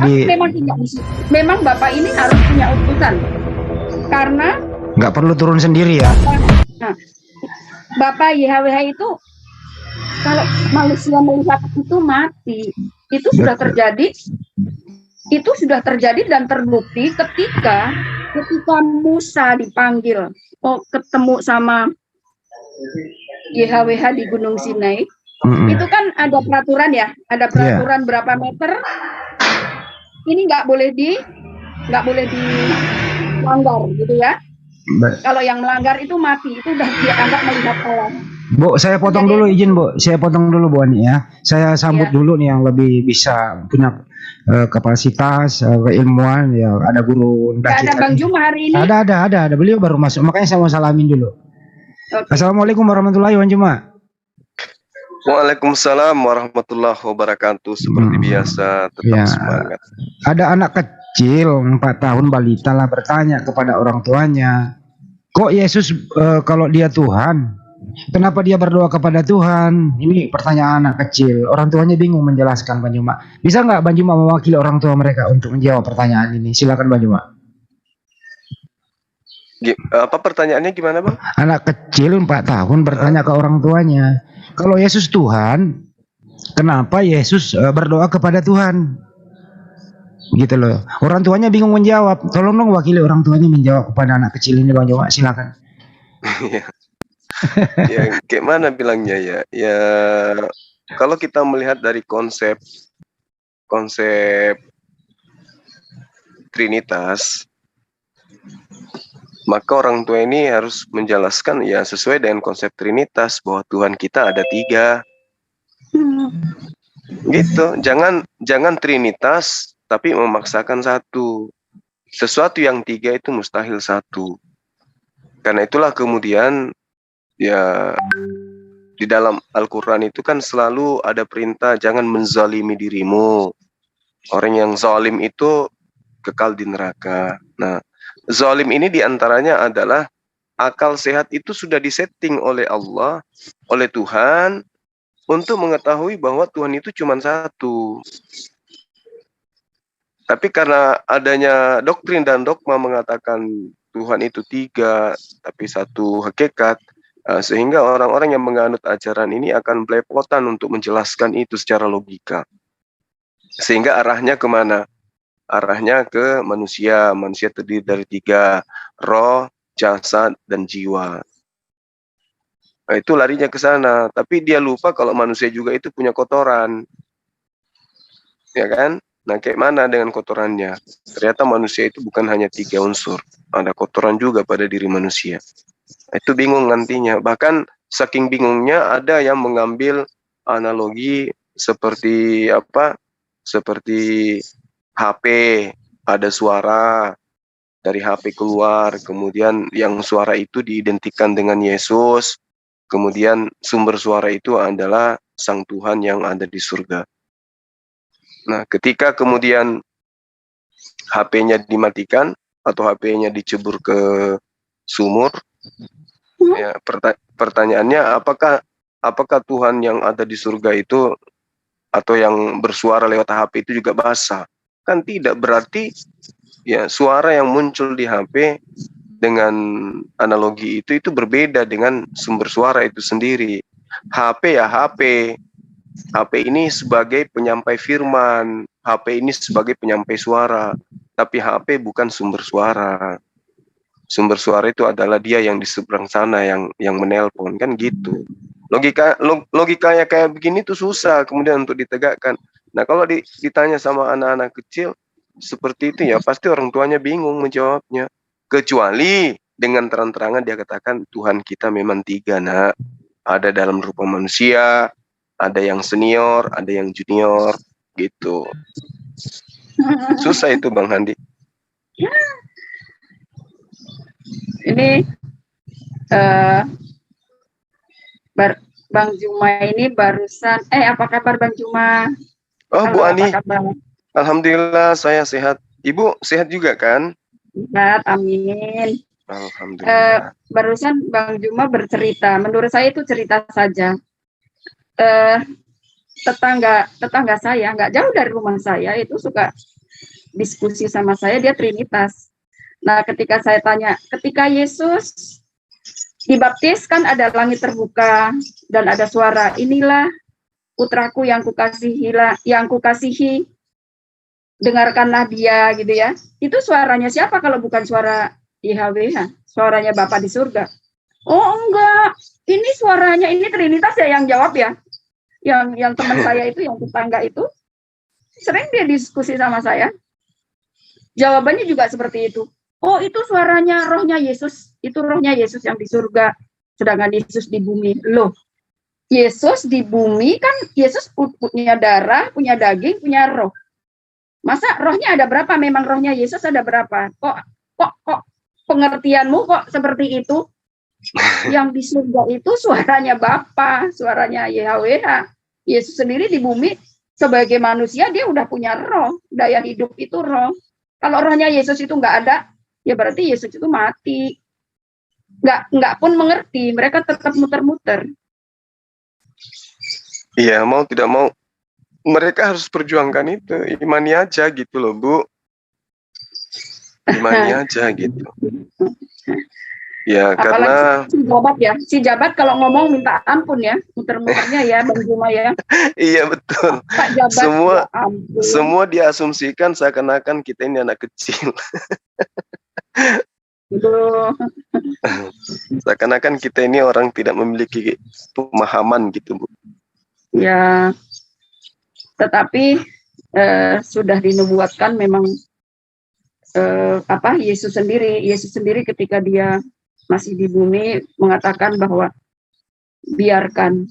memang tidak bisa. Memang Bapak ini harus punya utusan. Karena nggak perlu turun sendiri ya. Bapak YHWH itu kalau manusia melihat itu mati, itu sudah terjadi. Itu sudah terjadi dan terbukti ketika Musa dipanggil ketemu sama YHWH di Gunung Sinai. Itu kan ada peraturan ya, ada peraturan berapa meter. Ini nggak boleh dilanggar gitu ya. Kalau yang melanggar itu mati, itu udah dianggap melihat Allah. Bu, saya potong dulu, izin Bu. Saya potong dulu Bu Ani ya. Saya sambut dulu nih yang lebih bisa punya kapasitas, keilmuan ya. Ada guru Ndaki. Ada Bang Juma hari ini. Ada. Beliau baru masuk, makanya saya mau salamin dulu. Okay. Assalamualaikum warahmatullahi wabarakatuh. Waalaikumsalam warahmatullahi wabarakatuh. Seperti biasa, tetap semangat. Ada anak kecil 4 tahun balita lah bertanya kepada orang tuanya, kok Yesus kalau dia Tuhan, kenapa dia berdoa kepada Tuhan? Ini pertanyaan anak kecil. Orang tuanya bingung menjelaskan, Bang Juma. Bisa nggak Bang Juma mewakili orang tua mereka untuk menjawab pertanyaan ini? Silakan Bang Juma. Apa pertanyaannya gimana Bang? Anak kecil 4 tahun bertanya ke orang tuanya, kalau Yesus Tuhan, kenapa Yesus berdoa kepada Tuhan? Gitu loh. Orang tuanya bingung menjawab. Tolong dong wakili orang tuanya menjawab kepada anak kecil ini Bang Juma. Silakan. Ya gimana bilangnya ya? Ya kalau kita melihat dari konsep Trinitas, maka orang tua ini harus menjelaskan ya sesuai dengan konsep Trinitas bahwa Tuhan kita ada 3. Gitu. Jangan Trinitas tapi memaksakan 1. Sesuatu yang 3 itu mustahil 1. Karena itulah kemudian ya di dalam Al-Quran itu kan selalu ada perintah jangan menzalimi dirimu. Orang yang zalim itu kekal di neraka. Nah, zalim ini diantaranya adalah akal sehat itu sudah disetting oleh Allah, oleh Tuhan untuk mengetahui bahwa Tuhan itu cuma 1. Tapi karena adanya doktrin dan dogma mengatakan Tuhan itu 3, tapi 1 hakikat, sehingga orang-orang yang menganut ajaran ini akan belepotan untuk menjelaskan itu secara logika. Sehingga arahnya kemana? Arahnya ke manusia. Manusia terdiri dari 3, roh, jasad, dan jiwa. Nah, itu larinya ke sana. Tapi dia lupa kalau manusia juga itu punya kotoran. Ya kan? Nah, kayak mana dengan kotorannya? Ternyata manusia itu bukan hanya 3 unsur. Ada kotoran juga pada diri manusia. Itu bingung nantinya. Bahkan saking bingungnya ada yang mengambil analogi seperti apa? Seperti HP, ada suara dari HP keluar, kemudian yang suara itu diidentikan dengan Yesus, kemudian sumber suara itu adalah Sang Tuhan yang ada di surga. Nah, ketika kemudian HP-nya dimatikan atau HP-nya dicebur ke sumur, ya, pertanyaannya apakah Tuhan yang ada di surga itu atau yang bersuara lewat HP itu juga basah? Kan tidak, berarti ya suara yang muncul di HP dengan analogi itu berbeda dengan sumber suara itu sendiri. HP ya HP. HP ini sebagai penyampai firman, HP ini sebagai penyampai suara, tapi HP bukan sumber suara. Sumber suara itu adalah dia yang di seberang sana yang menelpon, kan gitu. Logikanya kayak begini tuh susah kemudian untuk ditegakkan. Nah, kalau ditanya sama anak-anak kecil seperti itu ya pasti orang tuanya bingung menjawabnya. Kecuali dengan terang-terangan dia katakan Tuhan kita memang 3, Nak. Ada dalam rupa manusia, ada yang senior, ada yang junior, gitu. Susah itu Bang Handi. Ini Bang Juma ini barusan, apa kabar Bang Juma? Oh, Bu Ani. Alhamdulillah saya sehat. Ibu sehat juga kan? Sehat, amin. Alhamdulillah. Barusan Bang Juma bercerita, menurut saya itu cerita saja. Tetangga saya nggak jauh dari rumah saya itu suka diskusi sama saya, dia Trinitas. Nah, ketika saya tanya, ketika Yesus dibaptis kan ada langit terbuka dan ada suara, inilah putraku yang kukasihi, dengarkanlah dia, gitu ya. Itu suaranya siapa kalau bukan suara YHWH? Suaranya Bapa di surga. Oh enggak, ini suaranya, ini Trinitas ya yang jawab ya. Yang teman saya itu, yang tetangga itu, sering dia diskusi sama saya. Jawabannya juga seperti itu. Oh, itu suaranya rohnya Yesus. Itu rohnya Yesus yang di surga. Sedangkan Yesus di bumi. Loh, Yesus di bumi kan Yesus punya darah, punya daging, punya roh. Masa rohnya ada berapa? Memang rohnya Yesus ada berapa? Kok pengertianmu kok seperti itu? Yang di surga itu suaranya Bapa, suaranya YHWH. Yesus sendiri di bumi sebagai manusia dia udah punya roh, daya hidup itu roh. Kalau rohnya Yesus itu nggak ada, ya berarti Yesus itu mati. Nggak pun mengerti, mereka tetap muter-muter. Iya, mau tidak mau mereka harus perjuangkan itu, imani aja gitu loh, Bu. Imani aja gitu. Ya, karena si jabat kalau ngomong minta ampun ya, muter-muternya ya, Bang Juma ya. Iya betul. Pak Jabat, semua diasumsikan seakan-akan kita ini anak kecil. Seakan-akan kita ini orang tidak memiliki pemahaman gitu, Bu. Ya, tetapi sudah dinubuatkan memang Yesus sendiri ketika dia masih di bumi mengatakan bahwa biarkan,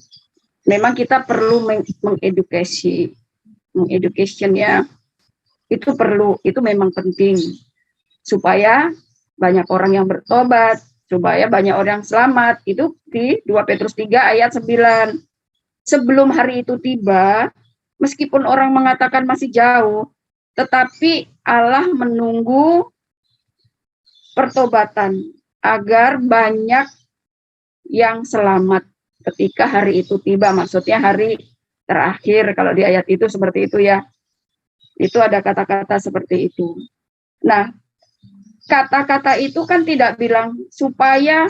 memang kita perlu mengedukasi ya, itu perlu, itu memang penting supaya banyak orang yang bertobat, supaya banyak orang selamat. Itu di 2 Petrus 3 ayat 9. Sebelum hari itu tiba, meskipun orang mengatakan masih jauh, tetapi Allah menunggu pertobatan agar banyak yang selamat ketika hari itu tiba. Maksudnya hari terakhir, kalau di ayat itu seperti itu ya. Itu ada kata-kata seperti itu. Nah, kata-kata itu kan tidak bilang supaya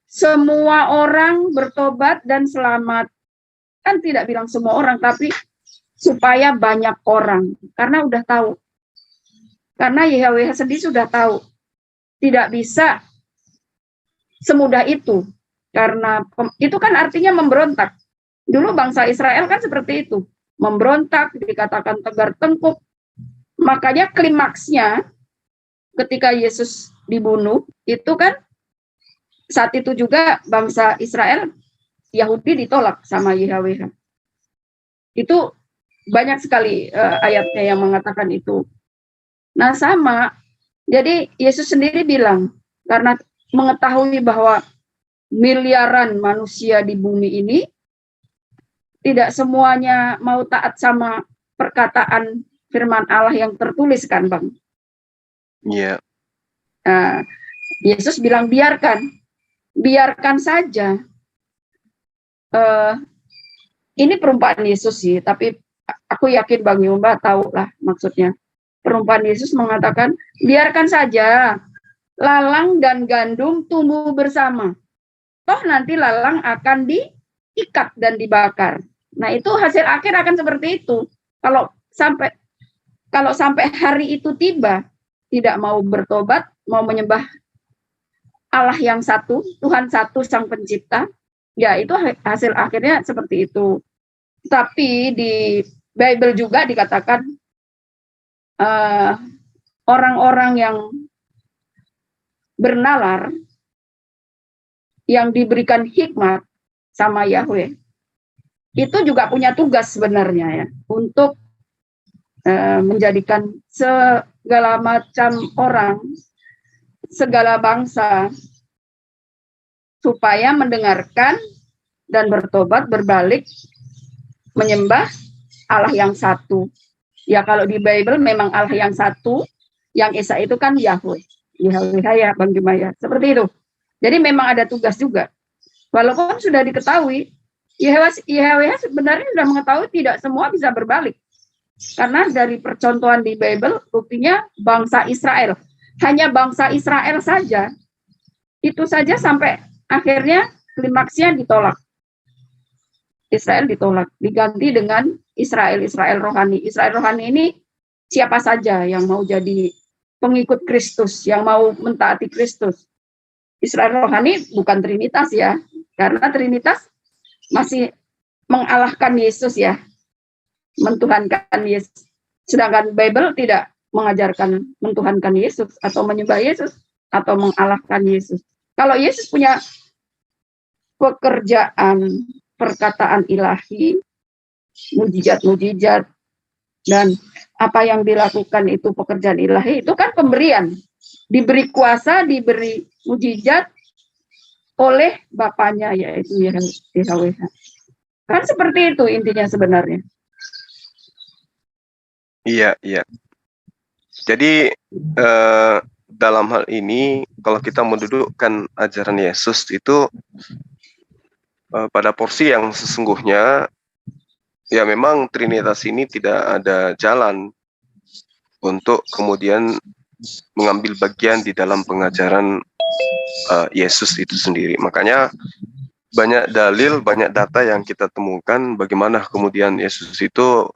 semua orang bertobat dan selamat. Kan tidak bilang semua orang, tapi supaya banyak orang. Karena udah tahu. Karena YHWH sendiri sudah tahu. Tidak bisa semudah itu. Karena itu kan artinya memberontak. Dulu bangsa Israel kan seperti itu. Memberontak, dikatakan tegar tengkuk. Makanya klimaksnya ketika Yesus dibunuh, itu kan saat itu juga bangsa Israel, Yahudi ditolak sama YHWH. Itu banyak sekali ayatnya yang mengatakan itu. Nah sama, jadi Yesus sendiri bilang, karena mengetahui bahwa miliaran manusia di bumi ini, tidak semuanya mau taat sama perkataan firman Allah yang tertulis kan Bang? Iya. Nah, Yesus bilang biarkan saja. Ini perumpamaan Yesus sih, tapi aku yakin Bang Yumba tahu lah maksudnya. Perumpamaan Yesus mengatakan, biarkan saja lalang dan gandum tumbuh bersama. Toh nanti lalang akan diikat dan dibakar. Nah itu hasil akhir akan seperti itu. Kalau sampai hari itu tiba, tidak mau bertobat, mau menyembah Allah yang satu, Tuhan satu, Sang Pencipta, ya itu hasil akhirnya seperti itu. Tapi di Bible juga dikatakan orang-orang yang bernalar, yang diberikan hikmat sama Yahweh, itu juga punya tugas sebenarnya ya, untuk menjadikan segala macam orang, segala bangsa, supaya mendengarkan dan bertobat, berbalik, menyembah Allah yang satu. Ya kalau di Bible memang Allah yang satu, yang Esa itu kan Yahweh. Yahweh ya Bang Jumaya. Seperti itu. Jadi memang ada tugas juga. Walaupun sudah diketahui, Yahweh sebenarnya sudah mengetahui tidak semua bisa berbalik. Karena dari percontohan di Bible, buktinya bangsa Israel. Hanya bangsa Israel saja. Itu saja sampai akhirnya klimaksnya ditolak. Israel ditolak. Diganti dengan Israel rohani. Israel rohani ini siapa saja yang mau jadi pengikut Kristus, yang mau mentaati Kristus. Israel rohani bukan Trinitas ya. Karena Trinitas masih mengalahkan Yesus ya. Mentuhankan Yesus. Sedangkan Bible tidak mengajarkan mentuhankan Yesus atau menyembah Yesus atau mengalahkan Yesus. Kalau Yesus punya pekerjaan perkataan ilahi, mujizat-mujizat, dan apa yang dilakukan itu pekerjaan ilahi, itu kan pemberian. Diberi kuasa, diberi mujizat oleh Bapaknya, yaitu YHWH. Kan seperti itu intinya sebenarnya. Iya, iya. Jadi dalam hal ini kalau kita mendudukkan ajaran Yesus itu pada porsi yang sesungguhnya, ya memang Trinitas ini tidak ada jalan untuk kemudian mengambil bagian di dalam pengajaran Yesus itu sendiri. Makanya banyak dalil, banyak data yang kita temukan bagaimana kemudian Yesus itu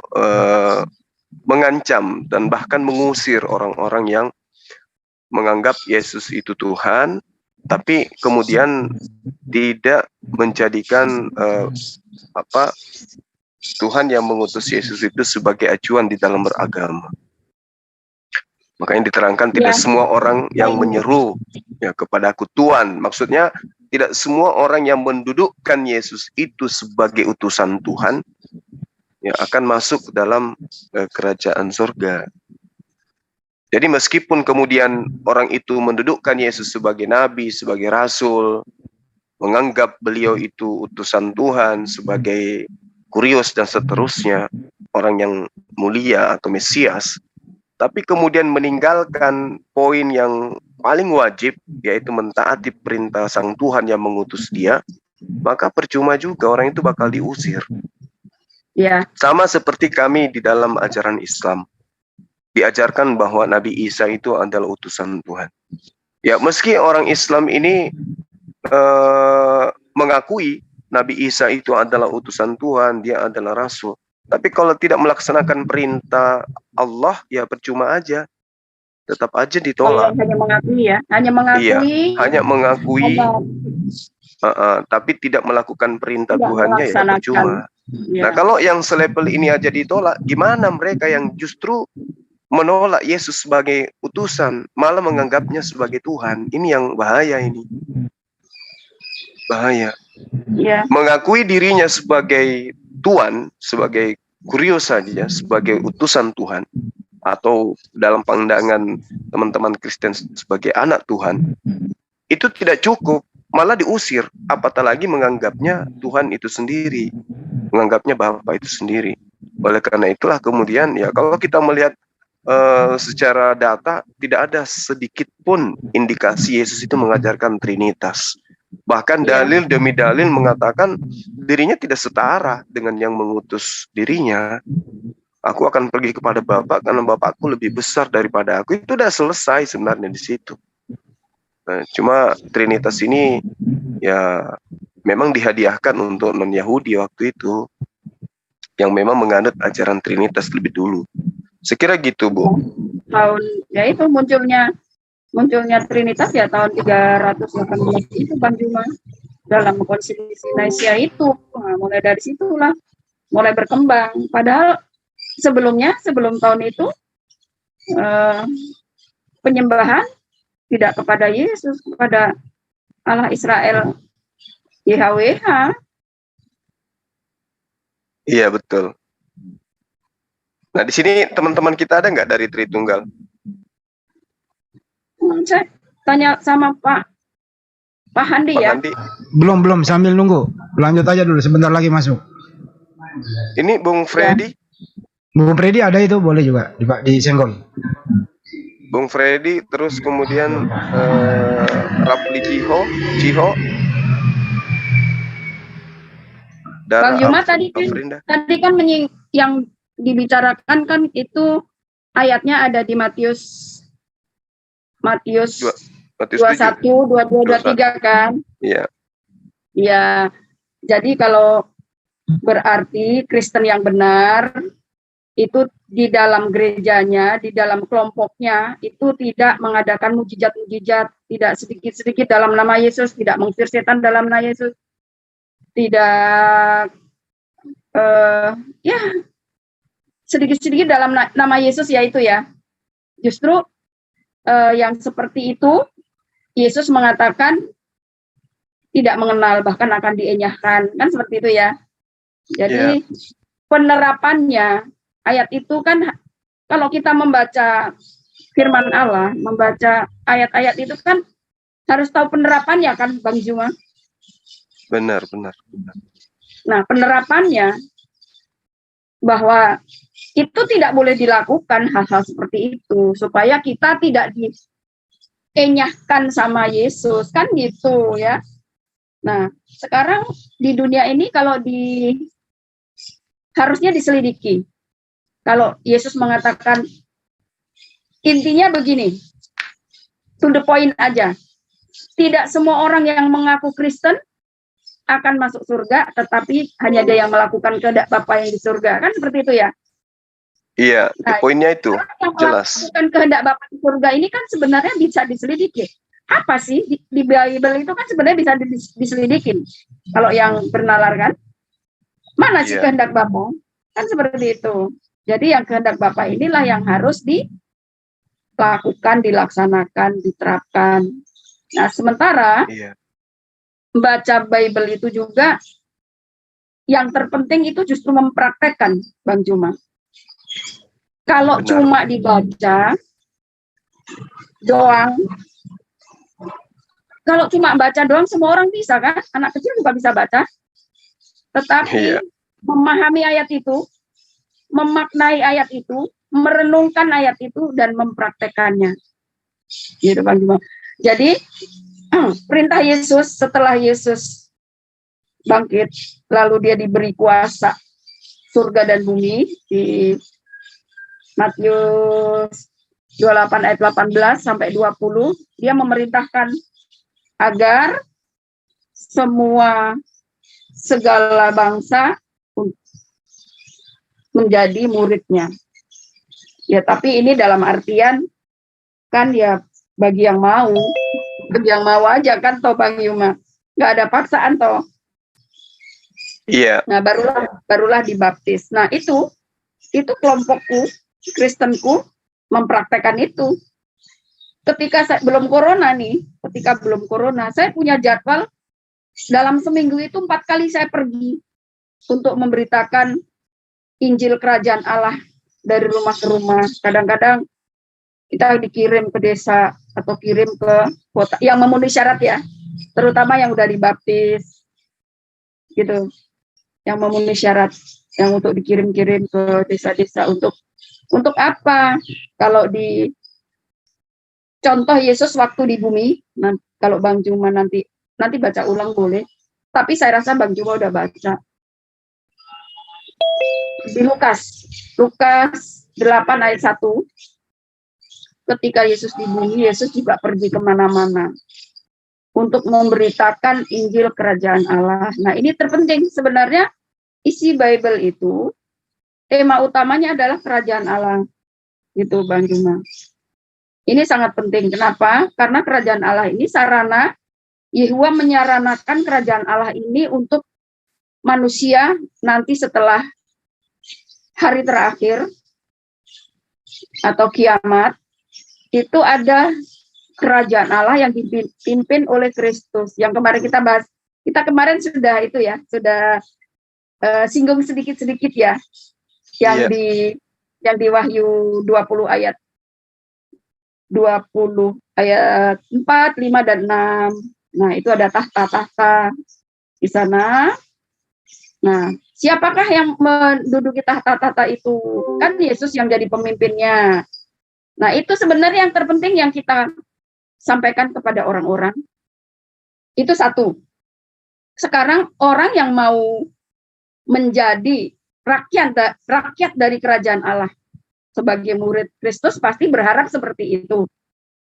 mengancam dan bahkan mengusir orang-orang yang menganggap Yesus itu Tuhan, tapi kemudian tidak menjadikan Tuhan yang mengutus Yesus itu sebagai acuan di dalam beragama. Makanya diterangkan tidak semua orang yang menyeru ya kepadaku Tuhan. Maksudnya tidak semua orang yang mendudukkan Yesus itu sebagai utusan Tuhan ya akan masuk dalam kerajaan surga. Jadi meskipun kemudian orang itu mendudukkan Yesus sebagai nabi, sebagai rasul, menganggap beliau itu utusan Tuhan, sebagai kurios dan seterusnya, orang yang mulia atau Mesias, tapi kemudian meninggalkan poin yang paling wajib, yaitu mentaati perintah Sang Tuhan yang mengutus dia, maka percuma juga orang itu bakal diusir. Ya. Sama seperti kami di dalam ajaran Islam. Diajarkan bahwa Nabi Isa itu adalah utusan Tuhan. Ya, meski orang Islam ini mengakui Nabi Isa itu adalah utusan Tuhan, dia adalah rasul. Tapi kalau tidak melaksanakan perintah Allah, ya percuma aja. Tetap aja ditolak. Hanya mengakui ya, hanya mengakui. Iya, hanya mengakui. Tapi tidak melakukan perintah Tuhannya ya percuma. Ya. Nah, kalau yang selevel ini aja ditolak, gimana mereka yang justru menolak Yesus sebagai utusan, malah menganggapnya sebagai Tuhan? Ini yang bahaya ini. Bahaya. Ya. Mengakui dirinya sebagai Tuhan, sebagai kurios saja, sebagai utusan Tuhan, atau dalam pandangan teman-teman Kristen sebagai anak Tuhan, itu tidak cukup, malah diusir, apatah lagi menganggapnya Tuhan itu sendiri, menganggapnya Bapa itu sendiri. Oleh karena itulah kemudian ya kalau kita melihat secara data, tidak ada sedikit pun indikasi Yesus itu mengajarkan Trinitas. Bahkan dalil demi dalil mengatakan dirinya tidak setara dengan yang mengutus dirinya. Aku akan pergi kepada Bapa karena Bapakku lebih besar daripada aku. Itu sudah selesai sebenarnya di situ. Nah, cuma Trinitas ini ya memang dihadiahkan untuk non-Yahudi waktu itu yang memang menganut ajaran Trinitas lebih dulu. Sekira gitu, Bu. Tahun ya itu munculnya Trinitas ya tahun 318 itu kan cuma dalam konsili Nisia itu. Nah, mulai dari situlah mulai berkembang. Padahal sebelum tahun itu penyembahan tidak kepada Yesus, kepada Allah Israel, YHWH. Iya, betul. Nah, di sini teman-teman kita ada nggak dari Tritunggal? Saya tanya sama Pak Handi ya. Handi. Belum sambil nunggu. Lanjut aja dulu, sebentar lagi masuk. Ini Bung Freddy. Ya. Bung Freddy ada itu, boleh juga disenggol. Bung Freddy, terus kemudian Rapli Ciho. Bang Juma tadi kan yang dibicarakan kan itu ayatnya ada di Matius Matius 21, 7. 22, 23 kan? Iya. Ya, jadi kalau berarti Kristen yang benar itu di dalam gerejanya, di dalam kelompoknya itu tidak mengadakan mujizat-mujizat, tidak sedikit-sedikit dalam nama Yesus, tidak mengusir setan dalam nama Yesus, tidak ya sedikit-sedikit dalam nama Yesus ya itu ya. Justru yang seperti itu Yesus mengatakan tidak mengenal, bahkan akan dienyahkan, kan seperti itu ya. Jadi penerapannya ayat itu kan kalau kita membaca firman Allah, membaca ayat-ayat itu kan harus tahu penerapannya kan Bang Juma. Benar. Nah, penerapannya bahwa itu tidak boleh dilakukan hal-hal seperti itu supaya kita tidak dienyahkan sama Yesus kan gitu ya. Nah, sekarang di dunia ini kalau harusnya diselidiki. Kalau Yesus mengatakan intinya begini, to the point aja. Tidak semua orang yang mengaku Kristen akan masuk surga, tetapi hanya dia yang melakukan kehendak Bapa yang di surga. Kan seperti itu ya? Iya, Nah, poinnya itu yang jelas. melakukan kehendak Bapa di surga ini kan sebenarnya bisa diselidiki. Apa sih di Bible itu kan sebenarnya bisa diselidikin. Kalau yang bernalar kan, mana sih kehendak Bapa? Kan seperti itu. Jadi yang kehendak Bapa inilah yang harus dilakukan, dilaksanakan, diterapkan. Nah, sementara membaca Bible itu juga yang terpenting itu justru mempraktekkan, Bang Juma. Kalau cuma dibaca doang, kalau cuma baca doang semua orang bisa kan? Anak kecil juga bisa baca. Tetapi memahami ayat itu, memaknai ayat itu, merenungkan ayat itu dan mempraktekannya. Gitu Bang Juma. Jadi perintah Yesus setelah Yesus bangkit, lalu dia diberi kuasa surga dan bumi di Matius 28 ayat 18 sampai 20, dia memerintahkan agar segala bangsa menjadi muridnya. Ya, tapi ini dalam artian kan ya bagi yang mau aja kan toh Bang Yuma. Nggak ada paksaan toh. Iya. Nah, barulah dibaptis. Nah, itu kelompokku, Kristenku mempraktekkan itu. Ketika belum corona, saya punya jadwal dalam seminggu itu 4 kali saya pergi untuk memberitakan Injil Kerajaan Allah dari rumah ke rumah. Kadang-kadang kita dikirim ke desa atau kirim ke kota yang memenuhi syarat ya, terutama yang udah dibaptis, gitu, yang memenuhi syarat, yang untuk dikirim-kirim ke desa-desa untuk apa? Kalau di contoh Yesus waktu di bumi, kalau Bang Juma nanti baca ulang boleh, tapi saya rasa Bang Juma udah baca. Di Lukas 8 ayat 1, ketika Yesus di bumi, Yesus juga pergi kemana-mana untuk memberitakan Injil Kerajaan Allah. Nah, ini terpenting sebenarnya isi Bible itu, tema utamanya adalah Kerajaan Allah, gitu Bang Juma. Ini sangat penting. Kenapa? Karena Kerajaan Allah ini sarana, Yehuwa menyaranakan Kerajaan Allah ini untuk manusia nanti setelah hari terakhir atau kiamat, itu ada Kerajaan Allah yang dipimpin oleh Kristus. Yang kemarin kita bahas, kita kemarin sudah itu ya, sudah singgung sedikit-sedikit ya, yang di Wahyu 20 ayat 20 ayat 4, 5 dan 6. Nah, itu ada tahta-tahta di sana. Nah, siapakah yang menduduki tahta-tahta itu? Kan Yesus yang jadi pemimpinnya. Nah, itu sebenarnya yang terpenting yang kita sampaikan kepada orang-orang. Itu satu. Sekarang orang yang mau menjadi rakyat dari kerajaan Allah. Sebagai murid Kristus pasti berharap seperti itu.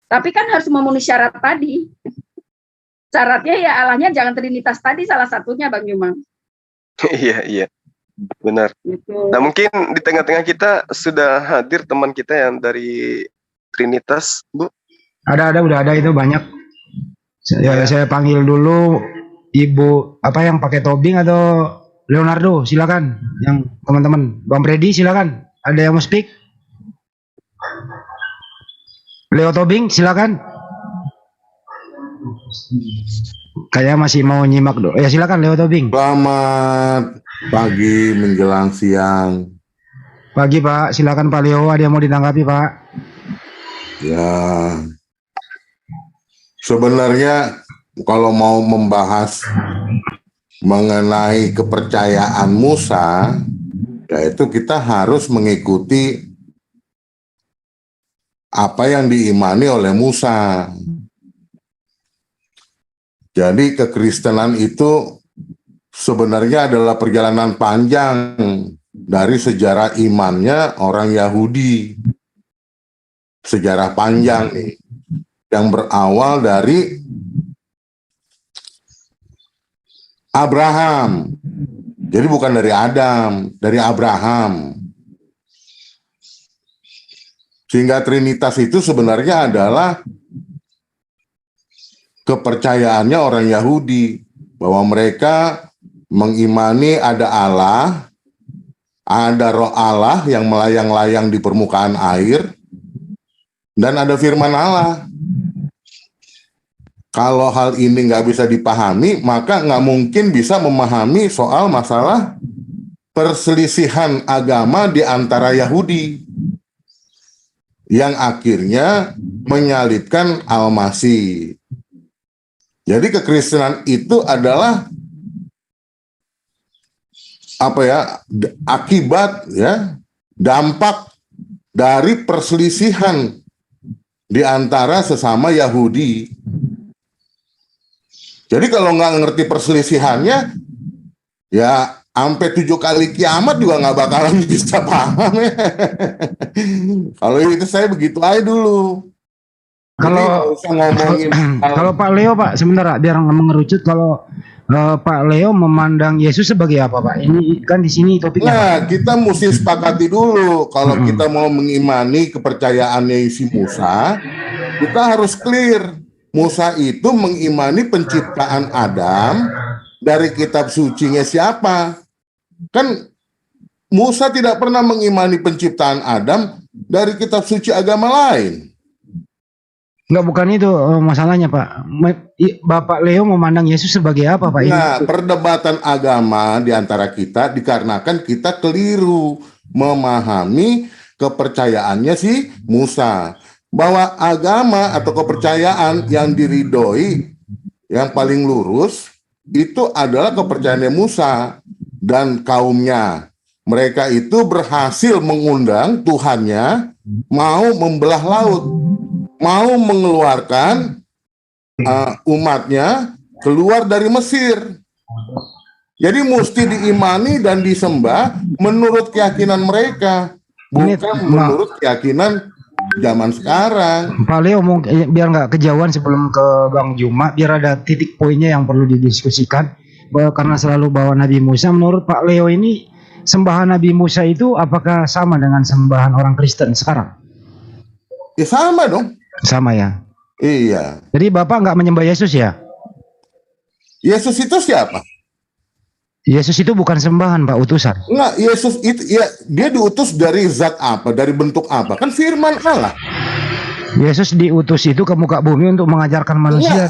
Tapi kan harus memenuhi syarat tadi. Syaratnya ya Allahnya jangan trinitas tadi salah satunya Bang Juma. Iya, benar. Gitu. Nah, mungkin di tengah-tengah kita sudah hadir teman kita yang dari Trinitas, Bu. Udah ada itu banyak. Saya panggil dulu Ibu apa yang pakai tobing atau Leonardo, silakan. Yang teman-teman, Bang Freddy silakan. Ada yang mau speak? Leo Tobing silakan. Kayak masih mau nyimak dong. Ya silakan Leo Tobing. Selamat pagi menjelang siang. Pagi Pak, silakan Pak Leo. Ada yang mau ditanggapi Pak? Ya, sebenarnya kalau mau membahas mengenai kepercayaan Musa, yaitu kita harus mengikuti apa yang diimani oleh Musa. Jadi kekristenan itu sebenarnya adalah perjalanan panjang dari sejarah imannya orang Yahudi. Sejarah panjang nih, yang berawal dari Abraham. Jadi bukan dari Adam, dari Abraham. Sehingga Trinitas itu sebenarnya adalah kepercayaannya orang Yahudi, bahwa mereka mengimani ada Allah, ada roh Allah yang melayang-layang di permukaan air, dan ada firman Allah. Kalau hal ini nggak bisa dipahami, maka nggak mungkin bisa memahami soal masalah perselisihan agama di antara Yahudi yang akhirnya menyalibkan Al-Masih. Jadi kekristenan itu adalah akibat dampak dari perselisihan di antara sesama Yahudi. Jadi kalau nggak ngerti perselisihannya, ya sampai 7 kali kiamat juga nggak bakalan bisa paham ya. Kalau itu saya begitu aja dulu. Kalau Pak Leo Pak, sebentar biar mengerucut. Kalau Pak Leo memandang Yesus sebagai apa Pak? Ini kan di sini topiknya. Nah, kita mesti sepakati dulu kalau kita mau mengimani kepercayaannya si Musa, kita harus clear. Musa itu mengimani penciptaan Adam dari kitab sucinya siapa? Kan Musa tidak pernah mengimani penciptaan Adam dari kitab suci agama lain. Enggak, bukan itu masalahnya Pak. Bapak Leo memandang Yesus sebagai apa Pak? Nah, perdebatan agama di antara kita dikarenakan kita keliru memahami kepercayaannya si Musa. Bahwa agama atau kepercayaan yang diridhoi yang paling lurus itu adalah kepercayaannya Musa dan kaumnya. Mereka itu berhasil mengundang Tuhannya mau membelah laut, mau mengeluarkan umatnya keluar dari Mesir. Jadi mesti diimani dan disembah menurut keyakinan mereka, bukan menurut keyakinan zaman sekarang. Pak Leo biar nggak kejauhan sebelum ke Bang Juma, biar ada titik poinnya yang perlu didiskusikan. Karena selalu bawa Nabi Musa, menurut Pak Leo ini sembahan Nabi Musa itu apakah sama dengan sembahan orang Kristen sekarang? Ya sama dong. Sama ya. Iya. Jadi Bapak nggak menyembah Yesus ya? Yesus itu siapa? Yesus itu bukan sembahan Pak, utusan. Enggak, Yesus itu ya dia diutus dari zat apa, dari bentuk apa? Kan firman Allah. Yesus diutus itu ke muka bumi untuk mengajarkan manusia.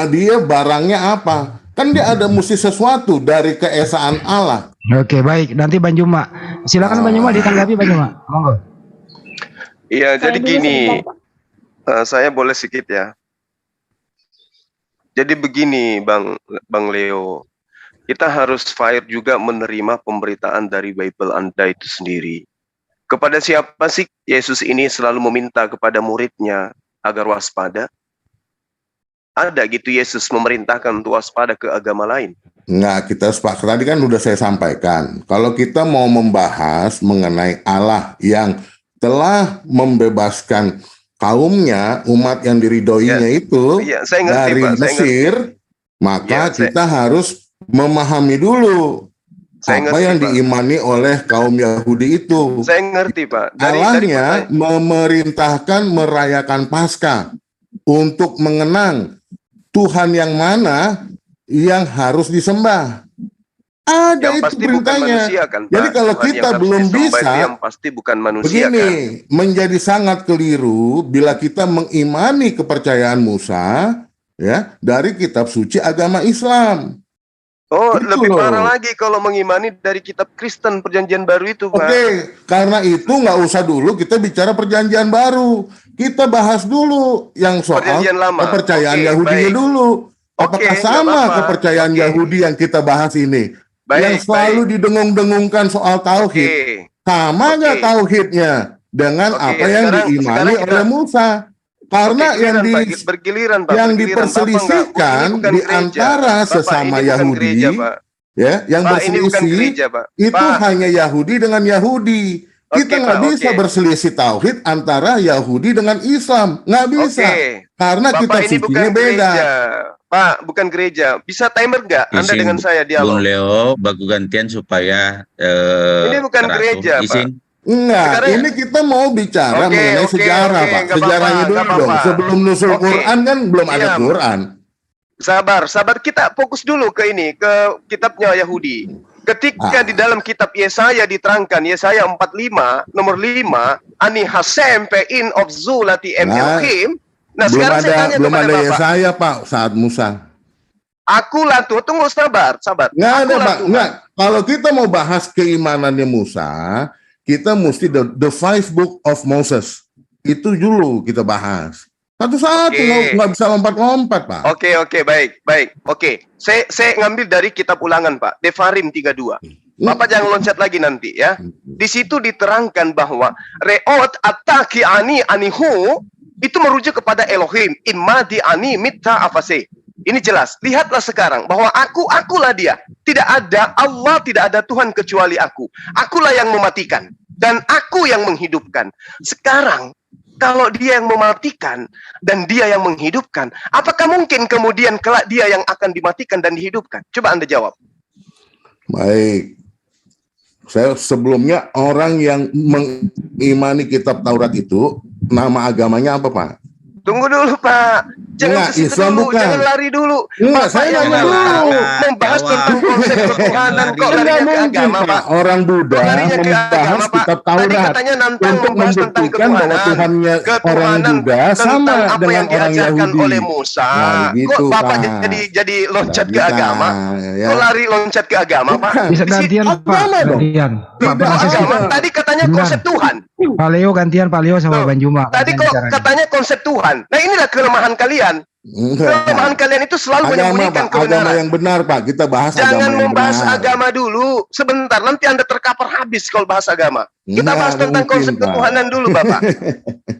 Dia barangnya apa? Kan dia ada mesti sesuatu dari keesaan Allah. Oke, baik. Nanti Bang Juma. Silakan Bang Juma ditanggapi Bang Juma. Monggo. Iya, jadi gini. Saya boleh sedikit ya. Jadi begini Bang Leo. Kita harus fair juga menerima pemberitaan dari Bible Anda itu sendiri. Kepada siapa sih Yesus ini selalu meminta kepada muridnya agar waspada? ada gitu Yesus memerintahkan untuk waspada ke agama lain? Enggak, kita sepakat. Tadi kan udah saya sampaikan. Kalau kita mau membahas mengenai Allah yang telah membebaskan kaumnya, umat yang diridhoinya itu saya ngerti, dari Pak, Mesir, maka kita harus memahami dulu apa yang diimani oleh kaum Yahudi itu. Saya ngerti, Pak. Allahnya memerintahkan merayakan Paskah untuk mengenang Tuhan yang mana yang harus disembah. Ada yang itu perintahnya. Kan, jadi kalau kita belum bisa, yang pasti bukan manusia, begini, kan? menjadi sangat keliru bila kita mengimani kepercayaan Musa ya dari kitab suci agama Islam. Oh, itu lebih parah lagi kalau mengimani dari kitab Kristen Perjanjian Baru itu, Pak. Oke, karena itu nggak usah dulu kita bicara Perjanjian Baru. Kita bahas dulu yang soal kepercayaan Yahudinya dulu. Apakah sama kepercayaan Yahudi yang kita bahas ini? Yang selalu didengung-dengungkan soal tauhid. Sama nggak tauhidnya dengan apa yang diimani oleh Musa? Karena yang diperselisihkan di antara sesama Yahudi, ya, yang berselisih itu hanya Yahudi dengan Yahudi. Kita nggak bisa berselisih tauhid antara Yahudi dengan Islam, nggak bisa, karena kitab sucinya beda. Pak, bukan gereja. Bisa timer nggak? Anda dengan saya dialog. Bung Leo, baku gantian supaya ini bukan gereja, Pak. Enggak, ini kita mau bicara mengenai sejarah, Pak. Sejarahnya dulu dong. Sebelum nusul Quran kan belum ada Quran. Sabar. Kita fokus dulu ke ini, ke kitabnya Yahudi. Ketika di dalam kitab Yesaya diterangkan, Yesaya 45, nomor 5, Ani Hasem pe'in of zulati Elohim. Nah, sekarang saya tanya belum kepada ada Bapak. Yesaya, Pak, saat Musa. Aku lah tuh, tunggu sabar. Nggak ada, Pak. Nggak. Kalau kita mau bahas keimanannya Musa, kita mesti the five book of Moses. Itu dulu kita bahas. Satu-satu, nggak bisa lompat-lompat, Pak. Oke, baik. Oke, saya ngambil dari kitab Ulangan, Pak. Devarim 32. Bapak jangan loncat lagi nanti ya. Di situ diterangkan bahwa reot ataki ani anihu itu merujuk kepada Elohim. Imadi ani mita afase. Ini jelas. Lihatlah sekarang bahwa akulah dia. Tidak ada Allah, tidak ada Tuhan kecuali aku. Akulah yang mematikan dan aku yang menghidupkan. Sekarang kalau dia yang mematikan dan dia yang menghidupkan, apakah mungkin kemudian kelak dia yang akan dimatikan dan dihidupkan? Coba Anda jawab. Baik. Saya sebelumnya orang yang mengimani kitab Taurat itu nama agamanya apa, Pak? Tunggu dulu, Pak. Jangan Islam dulu, bukan. Jangan lari dulu. Enggak, saya nggak dulu membahas tentang konsep ketuhanan kok larinya ke agama, Pak. Orang Buddha membahas kitab Taurat untuk membuktikan bahwa Tuhannya orang Buddha sama dengan orang Yahudi. Oleh Musa. Kok Bapak jadi loncat ke agama? Kok lari loncat ke agama, Pak? Bisa gantian, Pak. Gantian. Tadi katanya konsep Tuhan. Pak Leo gantian, Pak Leo sama Banjuma. Tadi kok katanya konsep Tuhan. Nah, inilah kelemahan kalian. Kelemahan kalian itu selalu menyembunyikan kebenaran. Agama yang benar, Pak. Kita bahas agama yang benar. Jangan membahas agama dulu. Sebentar, nanti Anda terkapar habis kalau bahas agama. Kita bahas tentang konsep ketuhanan dulu, Bapak.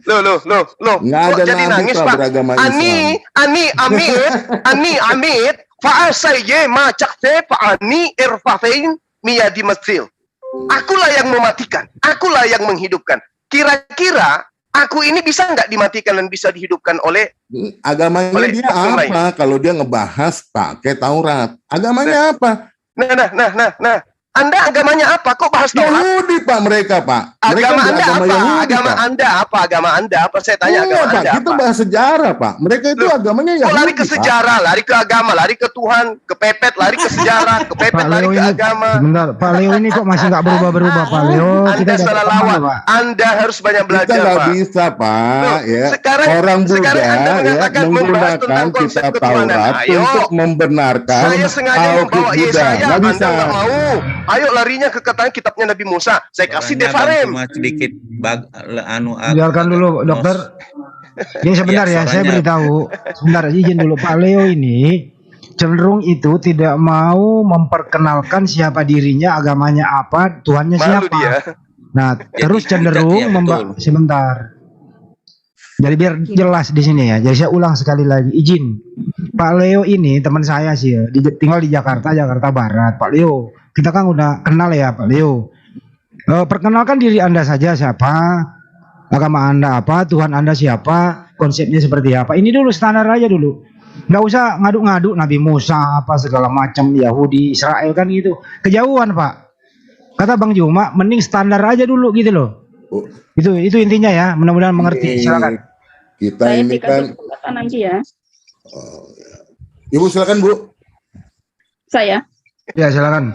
Loh. Kok jadi nangis, Pak? Ani amit, fa'asayye ma'cakte fa'ani irfafein miyadi masil. Akulah yang mematikan, akulah yang menghidupkan. Kira-kira aku ini bisa nggak dimatikan dan bisa dihidupkan oleh agamanya dia apa? Lain? Kalau dia ngebahas pakai Taurat, agamanya apa? Nah. Anda agamanya apa? Kok bahas Taurat? Yahudi, Pak, mereka, Pak. Agama Anda apa? Agama Anda apa? Saya tanya agama Anda apa? Kita bahas sejarah, Pak. Mereka itu agamanya Yahudi. Kok lari ke sejarah, lari ke agama, lari ke Tuhan, kepepet, lari ke sejarah, kepepet, lari ke agama. Sebentar, Pak Leo ini kok masih nggak berubah-berubah, Pak Leo? Anda salah lawan. Anda harus banyak belajar, Pak. Kita nggak bisa, Pak. Ya. Orang Buddha menggunakan kitab Taurat untuk membenarkan Tauhid Buddha. Nggak bisa. Ayo larinya ke kitabnya Nabi Musa. Saya kasih Devarim. Sedikit biarkan dulu, dokter. Ini sebentar ya, saya beritahu. Sebentar, izin dulu. Pak Leo ini cenderung itu tidak mau memperkenalkan siapa dirinya, agamanya apa, Tuhannya siapa. Nah, terus cenderung sebentar. Jadi biar jelas di sini ya. Jadi saya ulang sekali lagi, izin. Pak Leo ini teman saya sih ya, tinggal di Jakarta, Jakarta Barat. Pak Leo, kita kan udah kenal ya Pak Leo. Perkenalkan diri Anda saja, siapa, agama Anda apa, Tuhan Anda siapa, konsepnya seperti apa. Ini dulu standar aja dulu. Nggak usah ngaduk-ngaduk Nabi Musa apa segala macam, Yahudi, Israel kan gitu. Kejauhan Pak. Kata Bang Juma, mending standar aja dulu gitu loh. Bu, Itu intinya ya, mudah-mudahan mengerti. ini Silakan. kita Saya ini kan, dikasih kesempatan nanti ya. Ibu silakan Bu. Saya. Ya silakan.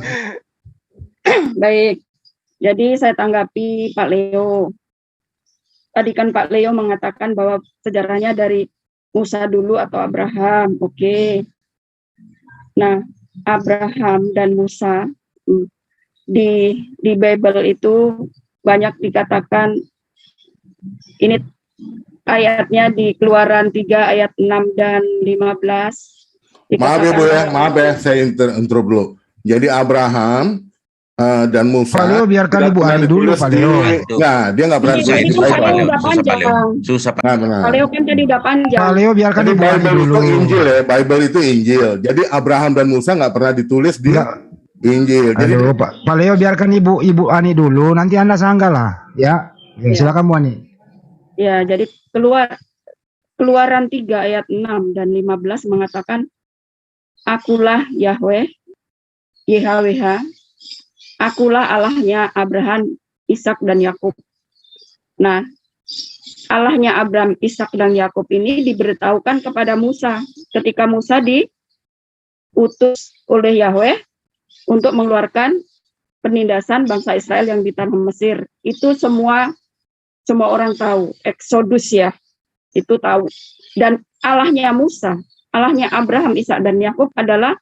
Baik. Jadi saya tanggapi Pak Leo. Tadi kan Pak Leo mengatakan bahwa sejarahnya dari Musa dulu atau Abraham. Oke. Nah, Abraham dan Musa di Bible itu banyak dikatakan, ini ayatnya di Keluaran 3 ayat 6 dan 15. Maaf ya Bu ya, maaf ya, saya intro dulu. Jadi Abraham dan Musa. Pak Leo biarkan Ibu Ani dulu Pak Leo. Nah, dia nggak pernah Ini ditulis di Pak Leo Bible. udah panjang. Susah Pak. Nah, benar. Pak Leo kan tadi udah panjang. Pak Leo biarkan Jadi Ibu Ani Bible dulu. itu Injil ya, Bible itu Injil. Jadi Abraham dan Musa nggak pernah ditulis di Enggak. Injil. Jadi Aduh, Pak Leo biarkan Ibu Ani dulu, nanti Anda sanggah lah, ya. Ya, silakan Bu Ani. Ya, jadi Keluaran 3 ayat 6 dan 15 mengatakan, Akulah Yahweh, YHWH, Akulah Allahnya Abraham, Ishak dan Yakub. Nah, Allahnya Abraham, Ishak dan Yakub ini diberitahukan kepada Musa ketika Musa diutus oleh Yahweh untuk mengeluarkan penindasan bangsa Israel yang di tanah Mesir. Itu semua orang tahu, Exodus ya, itu tahu. Dan Allahnya Musa, Allahnya Abraham, Ishak dan Yakub adalah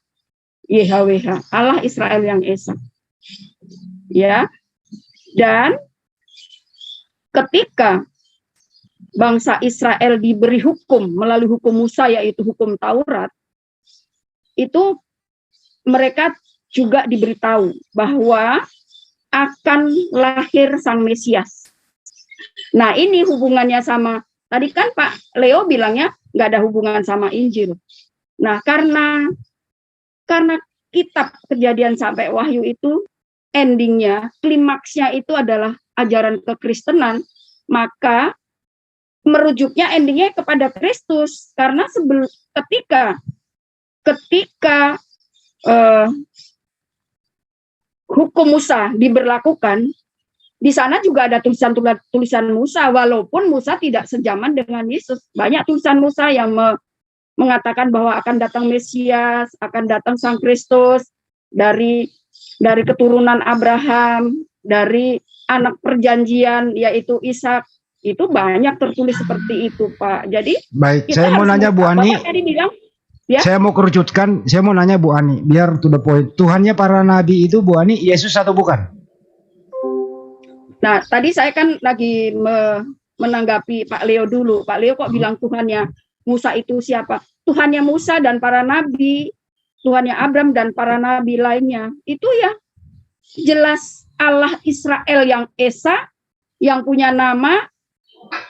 YHWH, Allah Israel yang Esa. Ya. Dan ketika bangsa Israel diberi hukum melalui hukum Musa, yaitu hukum Taurat, itu mereka juga diberitahu bahwa akan lahir Sang Mesias. Nah, ini hubungannya sama, tadi kan Pak Leo bilangnya nggak ada hubungan sama Injil. Nah, karena kitab Kejadian sampai Wahyu itu endingnya, klimaksnya itu adalah ajaran kekristenan, maka merujuknya endingnya kepada Kristus. Karena ketika hukum Musa diberlakukan, di sana juga ada tulisan Musa, walaupun Musa tidak sejaman dengan Yesus. Banyak tulisan Musa yang mengatakan bahwa akan datang Mesias, akan datang Sang Kristus dari keturunan Abraham, dari anak perjanjian yaitu Ishak. Itu banyak tertulis seperti itu, Pak. Jadi baik, saya mau nanya Bu Ani. Tadi bilang, ya? Saya mau kerucutkan, saya mau nanya Bu Ani, biar to the point. Tuhannya para nabi itu Bu Ani Yesus atau bukan? Nah, tadi saya kan lagi menanggapi Pak Leo dulu. Pak Leo kok bilang Tuhannya Musa itu siapa? Tuhannya Musa dan para nabi, Tuhannya Abraham dan para nabi lainnya. Itu ya jelas Allah Israel yang Esa, yang punya nama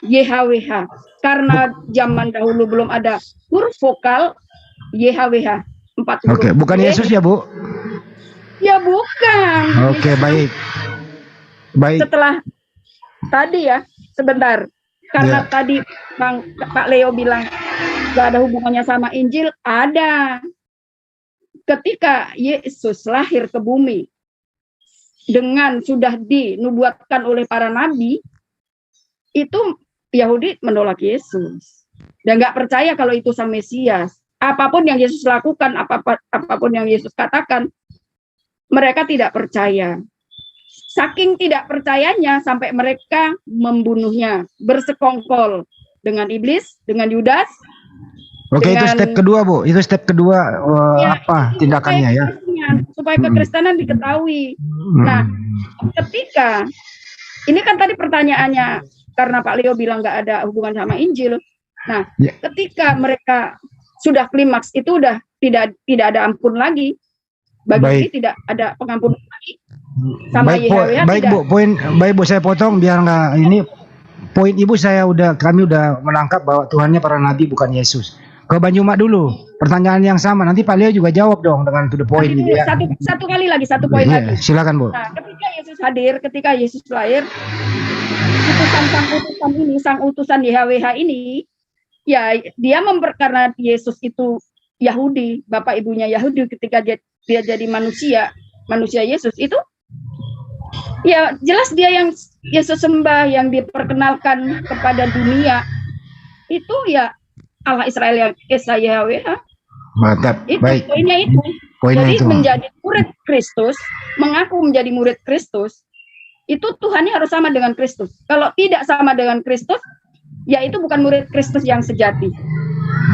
YHWH. Karena zaman dahulu belum ada huruf vokal YHWH 4 huruf. Oke, bukan Yesus ya Bu? Ya bukan. Oke, baik. Baik. Setelah tadi ya, sebentar. Karena tadi Pak Leo bilang gak ada hubungannya sama Injil, ada. Ketika Yesus lahir ke bumi dengan sudah dinubuatkan oleh para nabi, itu Yahudi menolak Yesus dan gak percaya kalau itu Sang Mesias. Apapun yang Yesus lakukan, apapun yang Yesus katakan, mereka tidak percaya. Saking tidak percayanya sampai mereka membunuhnya, bersekongkol dengan iblis, dengan Yudas. Oke, itu step kedua Bu. Itu step kedua apa tindakannya ya? Supaya kekristenan diketahui. Nah, ketika ini kan tadi pertanyaannya karena Pak Leo bilang nggak ada hubungan sama Injil. Nah, ketika mereka sudah klimaks itu udah tidak ada ampun lagi. Bagi ini tidak ada pengampunan lagi. Sama baik Bu, saya potong biar nggak ini poin Ibu kami udah menangkap bahwa Tuhannya para nabi bukan Yesus. Ke Banjuma dulu, pertanyaan yang sama. Nanti Pak Leo juga jawab dong dengan to the point gitu ya. Satu kali lagi, satu poin Iya, lagi. silakan Bu. Nah, ketika Yesus hadir, ketika Yesus lahir, sang utusan YHWH ini, ya dia karena Yesus itu Yahudi, bapak ibunya Yahudi, ketika dia jadi manusia Yesus itu, ya jelas dia yang Yesus sembah, yang diperkenalkan kepada dunia, itu ya Allah Israel yang Esa YHWH. Mantap, Itu baik. poinnya itu. Poinnya Jadi itu. menjadi murid Kristus, mengaku menjadi murid Kristus, itu Tuhannya harus sama dengan Kristus. Kalau tidak sama dengan Kristus, ya itu bukan murid Kristus yang sejati.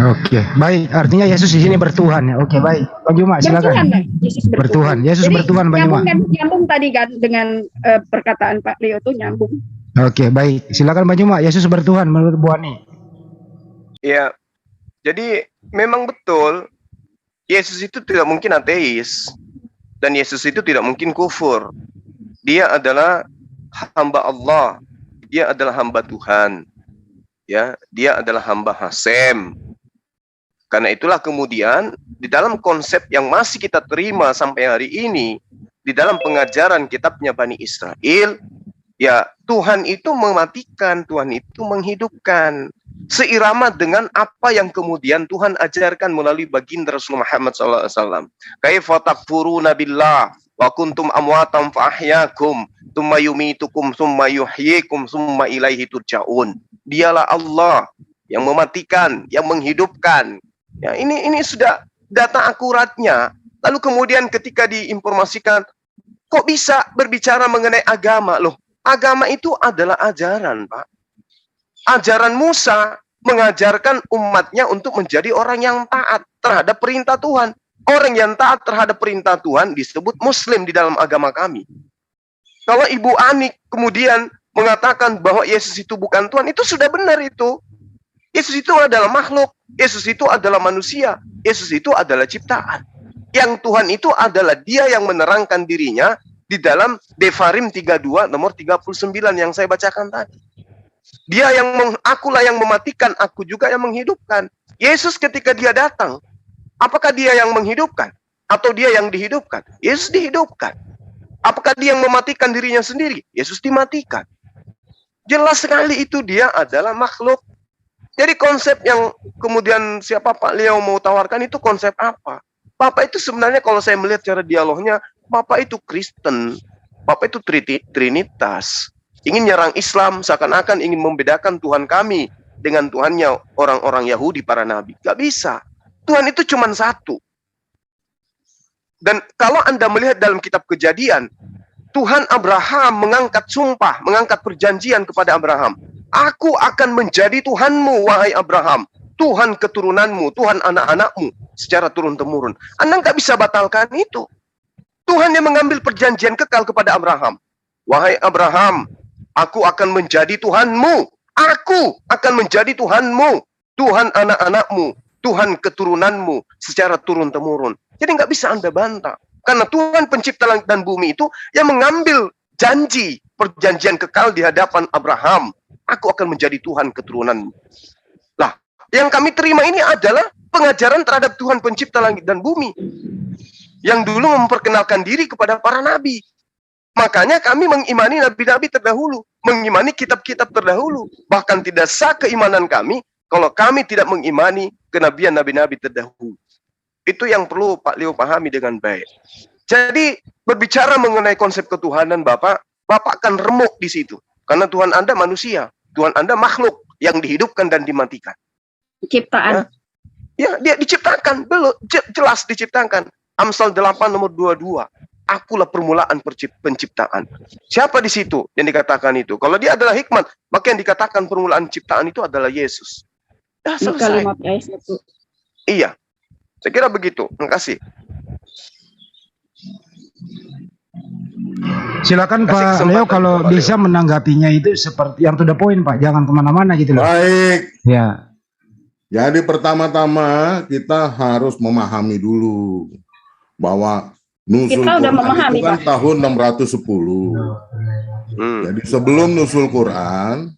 Oke, baik. Artinya Yesus di sini bertuhan ya. Oke, baik. Banjuma, silakan. Yesus Bertuhan. Yesus Jadi, bertuhan, Banjuma. nyambung tadi kan dengan perkataan Pak Leo itu nyambung. Oke, baik. Silakan Banjuma. Yesus bertuhan menurut Bu Ani. Ya, jadi memang betul Yesus itu tidak mungkin ateis dan Yesus itu tidak mungkin kufur. Dia adalah hamba Allah, dia adalah hamba Tuhan, ya, dia adalah hamba Hasem. Karena itulah kemudian di dalam konsep yang masih kita terima sampai hari ini, di dalam pengajaran kitabnya Bani Israel, ya Tuhan itu mematikan, Tuhan itu menghidupkan. Seirama dengan apa yang kemudian Tuhan ajarkan melalui baginda Rasulullah Muhammad SAW. Kaifa takfuruna billah wa kuntum amwatam fa ahyakum tsumma yumitukum tsumma yuhyikum tsumma ilaihi turja'un. Dialah Allah yang mematikan, yang menghidupkan. Ya, ini sudah data akuratnya. Lalu kemudian ketika diinformasikan, kok bisa berbicara mengenai agama? Loh, agama itu adalah ajaran, Pak. Ajaran Musa mengajarkan umatnya untuk menjadi orang yang taat terhadap perintah Tuhan. Orang yang taat terhadap perintah Tuhan disebut Muslim di dalam agama kami. Kalau Ibu Ani kemudian mengatakan bahwa Yesus itu bukan Tuhan, itu sudah benar itu. Yesus itu adalah makhluk. Yesus itu adalah manusia. Yesus itu adalah ciptaan. Yang Tuhan itu adalah dia yang menerangkan dirinya di dalam Devarim 32 nomor 39 yang saya bacakan tadi. Dia akulah yang mematikan, aku juga yang menghidupkan. Yesus ketika dia datang, apakah dia yang menghidupkan? Atau dia yang dihidupkan? Yesus dihidupkan. Apakah dia yang mematikan dirinya sendiri? Yesus dimatikan. Jelas sekali itu dia adalah makhluk. Jadi konsep yang kemudian siapa Pak Leo mau tawarkan itu konsep apa? Bapak itu sebenarnya kalau saya melihat cara dialognya, Bapak itu Kristen. Bapak itu Trinitas. Ingin nyerang Islam, seakan-akan ingin membedakan Tuhan kami dengan Tuhannya orang-orang Yahudi, para nabi. Gak bisa. Tuhan itu cuma satu. Dan kalau Anda melihat dalam kitab Kejadian, Tuhan Abraham mengangkat sumpah, mengangkat perjanjian kepada Abraham. Aku akan menjadi Tuhanmu, wahai Abraham. Tuhan keturunanmu, Tuhan anak-anakmu, secara turun-temurun. Anda nggak bisa batalkan itu. Tuhan yang mengambil perjanjian kekal kepada Abraham. Wahai Abraham, aku akan menjadi Tuhanmu. Aku akan menjadi Tuhanmu. Tuhan anak-anakmu. Tuhan keturunanmu secara turun-temurun. Jadi nggak bisa Anda bantah. Karena Tuhan pencipta langit dan bumi itu yang mengambil janji perjanjian kekal di hadapan Abraham. Aku akan menjadi Tuhan keturunanmu. Lah, yang kami terima ini adalah pengajaran terhadap Tuhan pencipta langit dan bumi. Yang dulu memperkenalkan diri kepada para nabi. Makanya kami mengimani nabi-nabi terdahulu, mengimani kitab-kitab terdahulu. Bahkan tidak sah keimanan kami kalau kami tidak mengimani kenabian nabi-nabi terdahulu. Itu yang perlu Pak Leo pahami dengan baik. Jadi berbicara mengenai konsep ketuhanan Bapak akan remuk di situ. Karena Tuhan Anda manusia, Tuhan Anda makhluk yang dihidupkan dan dimatikan. Ciptaan. Ya, dia diciptakan, belum jelas diciptakan. Amsal 8 nomor 22. Akulah permulaan penciptaan. Siapa di situ yang dikatakan itu? Kalau dia adalah hikmat, maka yang dikatakan permulaan ciptaan itu adalah Yesus. Ya, selesai. Kalimat Yesus. Iya. Saya kira begitu. Terima kasih. Silakan Pak Leo kalau bisa menanggapinya itu seperti yang to the point Pak, jangan kemana-mana gitu loh. Baik. Ya. Jadi pertama-tama kita harus memahami dulu bahwa Nusul Kita udah Quran memahami, itu kan Pak. tahun 610. Jadi sebelum Nusul Quran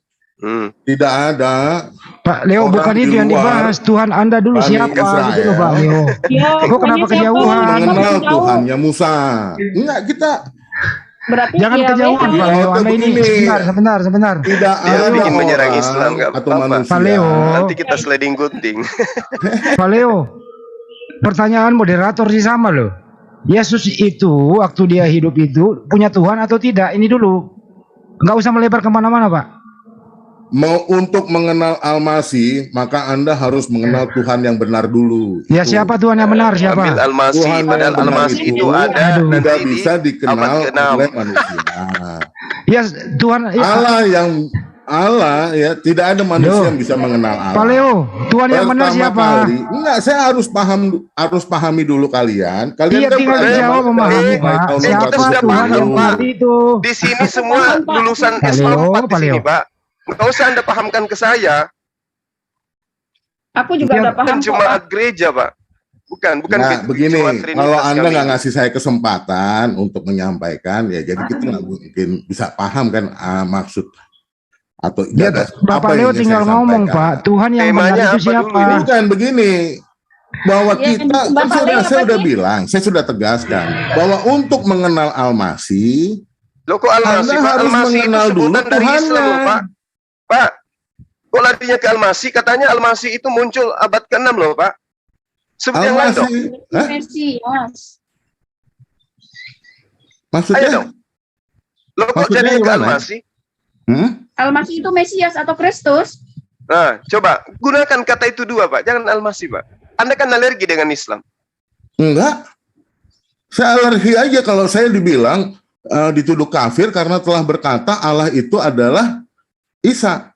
Tidak ada. Pak Leo, Orang bukan di itu yang luar dibahas. Tuhan Anda dulu Bani siapa gitu loh Pak Israel Leo. Ya, Kok kenapa pokoknya siapa? kejauhan? mengenal Tahu. Tuhannya Musa. Enggak, kita Berarti Jangan Yahweh kejauhan tahu. Pak Leo. Anda ini Begini. sebentar. tidak Dia ada bikin menyerang orang Islam, nggak atau apa-apa. manusia. Pak Leo. Nanti kita sliding gunting. Pak Leo, pertanyaan moderator sih sama loh. Yesus itu waktu dia hidup itu punya Tuhan atau tidak? Ini dulu. Nggak usah melebar kemana-mana Pak. Mau untuk mengenal Al-Masih, maka Anda harus mengenal Tuhan yang benar dulu. Ya Itu. siapa Tuhan yang benar Ambil siapa? Al-Masih, Tuhan padahal yang benar Al-Masih itu itu ada Aduh. nanti tidak di bisa abad dikenal ke-6. oleh manusia. Ya Tuhan. Ya, Allah ya, tidak ada manusia Loh. yang bisa mengenal Allah. Pak Leo, Tuhan yang benar Pertama siapa? kali, enggak, saya harus pahami dulu kalian. Kalian Iya kan tinggal beragama dijawab dari memahami mulai Pak. tahun kita Siapa sudah 610. Tuhan yang paham, benar Pak. itu? Di sini semua lulusan Pak S4 Leo, di Pak sini, Leo. Pak. Nggak usah Anda pahamkan ke saya. Aku juga Iya, udah paham Kan kok, jemaat Pak. gereja, Pak. Bukan Nah, begini, jemaat Trinitas kalau Anda kami. nggak ngasih saya kesempatan untuk menyampaikan, ya jadi kita nggak mungkin bisa paham kan maksud atau Ya, Bapak Leo ingin tinggal saya ngomong sampaikan. Pak. Tuhan yang Temanya benar itu apa dulu siapa? ini? Bukan begini, bahwa Ya, kita kan Bapak Leo saya apa udah sih? bilang, saya sudah tegaskan bahwa untuk mengenal Al-Masih, Loh kok Al-Masih, Anda Pak? harus Al-Masih itu mengenal dulu sebutan dari Tuhannya. Islam loh, Pak. Pak, kok larinya ke Al-Masih? Katanya Al-Masih itu muncul abad ke-6 loh, Pak. Sebut yang lain dong. Al-Masih, hah? Mesias. Maksudnya? Ayo dong. Loh kok Maksudnya jadi ke gimana? Al-Masih? Al-Masih itu Mesias atau Kristus? Nah, coba gunakan kata itu dua, Pak. Jangan Al-Masih, Pak. Anda kan alergi dengan Islam. Enggak. Saya alergi aja kalau saya dibilang dituduh kafir karena telah berkata Allah itu adalah Isa.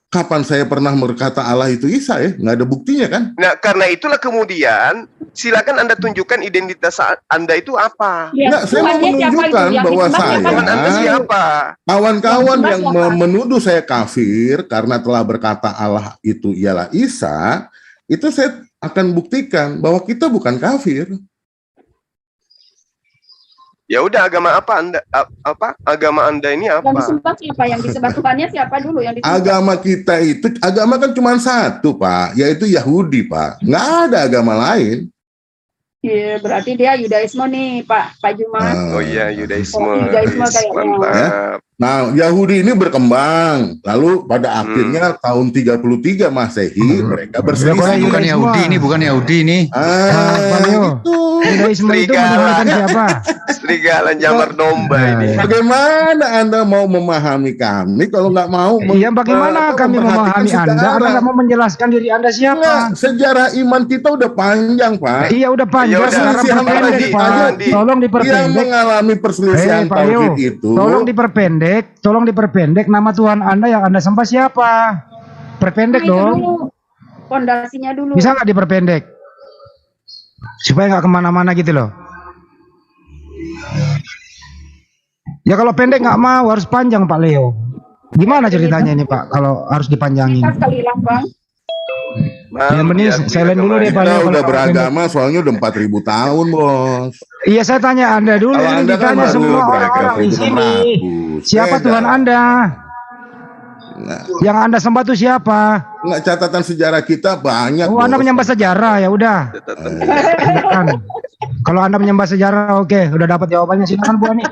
Kapan saya pernah berkata Allah itu Isa ya? Nggak ada buktinya kan? Nah, karena itulah kemudian silakan Anda tunjukkan identitas Anda itu apa. Ya, Enggak, saya mau Tuhannya siapa itu? menunjukkan Yang bahwa disembah saya- siapa? Tuhan Anda siapa? Kawan-kawan Yang yang siapa? menuduh saya kafir karena telah berkata Allah itu ialah Isa, itu saya akan buktikan bahwa kita bukan kafir. Ya udah, agama apa Anda? Apa? Agama Anda ini Yang apa? disembah siapa? Yang disembah Tuhannya siapa dulu? Yang disembah? Agama kita itu, agama kan cuma satu Pak, yaitu Yahudi Pak. Nggak ada agama lain. Iya, berarti dia Yudaisme nih, Pak Jumat. Oh iya, Yudaisme. Oh, Yudaisme Yes, kayaknya. mantap. Nah, Yahudi ini berkembang. Lalu pada akhirnya tahun 33 Masehi mereka Bukan berselisih. Yahudi Yahudi ini, bukan Yahudi ini. Pak Leo. Gitu. Judaisme itu menggunakan siapa? Serigala nyamar domba ini. Bagaimana Anda mau memahami kami kalau nggak mau? Iya, bagaimana kami memahami Anda? Anda nggak mau menjelaskan diri Anda siapa? Enggak, sejarah iman kita udah panjang, Pak. Iya udah panjang, Ya udah, sekarang Andi, perpendek Pak. Andi. Tolong Yang diperpendek. mengalami perselisihan Pak Leo, tauhid itu. tolong diperpendek nama Tuhan Anda yang Anda sembah siapa? Perpendek Nah, itu dong. dulu. Pondasinya dulu. Bisa nggak diperpendek? Supaya nggak kemana-mana gitu loh. Ya kalau pendek nggak mau, harus panjang Pak Leo. Gimana ceritanya ini Pak kalau harus dipanjangin? Kita sekali lah, Bang. Yang penting silent dulu deh, Pak Kita Leo. udah Kalau beragama soalnya udah 4.000 tahun, Bos. Iya saya tanya Anda dulu, Kalau ini Anda kan ditanya baru semua beragama orang-orang di sini. 1600. Siapa Beda. Tuhan Anda? Nah, Yang Anda sembah itu siapa? Enggak, catatan sejarah kita banyak. Oh, Anda Bos. menyembah sejarah ya udah. Silakan. Kalau Anda menyembah sejarah, oke, udah dapat jawabannya, silakan Bu Ani.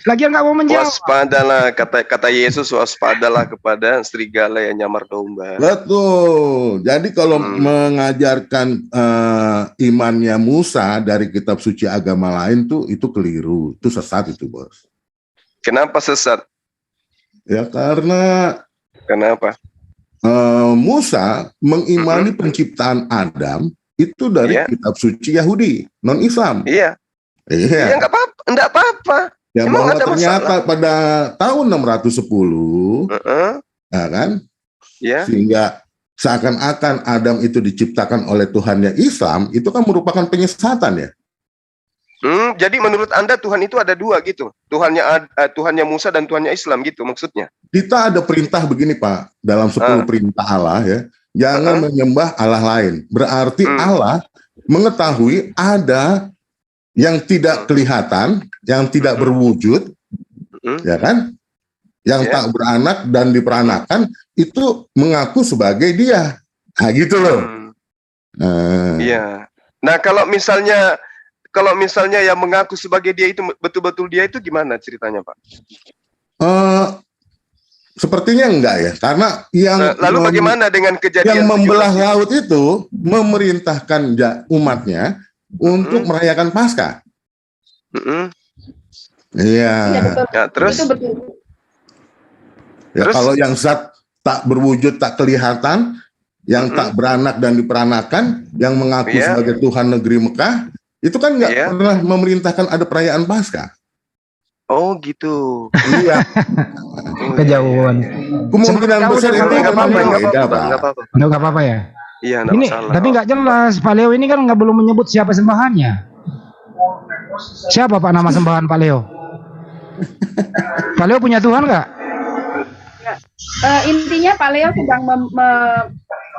Lagian nggak mau menjawab. Waspadalah, kata Yesus, waspadalah kepada serigala yang nyamar domba. Betul. Jadi kalau mengajarkan imannya Musa dari kitab suci agama lain tuh itu keliru, itu sesat itu, Bos. Kenapa sesat? Ya karena Kenapa? Musa mengimani penciptaan Adam itu dari Iya. kitab suci Yahudi, non-Islam. Iya, Iya. nggak apa-apa, enggak apa-apa. Ya Emang bahwa ada ternyata pada tahun 610, ya kan? Ya, Sehingga seakan-akan Adam itu diciptakan oleh Tuhannya Islam, itu kan merupakan penyesatan ya. jadi menurut Anda Tuhan itu ada dua gitu, Tuhannya Musa dan Tuhannya Islam gitu maksudnya? Kita ada perintah begini Pak, dalam 10 perintah Allah ya, jangan menyembah Allah lain. Berarti Allah mengetahui ada yang tidak kelihatan, yang tidak berwujud, ya kan? Yang tak beranak dan diperanakan itu mengaku sebagai dia. Nah, gitu loh. Iya. Nah, kalau misalnya yang mengaku sebagai dia itu betul-betul dia itu gimana ceritanya, Pak? Sepertinya enggak ya, karena lalu bagaimana dengan kejadian yang membelah 17 laut itu memerintahkan umatnya untuk merayakan Paskah. Iya. Ya, terus? Itu betul. Ya, Terus? kalau yang zat tak berwujud, tak kelihatan, yang tak beranak dan diperanakan, yang mengaku sebagai Tuhan negeri Mekah, itu kan nggak pernah memerintahkan ada perayaan Paskah. Oh gitu. Iya. Kejauhan. Kemungkinan besar itu Nggak apa-apa. Nggak apa-apa ya. Iya, nggak Ini masalah. tapi nggak jelas. Pak Leo ini kan nggak belum menyebut siapa sembahannya. Siapa Pak nama sembahan Pak Leo? Pak Leo punya Tuhan nggak? Intinya Pak Leo sedang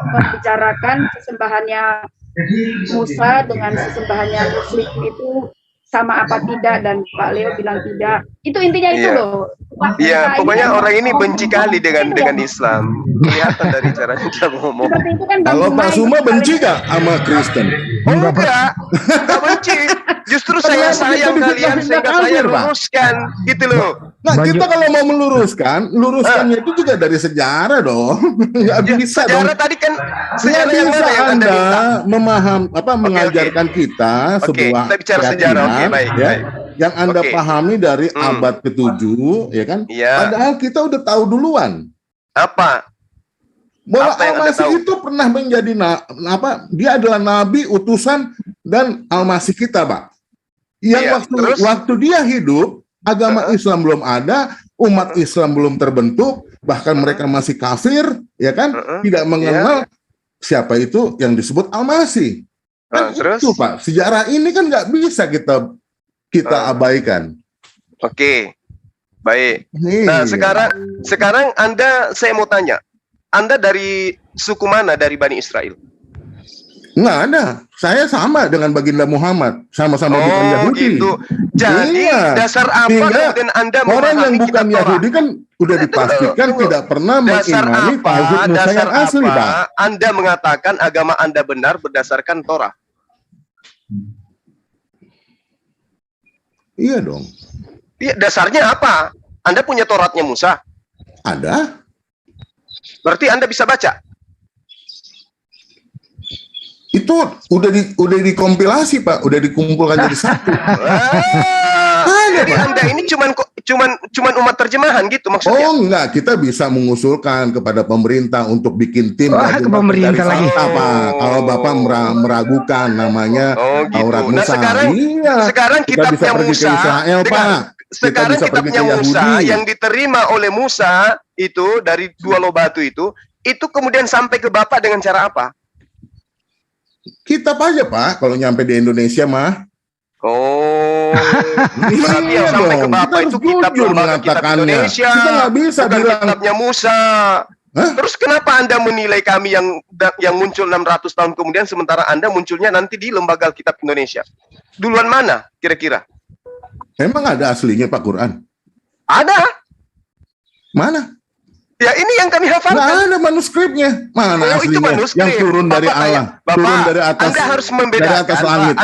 membicarakan sesembahannya Musa dengan sesembahannya Muslim itu sama apa tidak, dan Pak Leo bilang tidak. Itu intinya itu loh. Iya, pokoknya orang ini benci kali dengan Islam. Kelihatan dari caranya dia ngomong. Seperti itu kan Kalau Pak Suma benci gak sama Kristen? Enggak benci. Justru saya sayang kalian sehingga saya luruskan, gitu loh. Nah, kita kalau mau luruskannya itu juga dari sejarah dong. Nggak bisa dong. Sejarah tadi kan Nggak yang bisa mana yang Anda mengajarkan kita sebuah kita bicara sejarah, keyakinan, ya, yang Anda pahami dari abad ke-7, ya kan? Padahal kita udah tahu duluan. Apa? Bahwa yang Anda Al-Masih tahu? itu pernah menjadi dia adalah nabi, utusan, dan Al-Masih kita, Pak. Yang waktu dia hidup, agama Islam belum ada, umat Islam belum terbentuk, bahkan mereka masih kafir, ya kan? Tidak mengenal siapa itu yang disebut Al-Masih. Kan Terus? itu, Pak. Sejarah ini kan nggak bisa kita abaikan. Oke. Baik. Nah, sekarang saya mau tanya. Anda dari suku mana dari Bani Israel? Nggak ada. Saya sama dengan baginda Muhammad. Sama-sama bukan Yahudi. Gitu. Jadi dasar apa kemudian Anda orang yang bukan kitab Torah? Yahudi kan udah dipastikan tidak pernah mengimani tauhid Musa yang asli, Pak. Anda mengatakan agama Anda benar berdasarkan Torah? Iya dong. Iya, dasarnya apa? Anda punya Toratnya Musa? Ada. Berarti Anda bisa baca? Itu udah dikompilasi, Pak, udah dikumpulkan jadi satu. Jadi Anda ini cuman umat terjemahan gitu maksudnya? Oh enggak, kita bisa mengusulkan kepada pemerintah untuk bikin tim ke pemerintah lagi. Pak. Kalau Bapak meragukan namanya Taurat Nah, Musa. sekarang kita bisa kitabnya pergi Musa, ke Israel, Pak. Sekarang kitabnya Musa yang diterima oleh Musa itu dari dua loh batu itu kemudian sampai ke Bapak dengan cara apa? Kitab aja, Pak, kalau nyampe di Indonesia mah. Berarti yang sampai ke Bapak itu kitab Indonesia. Kita nggak bisa bilang kitabnya Musa. Terus kenapa Anda menilai kami yang muncul 600 tahun kemudian sementara Anda munculnya nanti di Lembaga Kitab Indonesia? Duluan mana kira-kira? Emang ada aslinya Pak Quran? Ada. Mana? Ya ini yang kami hafalkan. Nggak ada manuskripnya. Mana aslinya? Itu manuskrip. Yang turun dari Allah. Turun dari atas. Anda harus membedakan. Dari atas langit.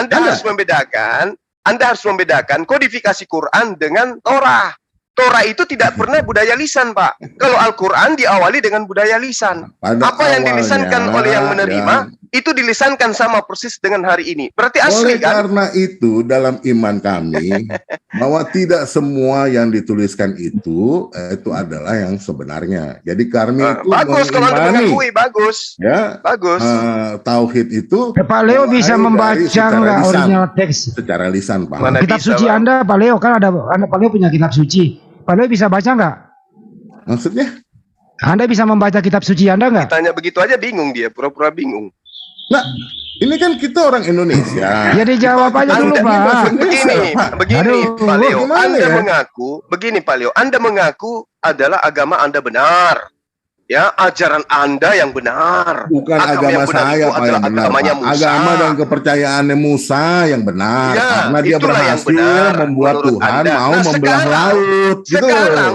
Anda harus membedakan kodifikasi Quran dengan Torah. Torah itu tidak pernah budaya lisan, Pak. Kalau Al-Quran diawali dengan budaya lisan. Apa yang dilisankan oleh yang menerima, itu dilisankan sama persis dengan hari ini. Berarti asli, kan? Karena itu dalam iman kami, bahwa tidak semua yang dituliskan itu adalah yang sebenarnya. Jadi kami itu bagus kalau Anda mengakui, bagus. Ya, bagus. Tauhid itu. Pak Leo bisa membaca nggak original teks? Secara lisan, Pak. Kitab suci Pak? Anda, Pak Leo, kan Pak Leo punya kitab suci. Pak Leo bisa baca nggak? Maksudnya? Anda bisa membaca kitab suci Anda nggak? Ditanya begitu aja bingung dia, pura-pura bingung. Nah, ini kan kita orang Indonesia. Ya dijawab aja dulu, Pak. Begini, Pak Leo. Anda mengaku, begini Pak Leo, Anda mengaku adalah agama Anda benar. Ya, ajaran Anda yang benar. Bukan Agama agama yang benar saya itu Pak adalah yang benar, agamanya Pak. Musa. Agama dan kepercayaannya Musa yang benar. Ya, Karena dia itulah yang berhasil benar membuat menurut Tuhan Anda. mau Nah, membelah laut. Gitu. Sekarang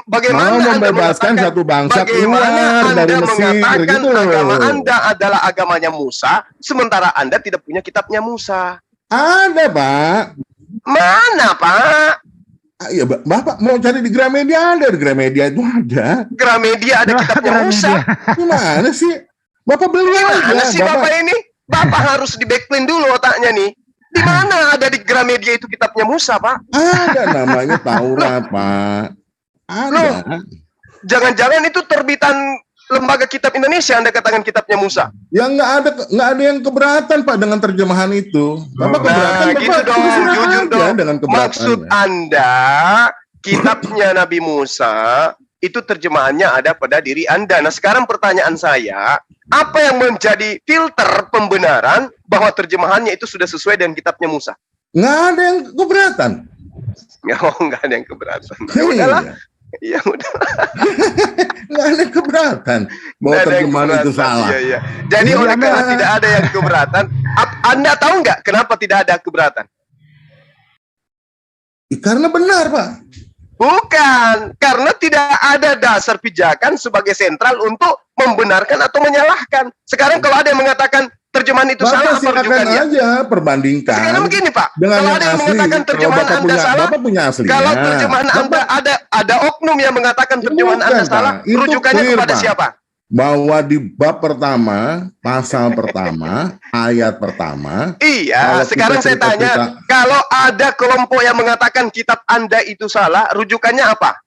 bagaimana Mau Anda membebaskan mengatakan, satu bangsa bagaimana keluar Anda dari Mesir. mengatakan Gitu. agama Anda adalah agamanya Musa, sementara Anda tidak punya kitabnya Musa? Ada Pak. Mana, Pak? Iya, Bapak mau cari di Gramedia, ada di Gramedia itu ada. Gramedia ada kitabnya Musa. Gimana sih? Bapak beli Gimana aja. sih Bapak ini? Bapak harus di backplane dulu otaknya nih. Di mana ada di Gramedia itu kitabnya Musa, Pak? Ada namanya Taurat, Pak. Ada. Jangan-jangan itu terbitan Lembaga Kitab Indonesia Anda katakan kitabnya Musa. Ya nggak ada yang keberatan Pak dengan terjemahan itu. Bapak keberatan, Nah, gitu dong, jujur dong. dengan keberatan. Maksud Anda kitabnya Nabi Musa itu terjemahannya ada pada diri Anda. Nah, sekarang pertanyaan saya, apa yang menjadi filter pembenaran bahwa terjemahannya itu sudah sesuai dengan kitabnya Musa? Nggak ada yang keberatan. Nggak ada yang keberatan. Ya Iya. udahlah. Ya udah. Nggak ada yang keberatan bahwa terjemahan itu salah. Iya, iya. Jadi oleh karena tidak ada yang keberatan, Anda tahu nggak kenapa tidak ada keberatan? Karena benar, Pak. Bukan, karena tidak ada dasar pijakan sebagai sentral untuk membenarkan atau menyalahkan. Sekarang kalau ada yang mengatakan terjemahan itu salah, apa silakan rujukannya? aja perbandingkan. Sekarang begini, Pak. Dengan Kalau yang ada yang asli. mengatakan Kalau terjemahan Bapak Anda punya, salah, Bapak punya aslinya. kalau terjemahan Anda ada oknum yang mengatakan terjemahan Bukan, Anda salah, Pak. Itu rujukannya clear, kepada Pak. siapa? Bahwa di bab pertama, pasal pertama, ayat pertama. Iya, Kalau sekarang kita saya tanya, cerita-cerita- kalau ada kelompok yang mengatakan kitab Anda itu salah, rujukannya apa?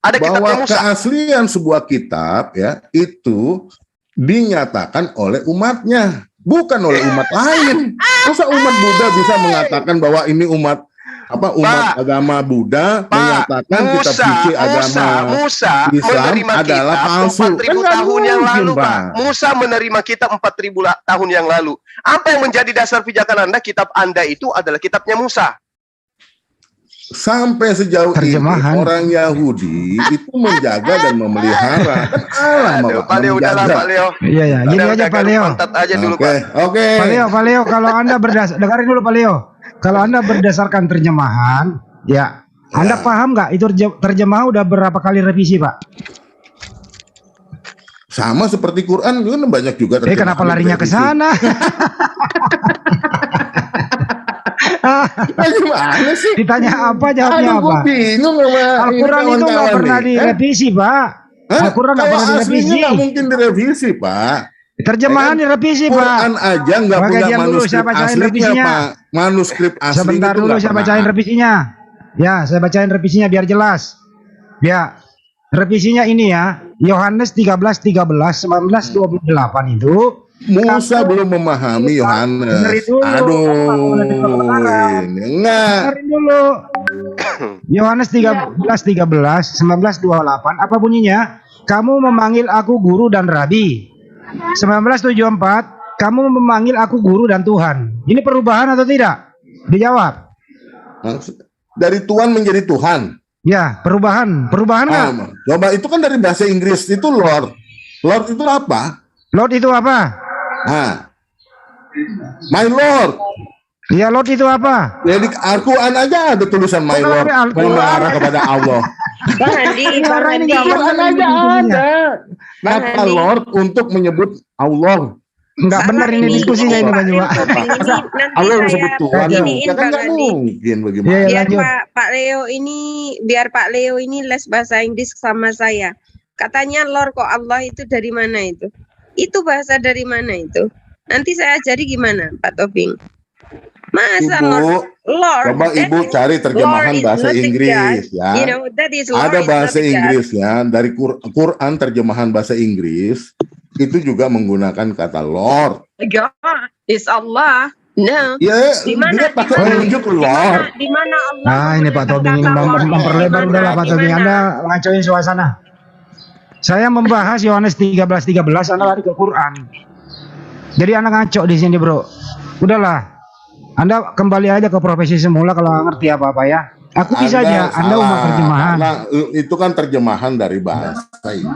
Ada kitabnya Bahwa Musa. keaslian sebuah kitab ya itu dinyatakan oleh umatnya, bukan oleh umat lain. Masa umat Buddha bisa mengatakan bahwa ini umat Pak, agama Buddha menyatakan kitab suci agama Musa Islam menerima adalah kitab palsu. 4.000 Kan nggak tahun yang mungkin, lalu, Pak. Pak. Musa menerima kitab 4.000 tahun yang lalu. Apa yang menjadi dasar pijakan Anda? Kitab Anda itu adalah kitabnya Musa. Sampai sejauh Terjemahan. ini orang Yahudi itu menjaga dan memelihara. Kan Allah Aduh, Pak Leo, udahlah Pak Leo. Iya ya, gini aja Pak Leo. Pantat aja dulu, Oke, Pak. oke. Pak Leo, kalau Anda dengarin dulu Pak Leo. Kalau Anda berdasarkan terjemahan, ya, Anda paham nggak itu terjemahan udah berapa kali revisi, Pak? Sama seperti Quran, kan banyak juga terjemahan. Kenapa larinya ke sana? Gimana sih? Ditanya apa, jawabnya Aduh, gue apa? bingung sama Al-Quran itu nggak pernah direvisi, Pak. Al-Quran nggak Kalau pernah aslinya direvisi. nggak mungkin direvisi, Pak. Terjemahan direvisi, Pak. Quran aja nggak Pakai punya diam dulu, manuskrip saya bacain aslinya, revisinya. Pak. Manuskrip asli Sebentar itu dulu nggak saya pernah. bacain revisinya. Ya, saya bacain revisinya biar jelas. Ya, revisinya ini ya. Yohanes 13:13, 19:28 itu. Musa belum memahami Yohanes. Dengerin dulu. Aduh, ini enggak. Dengerin dulu. Yohanes 13:13, 19:28. Apa bunyinya? Kamu memanggil aku guru dan rabi. 19:74. Kamu memanggil aku guru dan Tuhan. Ini perubahan atau tidak? Dijawab. Dari Tuhan menjadi Tuhan. Ya, perubahan. Perubahan nggak? Coba itu kan dari bahasa Inggris itu Lord. Lord itu apa? Lord itu apa? My Lord. Ya, Lord itu apa? Jadi Al-Quran aja ada tulisan My Lord. Mengarah kepada Allah. Bang Andi, Bang Orang ini Andi, nggak Al-Quran aja ada. Bang Kata Andi. Lord untuk menyebut Allah. Enggak benar ini diskusinya ini Bang Jiwa. Nanti Allah saya disebut Tuhan. iniin Ya kan Bang nggak Andi. mungkin bagaimana. Iya, Biar lanjut. Pak Leo ini les bahasa Inggris sama saya. Katanya Lord kok Allah itu dari mana itu? Itu bahasa dari mana itu? Nanti saya ajari gimana, Pak Tobing? Masa Ibu, Lord, coba that Ibu is- cari terjemahan Lord is bahasa not a Inggris judge. ya. You know, that is Lord Ada is bahasa not a judge. Inggrisnya dari Quran terjemahan bahasa Inggris itu juga menggunakan kata Lord. God is Allah. No. Ya, Di mana- dia pakai di mana- unjuk Lord. Di mana Allah? Nah, ini Pak Tobing ini memperlebar udahlah Pak Tobing. Anda ngacoin suasana. Saya membahas Yohanes 13:13, Anda lari ke Quran. Jadi Anda ngaco di sini, Bro. Udahlah. Anda kembali aja ke profesi semula kalau nggak ngerti apa-apa ya. Aku bisa aja, Anda umat salah, terjemahan. karena itu kan terjemahan dari bahasa ini.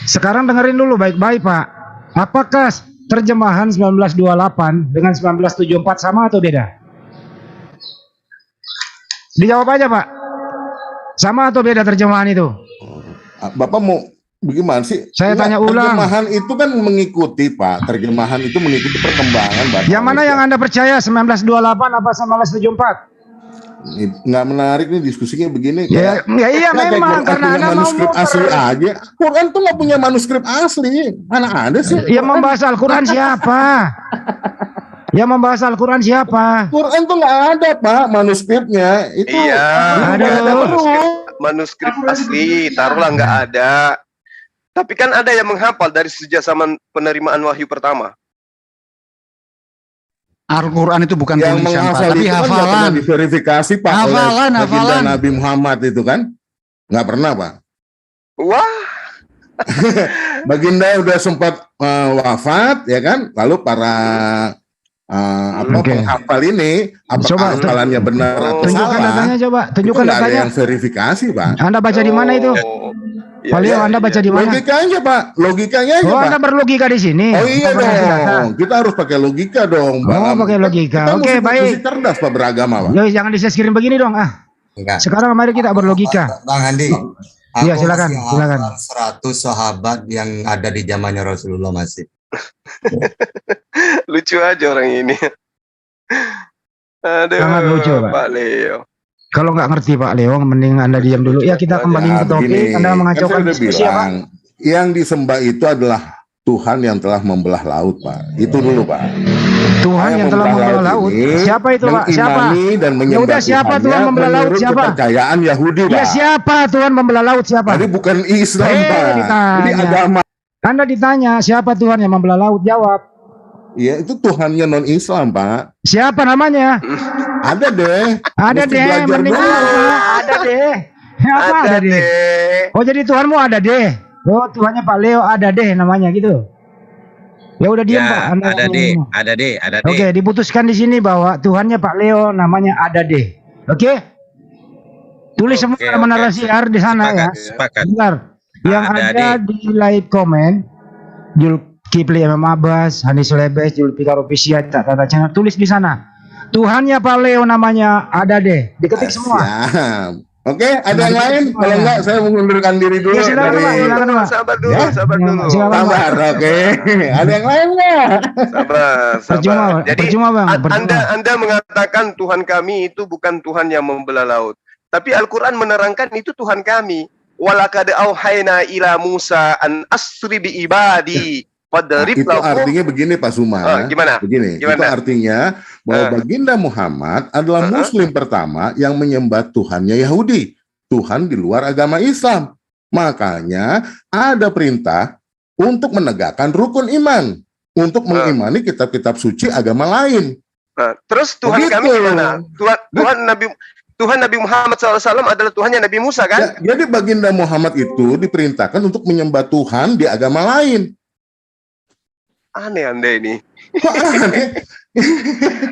Sekarang dengerin dulu baik-baik, Pak. Apakah terjemahan 1928 dengan 1974 sama atau beda? Dijawab aja, Pak. Sama atau beda terjemahan itu? Bapak mau bagaimana sih? Saya tanya ulang. Terjemahan itu kan mengikuti, Pak. Terjemahan itu mengikuti perkembangan bahasa Yang mana Indonesia. yang Anda percaya, 1928 apa 1974? Nggak menarik nih diskusinya begini. Ya, iya memang karena Anda mau manuskrip asli aja. Quran tuh nggak punya manuskrip asli. Mana ada sih? Yang membahas Al-Quran siapa? Yang membahas Al-Quran siapa? Quran tuh nggak ada, Pak, manuskripnya. Itu Iya, Ada. nggak ada manuskrip asli, taruhlah nggak ada. Tapi kan ada yang menghafal dari sejak zaman penerimaan wahyu pertama. Al-Quran itu bukan yang tulisan, Pak, menghafal tapi itu kan nggak pernah hafalan. diverifikasi, Pak, Hafalan, oleh baginda hafalan. Nabi Muhammad itu kan. Nggak pernah, Pak. Wah, Baginda udah sempat wafat, ya kan? Lalu para Oke. penghafal ini, apakah Coba, hafalannya benar atau Tunjukkan salah? datanya coba, Itu tunjukkan nggak ada datanya. yang verifikasi, Pak. Anda baca di mana itu? Iya, Pak Leo, iya, Anda iya. baca di mana? Logikanya, Pak. Logikanya aja, Oh, Pak. Anda berlogika di sini. Oh iya Bukan berdasar data. dong, kita harus pakai logika dong. Oh, pakai logika. Kita Oke, mesti baik. cerdas, Pak, beragama, Pak. Yo, jangan diseskirin begini dong. Enggak. Sekarang mari kita berlogika. Bang Andi, Iya, aku silakan, masih silakan. hafal 100 sahabat yang ada di zamannya Rasulullah masih. Lucu aja orang ini. Aduh, Sangat lucu, Pak. Pak Leo. Kalau nggak ngerti Pak Leo, mending Anda diam dulu. Ya, kita kembali ke topik. begini, Anda mengacaukan kan saya udah diskusi ya, Pak. bilang, yang disembah itu adalah Tuhan yang telah membelah laut, Pak. Itu dulu, Pak. Tuhan yang telah membelah laut. ini Siapa itu, Pak? Siapa? mengimani dan Ya menyembah udah, siapa Tuhannya Tuhan membelah laut? menurut Siapa? kepercayaan Yahudi, Pak. Ya siapa Tuhan membelah laut? Siapa? Jadi bukan Islam, Pak. ditanya. Jadi agama. Anda ditanya siapa Tuhan yang membelah laut? Jawab. Iya, itu Tuhannya non-Islam, Pak. Siapa namanya? Ada deh. Ada Mesti deh, belajar mending dulu. apa? Ada deh. Apa ada deh? Oh, jadi Tuhanmu ada deh. Oh, Tuhannya Pak Leo ada deh namanya gitu. Ya udah diam, Pak. Ya, Anda ada deh, ada deh, ada deh. Oke, diputuskan di sini bahwa Tuhannya Pak Leo namanya ada deh. Oke? Tulis semua Oke, nama oke. narasi di sana ya. Sepakat. Bentar. Yang Ada ada di live comment Zulkifli MM Abbas, Hanis Lebes, Zulfikar Official, Tata Channel, tulis di sana. Tuhannya Pak Leo namanya ada deh. Diketik semua. Siap. Oke, ada yang lain? Kalau enggak, saya mengundurkan diri dulu Ya, silakan, dari Pak. Silakan, Pak. Sabar dulu, Ya, sabar dulu. silakan. Sabar, oke. Ada yang lain nggak? Sabar, Percuma, sabar. Pak. Jadi Percuma, Bang. Percuma. Anda mengatakan Tuhan kami itu bukan Tuhan yang membelah laut. Tapi Al-Quran menerangkan itu Tuhan kami. Walakad auhayna ila Musa an asri bi ibadi. Fadrib Itu lahum. artinya begini, Pak Suma. Gimana? Begini, itu Gimana? artinya bahwa Baginda Muhammad adalah Muslim pertama yang menyembah Tuhannya Yahudi, Tuhan di luar agama Islam. Makanya ada perintah untuk menegakkan rukun iman, untuk mengimani kitab-kitab suci agama lain. Nah, terus Tuhan Begitu. kami gimana? Tuhan Nabi Muhammad SAW adalah Tuhannya Nabi Musa kan? Jadi Baginda Muhammad itu diperintahkan untuk menyembah Tuhan di agama lain. Aneh Anda ini. Kok aneh?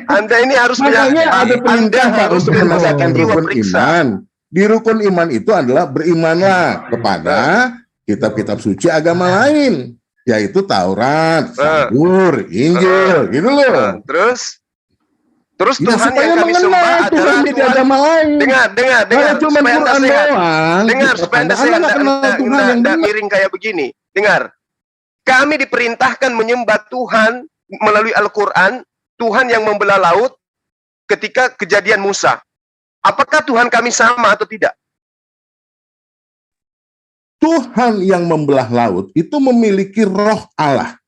Anda ini harus Makanya ada perintah Pak, harus untuk menegakkan jiwa rukun periksa. iman. Di rukun iman itu adalah berimanlah kepada kitab-kitab suci agama lain, yaitu Taurat, Zabur, Injil, gitu loh. Terus Ya, Tuhan supaya yang kami mengenal sembah Tuhan adalah di Tuhan. agama lain. Dengar, Kalau cuma supaya Anda Quran sehat. doang, Dengar, gitu, supaya Anda Anda sehat, nggak kenal Tuhan yang Anda benar. miring kayak begini. Dengar, kami diperintahkan menyembah Tuhan melalui Al-Quran, Tuhan yang membelah laut ketika kejadian Musa. Apakah Tuhan kami sama atau tidak? Tuhan yang membelah laut itu memiliki roh Allah.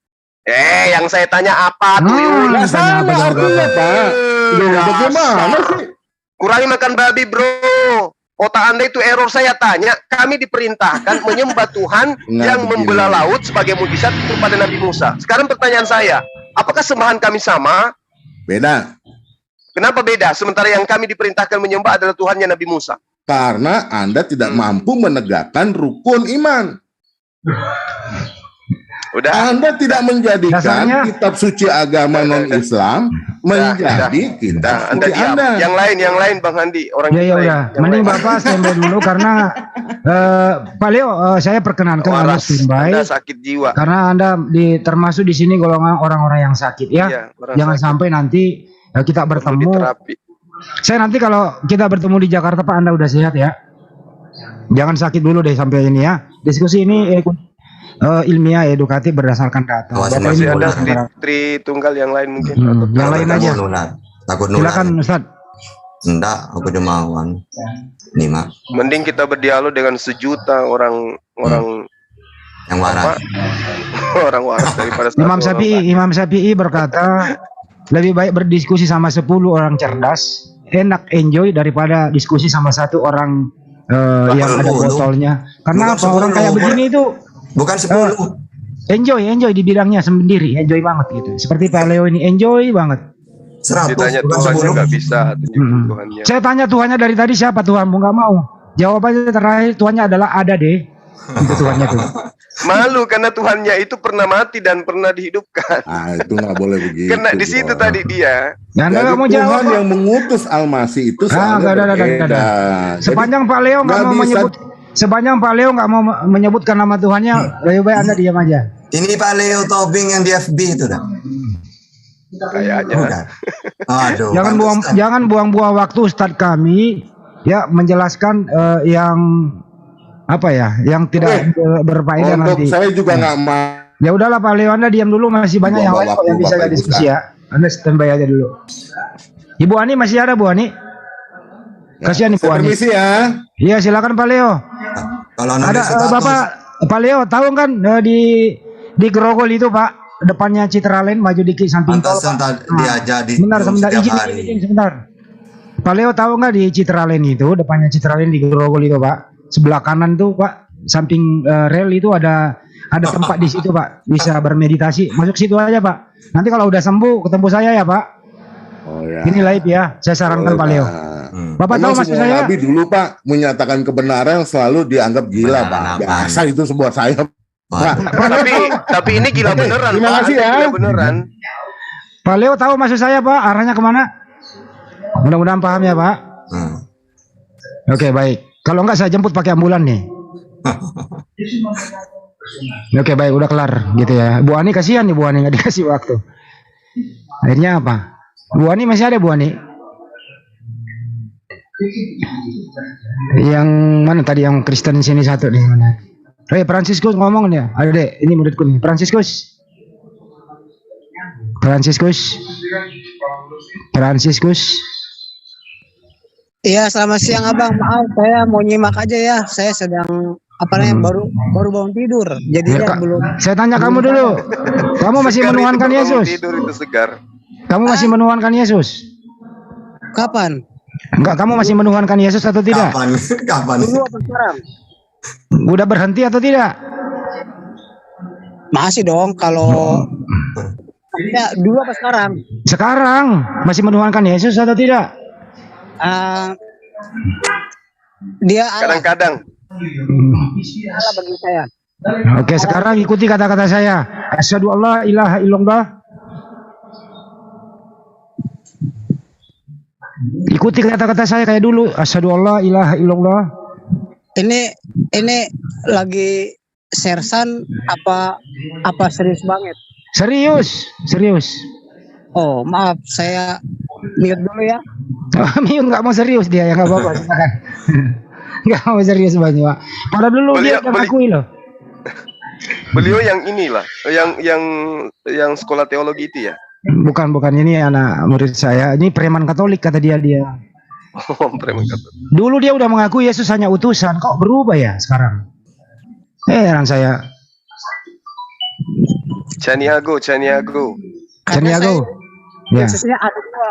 Yang saya tanya apa tuh? Yul? Nggak sama artinya, Pak. Loh, bagaimana sih? Kurangi makan babi, bro. Otak Anda itu error. Saya tanya, kami diperintahkan menyembah Tuhan yang begini. membelah laut sebagai mujizat kepada Nabi Musa. Sekarang pertanyaan saya, apakah sembahan kami sama? Beda. Kenapa beda? Sementara yang kami diperintahkan menyembah adalah Tuhannya Nabi Musa. Karena Anda tidak mampu menegakkan rukun iman. Udah. Anda tidak menjadikan Dasarnya- kitab suci agama non-Islam menjadi kitab Anda suci diam. Anda. Yang lain Bang Handi, orang Ya lain. udah, Yang mending lain. Bapak standby dulu karena Pak Leo, saya perkenankan Anda Waras, standby Anda sakit jiwa. karena Anda termasuk di sini golongan orang-orang yang sakit ya. Iya, orang Jangan sakit. sampai nanti kita Perlu bertemu. diterapi. Saya nanti kalau kita bertemu di Jakarta Pak, Anda udah sehat ya. Jangan sakit dulu deh sampai ini ya. Diskusi ini ilmiah, edukatif berdasarkan data. Awas, Bapak masih ini Masih ada boleh bicara. Tritunggal yang lain mungkin. Hmm, atau yang lain aja. Takut nular. Silakan Ustaz. Enggak, aku cuma nih mak Mending kita berdialog dengan sejuta orang yang waras. orang waras daripada satu Imam orang Syafi'i, Imam Syafi'i berkata lebih baik berdiskusi sama 10 orang cerdas, enak enjoy daripada diskusi sama satu orang yang ada 10. botolnya. Karena Bukan apa orang 10, kayak begini itu Bukan 10. enjoy di bidangnya sendiri, enjoy banget gitu. Seperti Pak Leo ini enjoy banget. 100, ditanya bukan Tuhannya 10. nggak bisa tunjukin Hmm. Tuhannya. Saya tanya Tuhannya dari tadi siapa Tuhanmu, nggak mau. Jawabannya terakhir Tuhannya adalah ada deh. Itu Tuhannya tuh. Malu karena Tuhannya itu pernah mati dan pernah dihidupkan. Ah, itu nggak boleh begitu. Kena di situ bro. tadi dia. Nah, Anda Jadi nggak mau Tuhan jawab. yang mengutus Al-Masih itu Ah, soalnya nggak ada. berbeda. Jadi, Sepanjang Pak Leo nggak nggak mau bisa- menyebut, sepanjang Pak Leo nggak mau menyebutkan nama Tuhannya, lebih baik Anda diam aja. Ini Pak Leo Tobing yang di FB itu dah. Kayaknya. Udah. Aduh. Jangan buang-buang waktu Ustadz kami ya menjelaskan yang apa ya, yang tidak berfaedah untuk nanti. saya juga nggak mau. Ya udahlah Pak Leo, Anda diam dulu, masih banyak yang Buang lain kok yang waktu bisa Bapak diskusi Ibu. ya. Anda standby aja dulu. Ibu Ani masih ada Bu Ani? Kasihan Ibu Saya Ani. permisi ya. Iya silakan Pak Leo. Kalau Ada Bapak Pak Leo tahu kan di Grogol itu Pak, depannya Citraland maju dikit samping tol. pantasan Pak. diajak di Sebentar, setiap izin hari. sebentar. Pak Leo tahu nggak di Citraland itu, depannya Citraland di Grogol itu Pak, sebelah kanan tuh Pak, samping rel itu ada tempat di situ Pak, bisa bermeditasi. Masuk situ aja Pak. Nanti kalau udah sembuh ketemu saya ya Pak. Oh ya. Ini live ya, saya sarankan Pak Leo. Bapak tahu Memang maksud semua saya? Nabi dulu Pak menyatakan kebenaran selalu dianggap gila Benar, Pak. Pak. Biasa itu sebuah saya. Pak. Tapi ini gila Oke, beneran. terima Pak. kasih Anda ya. Gila beneran. Pak Leo tahu maksud saya Pak, arahnya kemana? Mudah-mudahan paham ya Pak. Oke baik. Kalau enggak saya jemput pakai ambulan nih. Oke baik, udah kelar gitu ya. Bu Ani kasihan nih, Bu Ani nggak dikasih waktu. Akhirnya apa? Bu Ani masih ada Bu Ani? Yang mana tadi yang Kristen sini satu nih mana? Franciscus ngomong nih. Ayo dek, ini muridku nih. Franciscus. Iya, selamat siang Abang. Maaf, saya mau nyimak aja ya. Saya sedang baru bangun tidur. Jadinya Ya, Kak, belum. saya tanya kamu dulu. Kamu masih Segar menuhankan itu bangun Yesus? Tidur itu segar. Kamu masih menuhankan Yesus? Kapan? Enggak, kamu masih menuhankan Yesus atau tidak? Kapan? Dulu apa sekarang? Udah berhenti atau tidak? Masih dong. Kalau ya, dulu apa sekarang? Sekarang masih menuhankan Yesus atau tidak? Dia Allah, Kadang-kadang. Allah bagi saya. Oke, sekarang ikuti kata-kata saya. Asyhadu alla ilaha illallah. Ikuti kata-kata saya kayak dulu. Asyhadu alla ilaha illallah. Ini lagi sersan apa serius banget? Serius. Oh, maaf, saya mute dulu ya. Miun nggak mau serius dia ya, nggak apa-apa. Silakan. Nggak mau serius banyak. Pak. Padahal dulu dia udah mengakui loh. Beliau yang inilah, yang sekolah teologi itu ya. Bukan ini anak murid saya. Ini preman Katolik kata dia. Oh, preman Katolik. Dulu dia udah mengaku Yesus hanya utusan, kok berubah ya sekarang? Heran saya. Caniago. Karena Caniago. Ya. Yesusnya ada dua.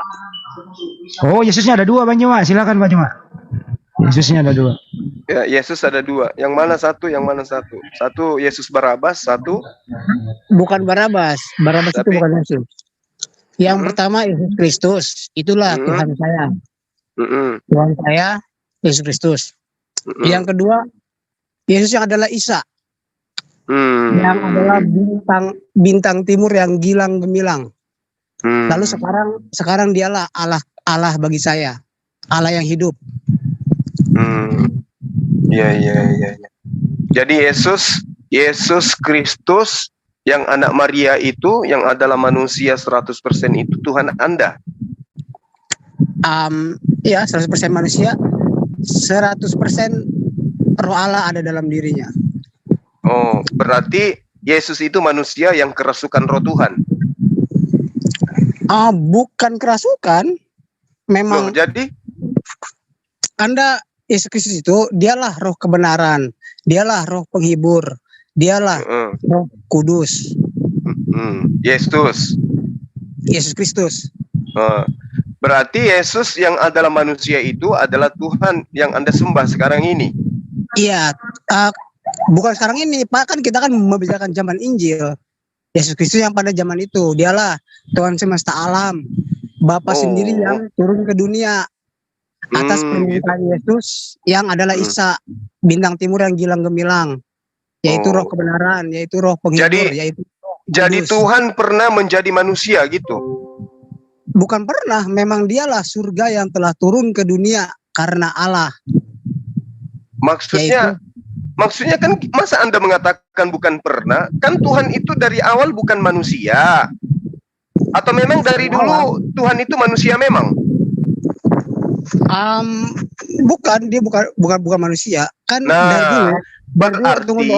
Oh, Yesusnya ada dua, Bang Cuma. Silakan, Bang Cuma. Yesusnya ada dua. Ya, Yesus ada dua. Yang mana satu? Satu Yesus Barabas, satu. Bukan Barabas. Barabas itu Tapi- bukan Yesus. Yang pertama Yesus Kristus. Itulah Hmm. Tuhan saya. Mm-mm. Tuhan saya Yesus Kristus. Mm-mm. Yang kedua Yesus yang adalah Isa. yang adalah bintang timur yang gilang gemilang. Lalu sekarang dialah Allah bagi saya, Allah yang hidup. Iya. Jadi Yesus Kristus yang anak Maria itu, yang adalah manusia 100% itu Tuhan Anda. Ya, 100% manusia, 100% Roh Allah ada dalam dirinya. Oh, berarti Yesus itu manusia yang kerasukan Roh Tuhan. Bukan kerasukan, memang. Loh, jadi Anda, Yesus Kristus itu, dialah Roh kebenaran, dialah Roh penghibur, dialah Roh Kudus. Yesus Kristus. Berarti Yesus yang adalah manusia itu adalah Tuhan yang Anda sembah sekarang ini. Iya, bukan sekarang ini, Pak. Kan kita kan membicarakan zaman Injil. Yesus Kristus yang pada zaman itu, dialah Tuhan semesta alam, Bapa sendiri yang turun ke dunia atas permintaan Yesus yang adalah Isa, bintang timur yang gilang gemilang, yaitu Roh kebenaran, yaitu Roh penghibur, yaitu Roh Kudus. Jadi Tuhan pernah menjadi manusia gitu? Bukan pernah, memang dialah surga yang telah turun ke dunia karena Allah. Maksudnya kan, masa Anda mengatakan bukan pernah? Kan Tuhan itu dari awal bukan manusia. Atau memang dari dulu Tuhan itu manusia memang? Bukan, dia bukan manusia. Kan dari dulu.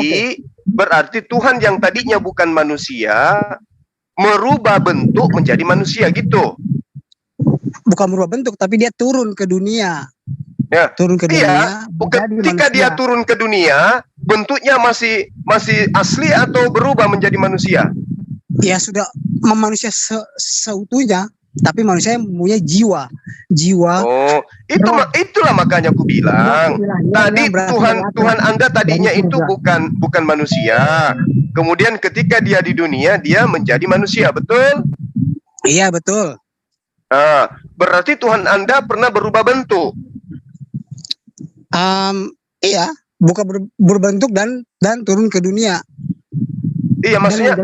Berarti Tuhan yang tadinya bukan manusia merubah bentuk menjadi manusia gitu. Bukan merubah bentuk, tapi dia turun ke dunia. Ya, turun ke dunia. Ketika dia turun ke dunia, bentuknya masih asli atau berubah menjadi manusia? Ya sudah manusia seutuhnya, tapi manusia yang mempunyai jiwa. Itulah makanya aku bilang tadi Tuhan Anda tadinya itu bukan manusia. Kemudian ketika dia di dunia, dia menjadi manusia, betul? Iya, betul. Berarti Tuhan Anda pernah berubah bentuk. Iya, bukan berbentuk dan turun ke dunia. Iya, maksudnya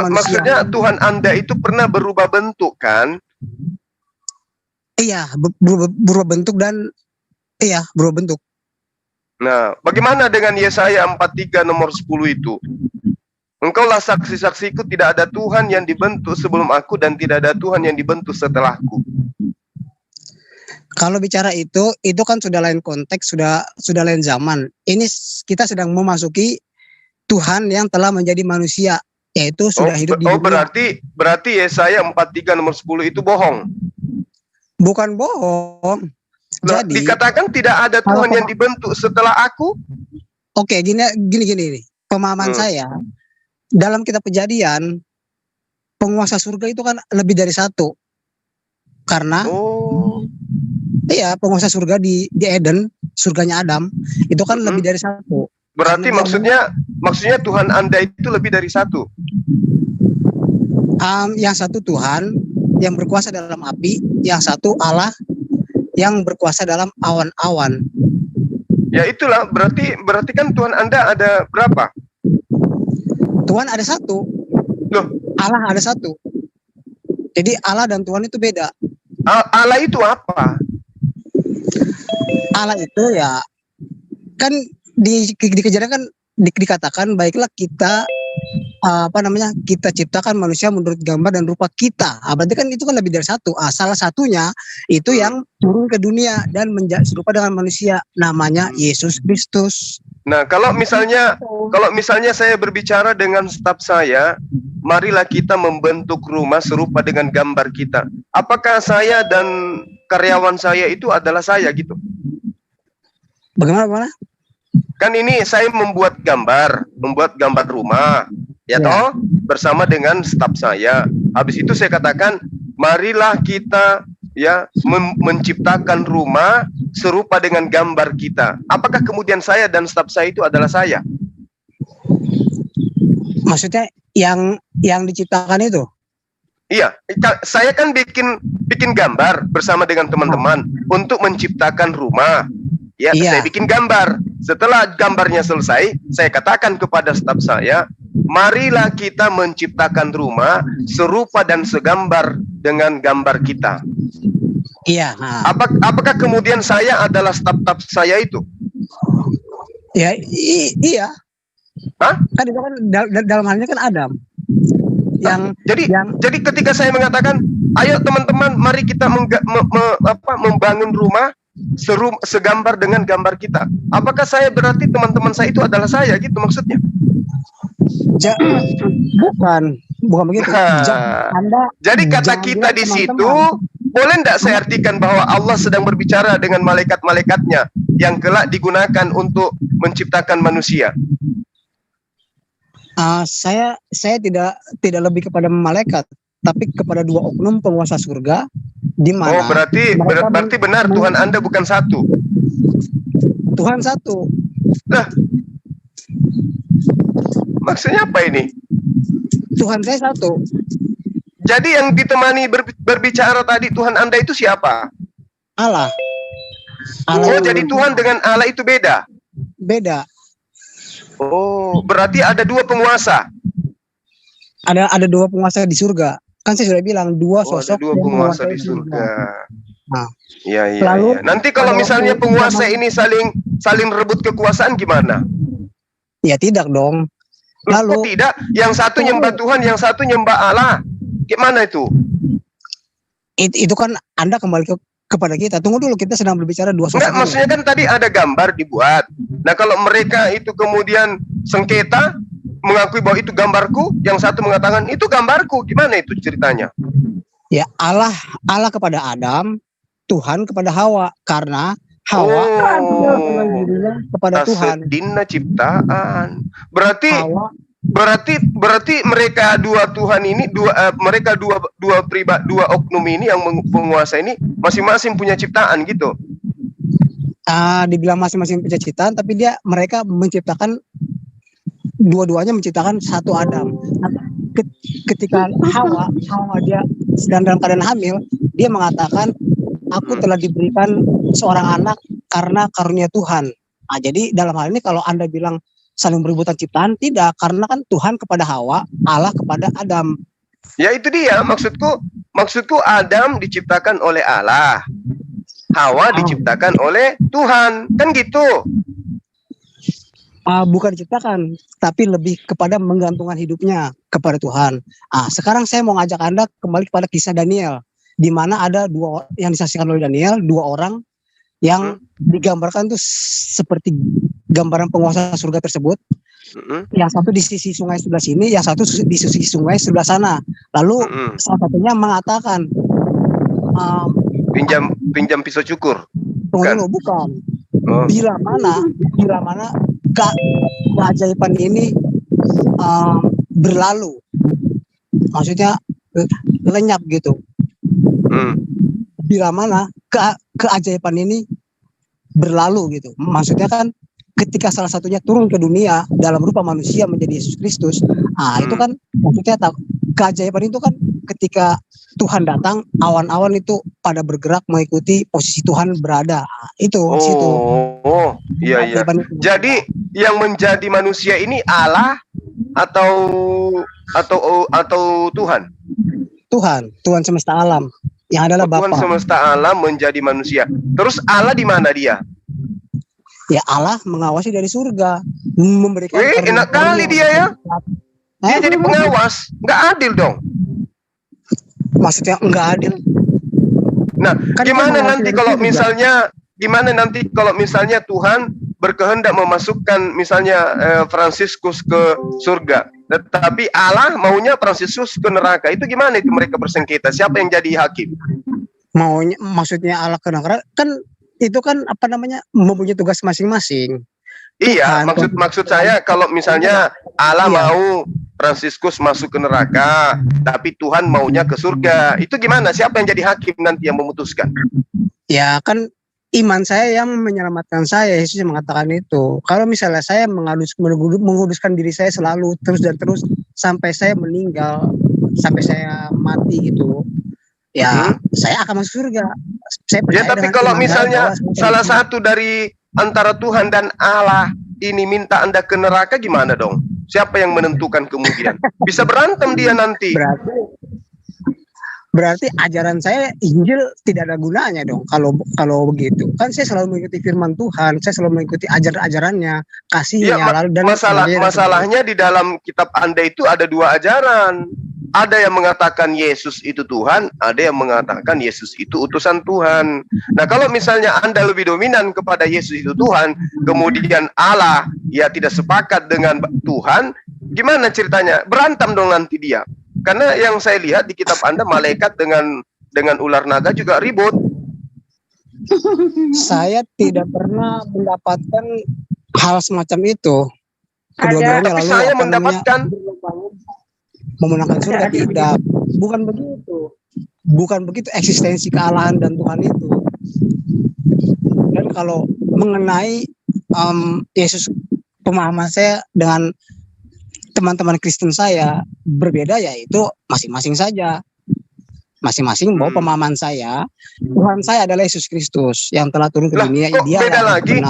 maksudnya Tuhan Anda itu pernah berubah bentuk kan? Iya, berubah bentuk dan berubah bentuk. Nah, bagaimana dengan Yesaya 43 nomor 10 itu? Engkaulah saksi-saksiku, tidak ada Tuhan yang dibentuk sebelum aku dan tidak ada Tuhan yang dibentuk setelahku. Kalau bicara itu kan sudah lain konteks, sudah lain zaman. Ini kita sedang memasuki Tuhan yang telah menjadi manusia, yaitu sudah hidup di dunia. Berarti Yesaya 43 nomor 10 itu bohong. Bukan bohong. Jadi dikatakan tidak ada Tuhan yang dibentuk setelah aku. Oke, gini. Pemahaman saya dalam kitab Kejadian, penguasa surga itu kan lebih dari satu. Karena penguasa surga di Eden, surganya Adam, itu kan lebih dari satu. Berarti maksudnya Tuhan Anda itu lebih dari satu. Yang satu Tuhan yang berkuasa dalam api, yang satu Allah yang berkuasa dalam awan-awan. Ya itulah, berarti kan Tuhan Anda ada berapa? Tuhan ada satu. Loh, Allah ada satu. Jadi Allah dan Tuhan itu beda. Allah itu apa? Allah itu ya kan di Kejadian kan dikatakan baiklah kita kita ciptakan manusia menurut gambar dan rupa kita. Berarti kan itu kan lebih dari satu. Salah satunya itu yang turun ke dunia dan menjadi serupa dengan manusia, namanya Yesus Kristus. Nah, kalau misalnya saya berbicara dengan staf saya, marilah kita membentuk rumah serupa dengan gambar kita. Apakah saya dan karyawan saya itu adalah saya gitu? Bagaimana? Kan ini saya membuat gambar rumah, ya toh, bersama dengan staf saya. Habis itu saya katakan, marilah kita menciptakan rumah serupa dengan gambar kita. Apakah kemudian saya dan staf saya itu adalah saya? Maksudnya yang diciptakan itu? Iya, saya kan bikin gambar bersama dengan teman-teman untuk menciptakan rumah. Ya, Iya. saya bikin gambar. Setelah gambarnya selesai, saya katakan kepada staf saya, marilah kita menciptakan rumah serupa dan segambar dengan gambar kita. Iya. Apakah kemudian saya adalah staf saya itu? Ya, iya. Hah? Kan itu kan dalam hal ini kan Adam. Jadi ketika saya mengatakan, ayo teman-teman, mari kita membangun rumah segambar dengan gambar kita. Apakah saya berarti teman-teman saya itu adalah saya gitu maksudnya? Bukan begitu. Jadi kata kita di situ, boleh tidak saya artikan bahwa Allah sedang berbicara dengan malaikat-malaikatnya yang kelak digunakan untuk menciptakan manusia? Saya tidak lebih kepada malaikat, tapi kepada dua oknum penguasa surga, di mana? Oh, berarti benar Tuhan Anda bukan satu. Tuhan satu. Lah, maksudnya apa ini? Tuhan saya satu. Jadi yang ditemani berbicara tadi Tuhan Anda itu siapa? Allah. Oh, jadi Tuhan dengan Allah itu beda? Beda. Oh, berarti ada dua penguasa. Ada dua penguasa di surga. Kan saya sudah bilang dua sosok. Ada dua penguasa di surga. Nah, iya. lalu, Nanti kalau misalnya penguasa ini saling rebut kekuasaan gimana? Ya tidak dong. Lalu tidak, yang satu nyembah Tuhan, yang satu nyembah Allah. Gimana itu? Itu kan Anda kembali kepada kita. Tunggu dulu, kita sedang berbicara dua sosok. Enggak, maksudnya kan tadi ada gambar dibuat. Nah, kalau mereka itu kemudian sengketa, mengakui bahwa itu gambarku, yang satu mengatakan itu gambarku, gimana itu ceritanya? Ya, Allah kepada Adam, Tuhan kepada Hawa, karena Hawa kepada Tuhan. Dina ciptaan. Berarti mereka dua Tuhan ini, mereka dua oknum ini yang penguasa ini masing-masing punya ciptaan gitu. Dibilang masing-masing punya ciptaan, tapi mereka menciptakan, dua-duanya menciptakan satu Adam. Ketika Hawa dia sedang dalam keadaan hamil, dia mengatakan, aku telah diberikan seorang anak karena karunia Tuhan. Jadi dalam hal ini kalau Anda bilang saling berebutan ciptaan, tidak, karena kan Tuhan kepada Hawa, Allah kepada Adam. Ya itu dia, maksudku Adam diciptakan oleh Allah, Hawa diciptakan oleh Tuhan, kan gitu? Bukan diciptakan, tapi lebih kepada menggantungkan hidupnya kepada Tuhan. Sekarang saya mau ngajak Anda kembali kepada kisah Daniel, di mana ada dua yang disaksikan oleh Daniel, dua orang yang digambarkan tuh seperti gambaran penguasa surga tersebut. Yang satu di sisi sungai sebelah sini, yang satu di sisi sungai sebelah sana. Lalu salah satunya mengatakan, pinjam pisau cukur. Bukan. Bila mana keajaiban ini berlalu, maksudnya lenyap gitu. Bila mana keajaiban ini berlalu gitu, maksudnya kan ketika salah satunya turun ke dunia dalam rupa manusia menjadi Yesus Kristus, itu kan maksudnya keajaiban itu kan ketika Tuhan datang, awan-awan itu pada bergerak mengikuti posisi Tuhan berada. Itu situ. Oh, iya. Jadi yang menjadi manusia ini Allah atau Tuhan? Tuhan semesta alam yang adalah Bapa. Tuhan semesta alam menjadi manusia. Terus Allah di mana dia? Ya, Allah mengawasi dari surga, memberikan. Enak kali dia ya. Dia jadi pengawas, nggak adil dong. Maksudnya nggak adil? Nah, gimana nanti kalau misalnya Tuhan berkehendak memasukkan misalnya Fransiskus ke surga, tetapi Allah maunya Fransiskus ke neraka, itu gimana itu mereka bersengketa? Siapa yang jadi hakim? Maksudnya Allah ke neraka kan itu kan mempunyai tugas masing-masing. Iya, maksud saya kalau misalnya Allah mau Fransiskus masuk ke neraka, tapi Tuhan maunya ke surga, itu gimana? Siapa yang jadi hakim nanti yang memutuskan? Ya kan iman saya yang menyelamatkan saya. Yesus yang mengatakan itu. Kalau misalnya saya menguduskan diri saya selalu terus dan terus sampai saya meninggal, sampai saya mati gitu, ya saya akan masuk surga. Tapi kalau misalnya salah satu dari antara Tuhan dan Allah ini minta Anda ke neraka, gimana dong? Siapa yang menentukan kemudian? Bisa berantem dia nanti. Berarti ajaran saya Injil tidak ada gunanya dong kalau begitu. Kan saya selalu mengikuti firman Tuhan, saya selalu mengikuti ajarannya, kasihnya. Ya, masalahnya di dalam kitab Anda itu ada dua ajaran. Ada yang mengatakan Yesus itu Tuhan, ada yang mengatakan Yesus itu utusan Tuhan. Nah, kalau misalnya Anda lebih dominan kepada Yesus itu Tuhan, kemudian Allah ya tidak sepakat dengan Tuhan, gimana ceritanya? Berantem dong nanti dia. Karena yang saya lihat di kitab Anda, malaikat dengan ular naga juga ribut. Saya tidak pernah mendapatkan hal semacam itu. Tapi saya mendapatkan memenangkan surga tidak. Bukan begitu eksistensi kealahan dan Tuhan itu. Dan kalau mengenai Yesus, pemahaman saya dengan teman-teman Kristen saya berbeda, yaitu masing-masing saja. Masing-masing bawa pemahaman saya. Tuhan saya adalah Yesus Kristus yang telah turun ke dunia. Dia beda lagi.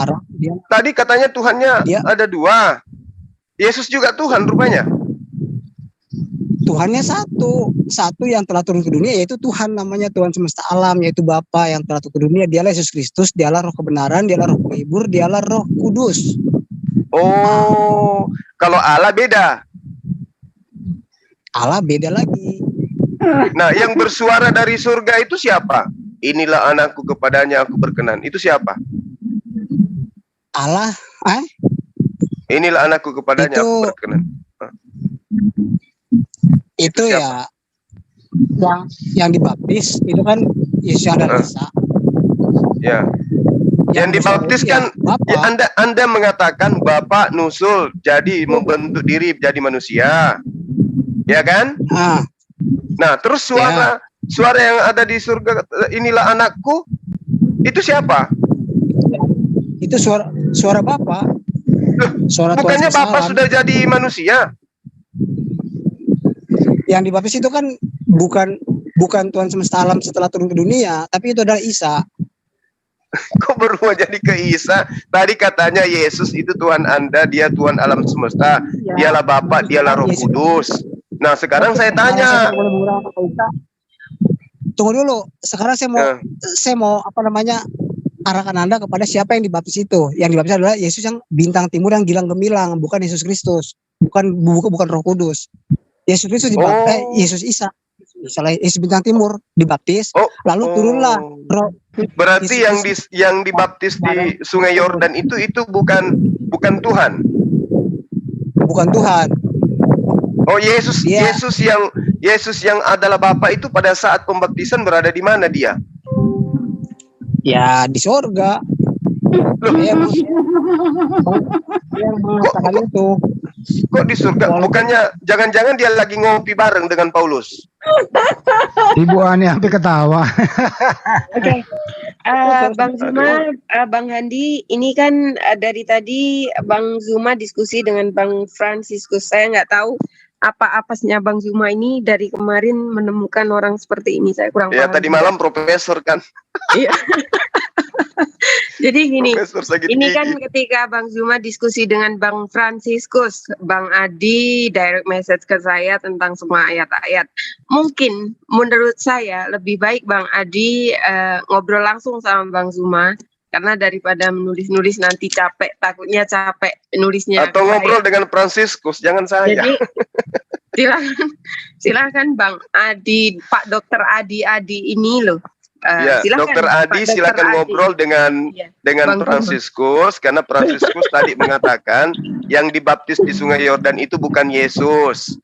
Tadi katanya Tuhannya ada dua. Yesus juga Tuhan rupanya. Tuhannya satu yang telah turun ke dunia, yaitu Tuhan, namanya Tuhan semesta alam, yaitu Bapa yang telah turun ke dunia. Dialah Yesus Kristus, dialah Roh kebenaran, dialah Roh penghibur, dialah Roh Kudus. Oh, kalau Allah beda. Allah beda lagi. Nah, yang bersuara dari surga itu siapa? Inilah anakku, kepadanya aku berkenan. Itu siapa? Allah. Inilah anakku, kepadanya aku berkenan. Itu siapa? yang dibaptis itu kan Yesus dan Isa. Ya. Yang dibaptis kan ya, Anda mengatakan Bapak nusul jadi membentuk diri jadi manusia. Ya kan? Nah, terus suara yang ada di surga, inilah anakku, itu siapa? Itu suara Bapak. Bukannya Bapak sudah jadi manusia? Yang dibaptis itu kan bukan Tuhan semesta alam setelah turun ke dunia, tapi itu adalah Isa. Kok berubah jadi ke Isa? Tadi katanya Yesus itu Tuhan Anda, dia Tuhan alam semesta, dialah Bapa, dialah Roh Kudus. Nah, sekarang saya tanya. Tunggu dulu. Sekarang saya mau arahkan Anda kepada siapa yang dibaptis itu. Yang dibaptis adalah Yesus yang bintang timur yang gilang gemilang, bukan Yesus Kristus. Bukan Roh Kudus. Yesus Kristus dibaptis, Yesus Isa. Misalnya Yesus bintang timur dibaptis, lalu turunlah Roh. Berarti yang dibaptis di Sungai Yordan itu bukan Tuhan. Bukan Tuhan. Oh, Yesus yang adalah Bapa itu pada saat pembaptisan berada di mana dia? Ya, di surga. Yang mengatakan itu. Kok di surga? Bukannya jangan-jangan dia lagi ngopi bareng dengan Paulus? Ibu Ani sampai ketawa. Oke. Bang Zuma, Bang Handi, ini kan dari tadi Bang Zuma diskusi dengan Bang Franciscus. Saya nggak tahu apa-apanya Bang Zuma ini dari kemarin menemukan orang seperti ini. Saya kurang paham. Ya, tadi malam profesor kan. Iya. Jadi gini, ini kan ketika Bang Zuma diskusi dengan Bang Franciscus, Bang Adi direct message ke saya tentang semua ayat-ayat. Mungkin menurut saya lebih baik Bang Adi ngobrol langsung sama Bang Zuma, karena daripada menulis-nulis nanti capek, takutnya capek nulisnya. Atau ngobrol dengan Franciscus, jangan saya. Jadi silakan Bang Adi, Pak Dokter Adi ini loh. Dokter Adi silakan ngobrol dengan Franciscus, karena Franciscus tadi mengatakan yang dibaptis di Sungai Yordan itu bukan Yesus.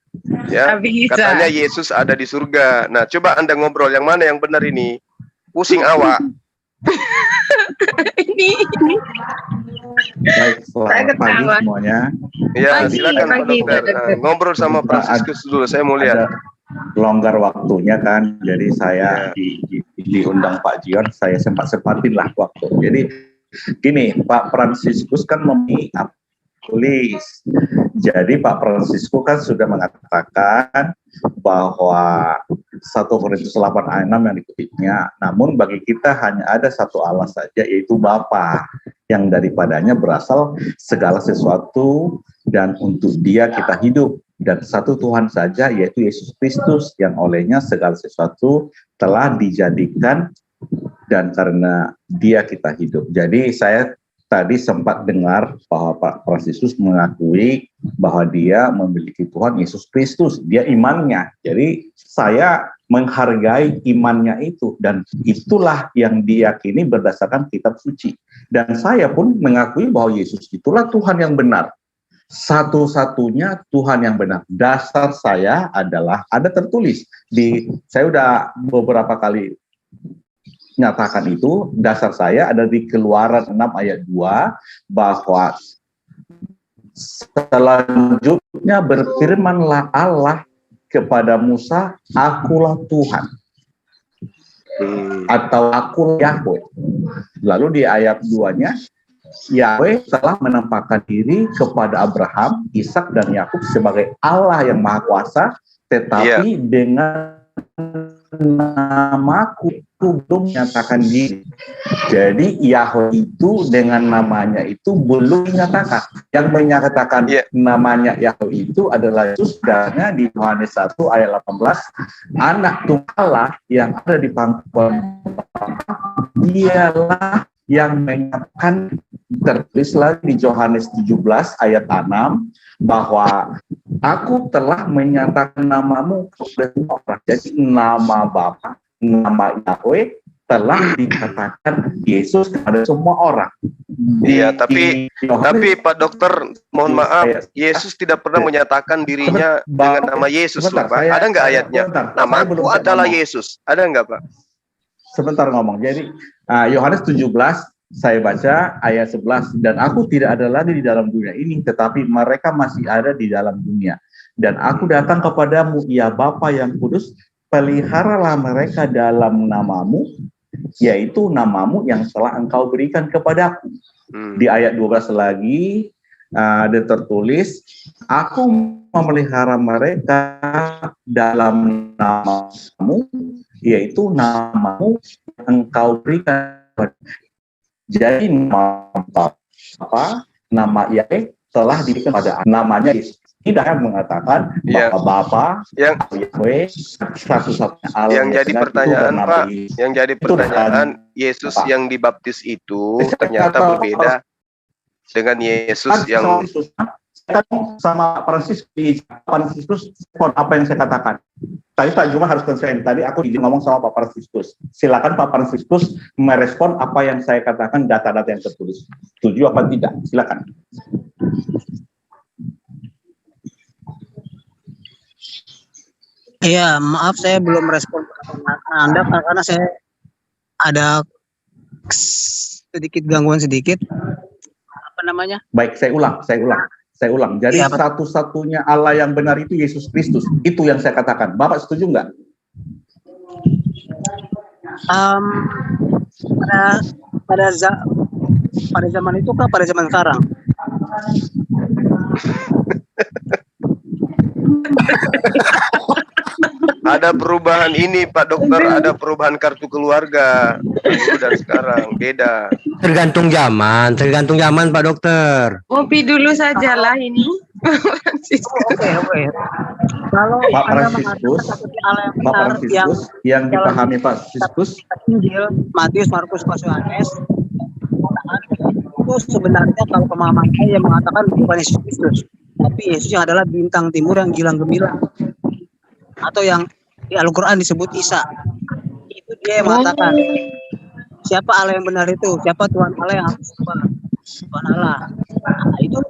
Ya, katanya Yesus ada di surga. Nah, coba Anda ngobrol yang mana yang benar ini? Pusing awak. ini. Baik, selamat pagi semuanya. Ya, silakan Pak Dokter. Ngobrol sama Franciscus dulu, saya mau lihat. Longgar waktunya kan, jadi saya diundang Pak Jion, saya sempat-sempatin lah waktu. Jadi gini, Pak Franciscus kan memilih tulis. Jadi Pak Franciscus kan sudah mengatakan bahwa 1 Korintus 8 ayat 6 yang dikutipnya, namun bagi kita hanya ada satu Allah saja, yaitu Bapa, yang daripadanya berasal segala sesuatu dan untuk Dia kita hidup. Dan satu Tuhan saja, yaitu Yesus Kristus, yang olehnya segala sesuatu telah dijadikan dan karena Dia kita hidup. Jadi saya tadi sempat dengar bahwa Pak Fransiskus mengakui bahwa dia memiliki Tuhan Yesus Kristus, dia imannya. Jadi saya menghargai imannya itu, dan itulah yang diyakini berdasarkan kitab suci. Dan saya pun mengakui bahwa Yesus itulah Tuhan yang benar, satu-satunya Tuhan yang benar. Dasar saya adalah ada tertulis saya udah beberapa kali nyatakan itu, dasar saya ada di Keluaran 6 ayat 2 bahwa selanjutnya berfirmanlah Allah kepada Musa, akulah Tuhan atau akulah Yahweh. Lalu di ayat 2-nya, Yahweh telah menampakkan diri kepada Abraham, Ishak dan Yakub sebagai Allah yang Maha Kuasa, tetapi dengan namaku itu belum menyatakan diri. Jadi Yahweh itu dengan namanya itu belum dinyatakan. Yang menyatakan namanya Yahweh itu adalah Yesus, dan di Yohanes 1 ayat 18, anak Tuhan Allah yang ada di pangkuan dialah yang menyatakan, tertulis lagi di Yohanes 17 ayat 6 bahwa aku telah menyatakan namamu kepada semua orang. Jadi nama Bapa, nama Yahweh telah dikatakan Yesus kepada semua orang. Iya, tapi Pak Dokter, mohon maaf, Yesus tidak pernah menyatakan dirinya dengan nama Yesus, Pak. Ada nggak ayatnya? Namaku adalah Yesus. Ada nggak, Pak? Sebentar ngomong. Jadi Yohanes 17 saya baca ayat 11, dan aku tidak ada lagi di dalam dunia ini, tetapi mereka masih ada di dalam dunia. Dan aku datang kepadamu, ya Bapa yang kudus, peliharalah mereka dalam namamu, yaitu namamu yang telah engkau berikan kepadaku. Di ayat 12 lagi ada tertulis, aku memelihara mereka dalam namamu, yaitu namamu yang engkau berikan kepadaku. Jadi nama Bapa, nama Yahweh telah diberikan pada namanya Yesus. Tidak mengatakan bahwa Bapa yang Yahweh satu-satunya Allah. Yang jadi pertanyaan, Pak, yang jadi pertanyaan, Yesus yang dibaptis itu ternyata berbeda dengan Yesus yang sama Fransiskus apa yang saya katakan. Tadi Pak Juma harus konsen. Tadi aku ngomong sama Pak Fransiskus. Silakan Pak Fransiskus merespon apa yang saya katakan, data-data yang tertulis. Setuju apa tidak? Silakan. Iya, maaf saya belum respon Anda karena saya ada sedikit gangguan sedikit. Apa namanya? Baik, saya ulang. Jadi satu-satunya Allah yang benar itu Yesus Kristus. Itu yang saya katakan. Bapak setuju nggak? Pada zaman itu kah? Pada zaman sekarang? Ada perubahan ini, Pak Dokter, ada perubahan kartu keluarga dulu dan sekarang beda. Tergantung zaman Pak Dokter. Ngopi dulu sajalah ini. Oke. Kalau Pak Fransiskus yang dipahami Pak Fransiskus, Injil Matius, Markus, Yohanes itu sebenarnya kalau pemahaman saya yang mengatakan bukan Yesus Kristus, tapi Yesus yang adalah bintang timur yang gilang gemilang, atau yang di Al-Quran disebut Isa. Itu dia yang mengatakan siapa Allah yang benar itu, siapa Tuhan Allah yang harus disembah, Tuhan Allah. Nah, itu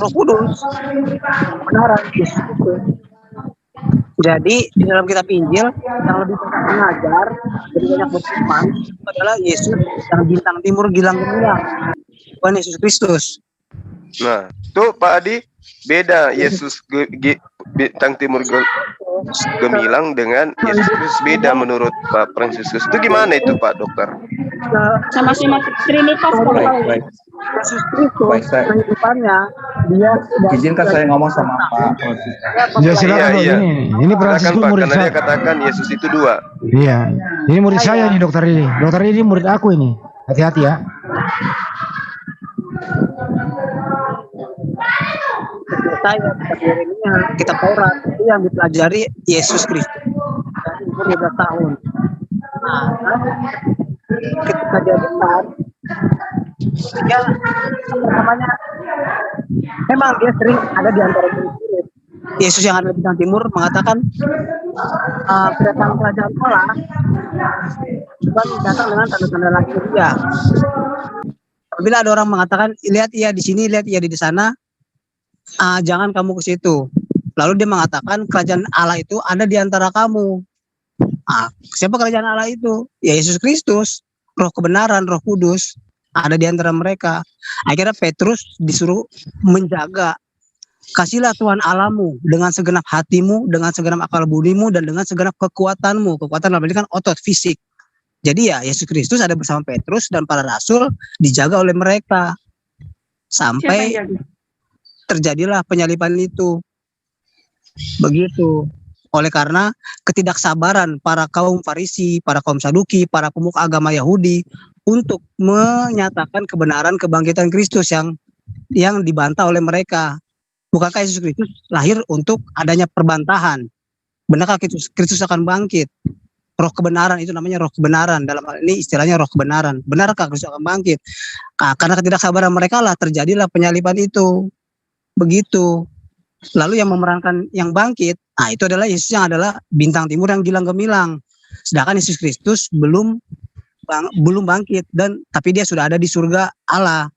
Roh Kudus kebenaran Yesus itu. Jadi di dalam kitab Injil yang lebih banyak mengajar, lebih banyak berfirman adalah Yesus yang bintang timur gilang gemilang, bukan Yesus Kristus. Nah, tuh Pak Adi, beda Yesus bintang timur gemilang dengan Yesus Kristus, beda menurut Pak Fransiskus. Itu gimana itu Pak Dokter? Sama-sama Trinitas. Baik. Yesus Kristus kehidupannya dia izinkan saya ngomong sama Pak Fransiskus. Ya silakan. Iya. Ini Fransiskus Pak, murid karena saya. dia katakan Yesus itu dua. Iya. Ini murid saya nih dokter ini. Dokter ini murid aku ini. Hati-hati ya. percaya kitab Yeremia, kitab Taurat itu yang dipelajari Yesus Kristus dari umur 12 tahun. Nah, ketika dia besar, dia apa namanya? Memang dia sering ada di antara murid. Yesus yang ada di bintang timur mengatakan kedatangan kerajaan Allah bukan datang dengan tanda-tanda lahiriah. Apabila ada orang mengatakan lihat ia di sini, lihat ia di sana, jangan kamu ke situ. Lalu dia mengatakan kerajaan Allah itu ada di antara kamu. Siapa kerajaan Allah itu? Ya Yesus Kristus, Roh kebenaran, Roh Kudus ada di antara mereka. Akhirnya Petrus disuruh menjaga. Kasihlah Tuhan Allahmu dengan segenap hatimu, dengan segenap akal budimu, dan dengan segenap kekuatanmu. Kekuatan dalam ini kan otot fisik. Jadi ya Yesus Kristus ada bersama Petrus dan para rasul dijaga oleh mereka sampai terjadilah penyaliban itu. Begitu. Oleh karena ketidaksabaran para kaum Farisi, para kaum Saduki, para pemuka agama Yahudi untuk menyatakan kebenaran kebangkitan Kristus yang dibantah oleh mereka. Bukankah Yesus Kristus lahir untuk adanya perbantahan? Benarkah Kristus akan bangkit? Roh kebenaran itu namanya roh kebenaran. Dalam hal ini istilahnya roh kebenaran. Benarkah Kristus akan bangkit? Karena ketidaksabaran mereka lah terjadilah penyaliban itu. Begitu. Lalu yang memerankan yang bangkit, itu adalah Yesus yang adalah bintang timur yang gilang gemilang. Sedangkan Yesus Kristus belum bangkit tapi dia sudah ada di surga Allah.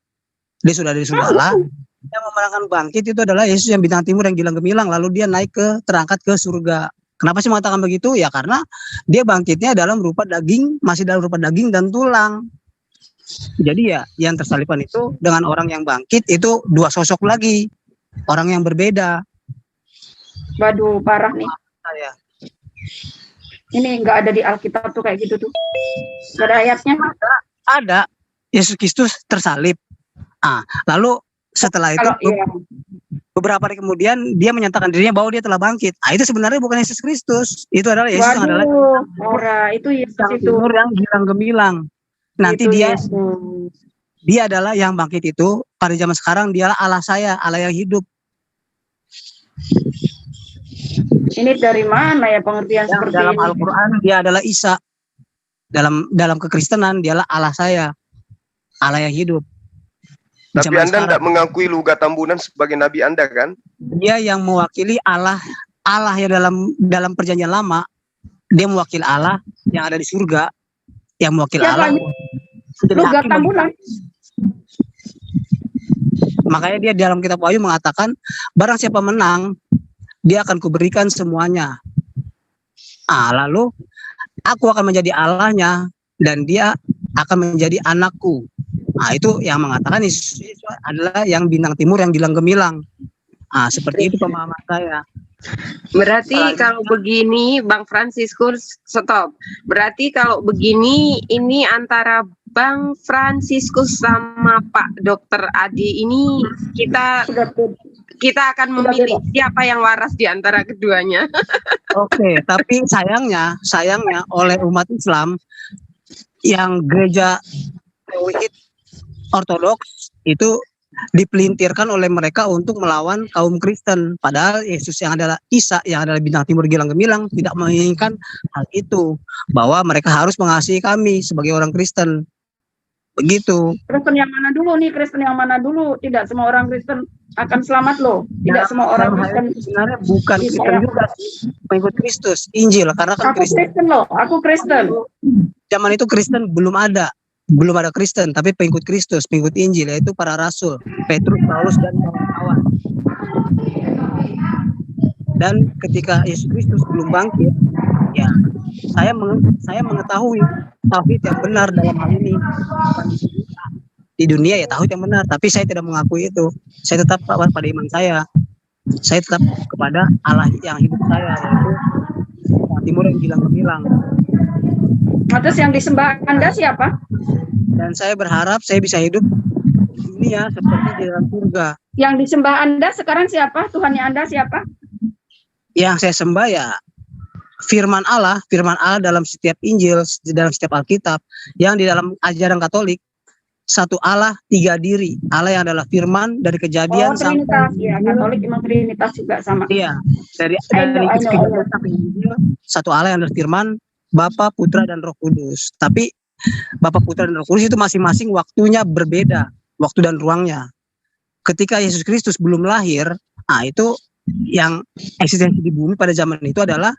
Dia sudah ada di surga Allah. Yang memerankan bangkit itu adalah Yesus yang bintang timur yang gilang gemilang, lalu dia terangkat ke surga. Kenapa sih mengatakan begitu? Ya karena dia bangkitnya dalam rupa daging, masih dalam rupa daging dan tulang. Jadi ya yang tersalibkan itu dengan orang yang bangkit itu dua sosok lagi, orang yang berbeda. Waduh, parah nih. Ini nggak ada di Alkitab tuh kayak gitu tuh. Gak ada ayatnya. Ada. Yesus Kristus tersalib. Lalu setelah itu beberapa hari kemudian dia menyatakan dirinya bahwa dia telah bangkit. Itu sebenarnya bukan Yesus Kristus. Itu adalah Yesus yang adalah itu Yesus itu yang gilang gemilang. Nanti dia adalah yang bangkit itu pada zaman sekarang dialah Allah saya, Allah yang hidup. Ini dari mana ya pengertian seperti dalam ini? Al-Quran dia adalah Isa. Dalam kekristenan dialah Allah saya, Allah yang hidup. Tapi Anda tidak mengakui Luga Tambunan sebagai nabi Anda kan? Dia yang mewakili Allah yang dalam perjanjian lama. Dia mewakili Allah yang ada di surga, yang mewakili Allah. Luga Tambunan. Makanya dia dalam kitab Wahyu mengatakan, barang siapa menang, dia akan kuberikan semuanya. Lalu aku akan menjadi Allahnya dan dia akan menjadi anakku. Itu yang mengatakan Yesus adalah yang bintang timur yang gilang gemilang. Seperti itu pemahaman saya. Berarti kalau begini, Bang Fransiskus, stop. Berarti kalau begini, ini antara Bang Fransiskus sama Pak Dokter Adi ini kita akan memilih siapa yang waras di antara keduanya. Oke, tapi sayangnya oleh umat Islam yang gereja Tauhid Ortodoks itu dipelintirkan oleh mereka untuk melawan kaum Kristen. Padahal Yesus yang adalah Isa yang adalah bintang timur gilang gemilang tidak menginginkan hal itu, bahwa mereka harus mengasihi kami sebagai orang Kristen. Begitu. Kristen yang mana dulu nih? Kristen yang mana dulu? Tidak semua orang Kristen akan selamat loh. Tidak semua orang Kristen sebenarnya bukan Kristen juga mengikut Kristus, Injil, karena kan Kristen loh. Aku Kristen. Zaman itu Kristen belum ada Kristen, tapi pengikut Kristus, pengikut Injil, yaitu para rasul, Petrus, Paulus, dan kawan-kawan. Dan ketika Yesus Kristus belum bangkit, ya saya mengetahui tauhid yang benar dalam hal ini. Di dunia ya tauhid yang benar, tapi saya tidak mengakui itu. Saya tetap pada iman saya. Saya tetap kepada Allah yang hidup saya, yaitu Timur yang gilang gemilang. Terus yang disembah Anda siapa? Dan saya berharap saya bisa hidup di dunia seperti di dalam surga. Yang disembah Anda sekarang siapa? Tuhannya Anda siapa? Yang saya sembah ya firman Allah dalam setiap Injil, dalam setiap Alkitab, yang di dalam ajaran Katolik satu Allah, tiga diri. Allah yang adalah firman dari kejadian sampai Trinitas ya, Katolik emang Trinitas juga sama. Iya, dari I know. kejadian sampai Injil, satu Allah yang adalah firman, Bapa, Putra, dan Roh Kudus. Tapi Bapa, Putra, dan Roh Kudus itu masing-masing waktunya berbeda, waktu dan ruangnya. Ketika Yesus Kristus belum lahir, itu yang eksistensi di bumi pada zaman itu adalah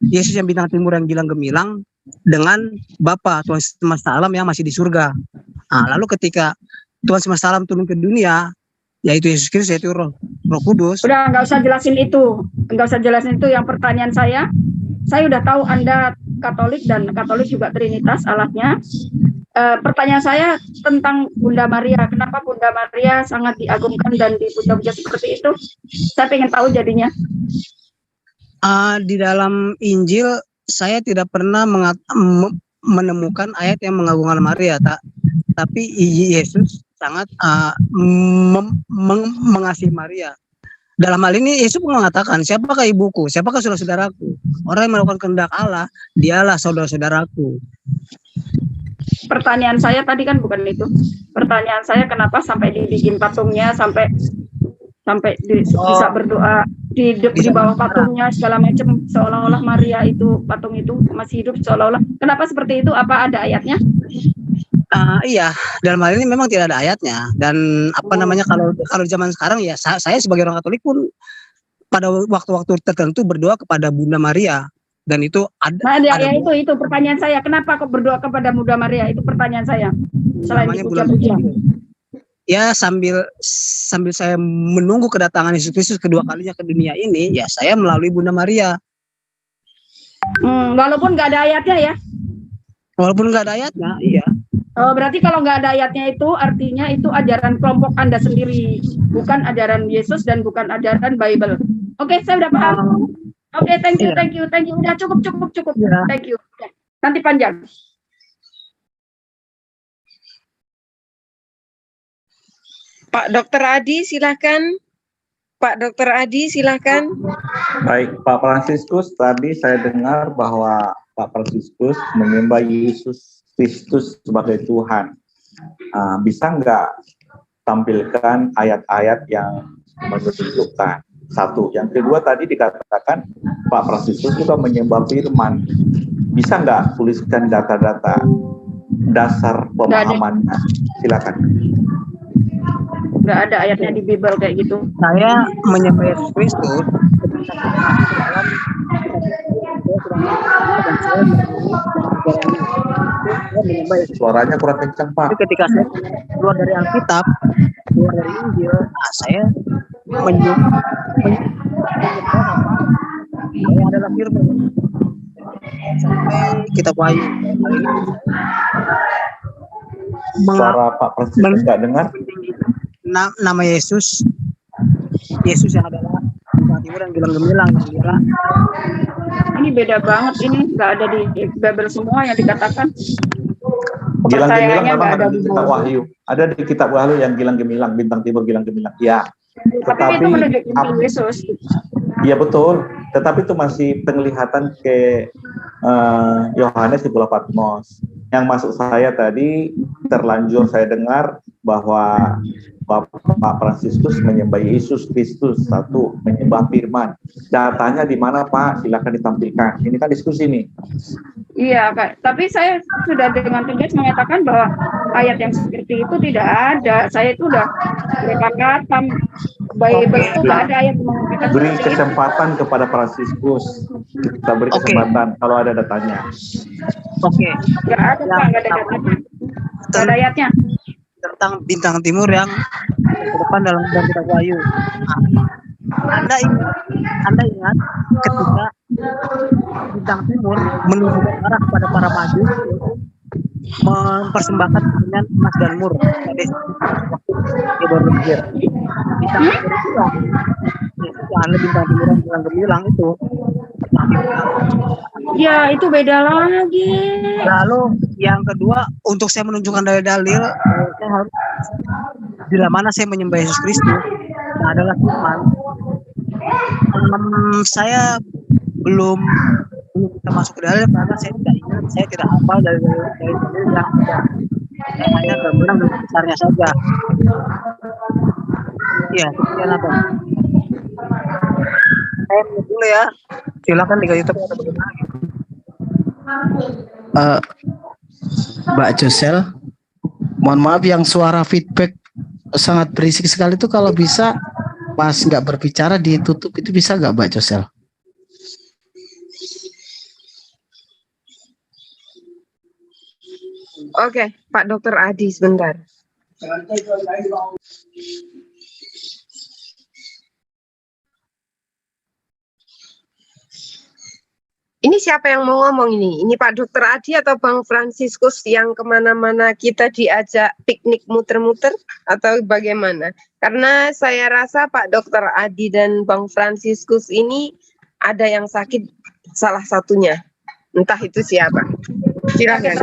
Yesus yang bintang timur yang gilang gemilang dengan Bapa Tuhan semesta alam yang masih di surga. Lalu ketika Tuhan semesta alam turun ke dunia, yaitu Yesus Kristus, yaitu Roh Kudus. Udah, nggak usah jelasin itu, Yang pertanyaan saya udah tahu Anda Katolik dan Katolik juga Trinitas Allahnya. Pertanyaan saya tentang Bunda Maria, kenapa Bunda Maria sangat diagungkan dan dipuja-puja seperti itu? Saya pengen tahu jadinya. Di dalam Injil saya tidak pernah menemukan ayat yang mengagungkan Maria, tapi Yesus sangat mengasihi Maria. Dalam hal ini Yesus mengatakan, siapakah ibuku, siapakah saudara-saudaraku? Orang yang melakukan kehendak Allah, dialah saudara-saudaraku. Pertanyaan saya tadi kan bukan itu. Pertanyaan saya kenapa sampai dibikin patungnya, sampai bisa berdoa di bawah patungnya segala macam, seolah-olah Maria itu patung itu masih hidup, seolah-olah. Kenapa seperti itu? Apa ada ayatnya? Iya, dalam hal ini memang tidak ada ayatnya. Dan kalau zaman sekarang ya, saya sebagai orang Katolik pun pada waktu-waktu tertentu berdoa kepada Bunda Maria. Dan itu ada. Itu pertanyaan saya. Kenapa kok berdoa kepada Bunda Maria? Itu pertanyaan saya. Selain dipuja-puja. Ya, sambil saya menunggu kedatangan Yesus Kristus kedua kalinya ke dunia ini, ya saya melalui Bunda Maria. Walaupun nggak ada ayatnya ya? Walaupun nggak ada ayatnya, iya. Oh, berarti kalau nggak ada ayatnya itu artinya itu ajaran kelompok Anda sendiri, bukan ajaran Yesus dan bukan ajaran Bible. Oke, saya udah paham. Oke, thank you. Udah cukup. Ya. Thank you. Nanti panjang. Pak Dr. Adi, silakan. Baik, Pak Fransiskus, tadi saya dengar bahwa Pak Fransiskus menyembah Yesus Kristus sebagai Tuhan. Bisa nggak tampilkan ayat-ayat yang menunjukkan? Satu. Yang kedua, tadi dikatakan Pak Fransiskus juga menyembah firman. Bisa nggak tuliskan data-data dasar pemahamannya? Silakan. Nggak ada ayatnya di Bible kayak gitu. Saya menyembah Yesus Kristus Suaranya kurang kencang, Pak. Ketika saya keluar dari Alkitab, keluar dari Injil, saya menyembah saya adalah firman. Sampai kitab Wahyu. Suara Pak Presiden nggak dengar. Nama Yesus yang adalah Bintang Timur yang gilang gemilang. Ini beda banget, ini nggak ada di Bible semua yang dikatakan. Gilang gemilang memang ada di kitab Wahyu. Ada di kitab Wahyu yang gilang gemilang, Bintang Timur gilang gemilang. Ya. Tapi itu menunjukkan Yesus. Iya betul. Tetapi itu masih penglihatan ke Yohanes di Pulau Patmos. Yang maksud saya tadi terlanjur saya dengar bahwa Pak Fransiskus menyembah Yesus Kristus, satu menyembah firman. Datanya di mana, Pak? Silakan ditampilkan. Ini kan diskusi nih. Iya, Pak. Tapi saya sudah dengan tegas mengatakan bahwa ayat yang seperti itu tidak ada. Saya itu udah berkata Bible itu tidak ada ayat yang mengatakan. Beri kesempatan kepada Fransiskus. Kita beri kesempatan kalau ada datanya. Oke. Nggak ada, Pak. Nggak ada datanya. Nggak ada ayatnya. Tentang Bintang Timur yang ke depan dalam kitab Wahyu. Anda ingat ketika Bintang Timur menunjukkan arah kepada para maju mempersembahkan dengan emas dan mur. Jadi dia baru berpikir Bintang Timur itu Bintang Timur yang gilang gemilang itu. Ya, itu beda lagi. Lalu yang kedua, untuk saya menunjukkan dalil-dalil, saya harus bila mana saya menyembah Yesus Kristus adalah firman. Saya belum bisa masuk ke dalil karena saya tidak ingat, saya tidak hafal dari yang ada. hanya gambaran besarnya saja. Iya, sekian apa? Saya dulu ya. Silakan di YouTube atau bagaimana? Mbak Josel, mohon maaf yang suara feedback sangat berisik sekali itu kalau bisa pas nggak berbicara ditutup itu bisa nggak Mbak Josel? Oke, Pak Dokter Adi sebentar. Ini siapa yang mau ngomong ini? Ini Pak Dokter Adi atau Bang Fransiskus yang kemana-mana kita diajak piknik muter-muter atau bagaimana? Karena saya rasa Pak Dokter Adi dan Bang Fransiskus ini ada yang sakit salah satunya. Entah itu siapa. Silakan.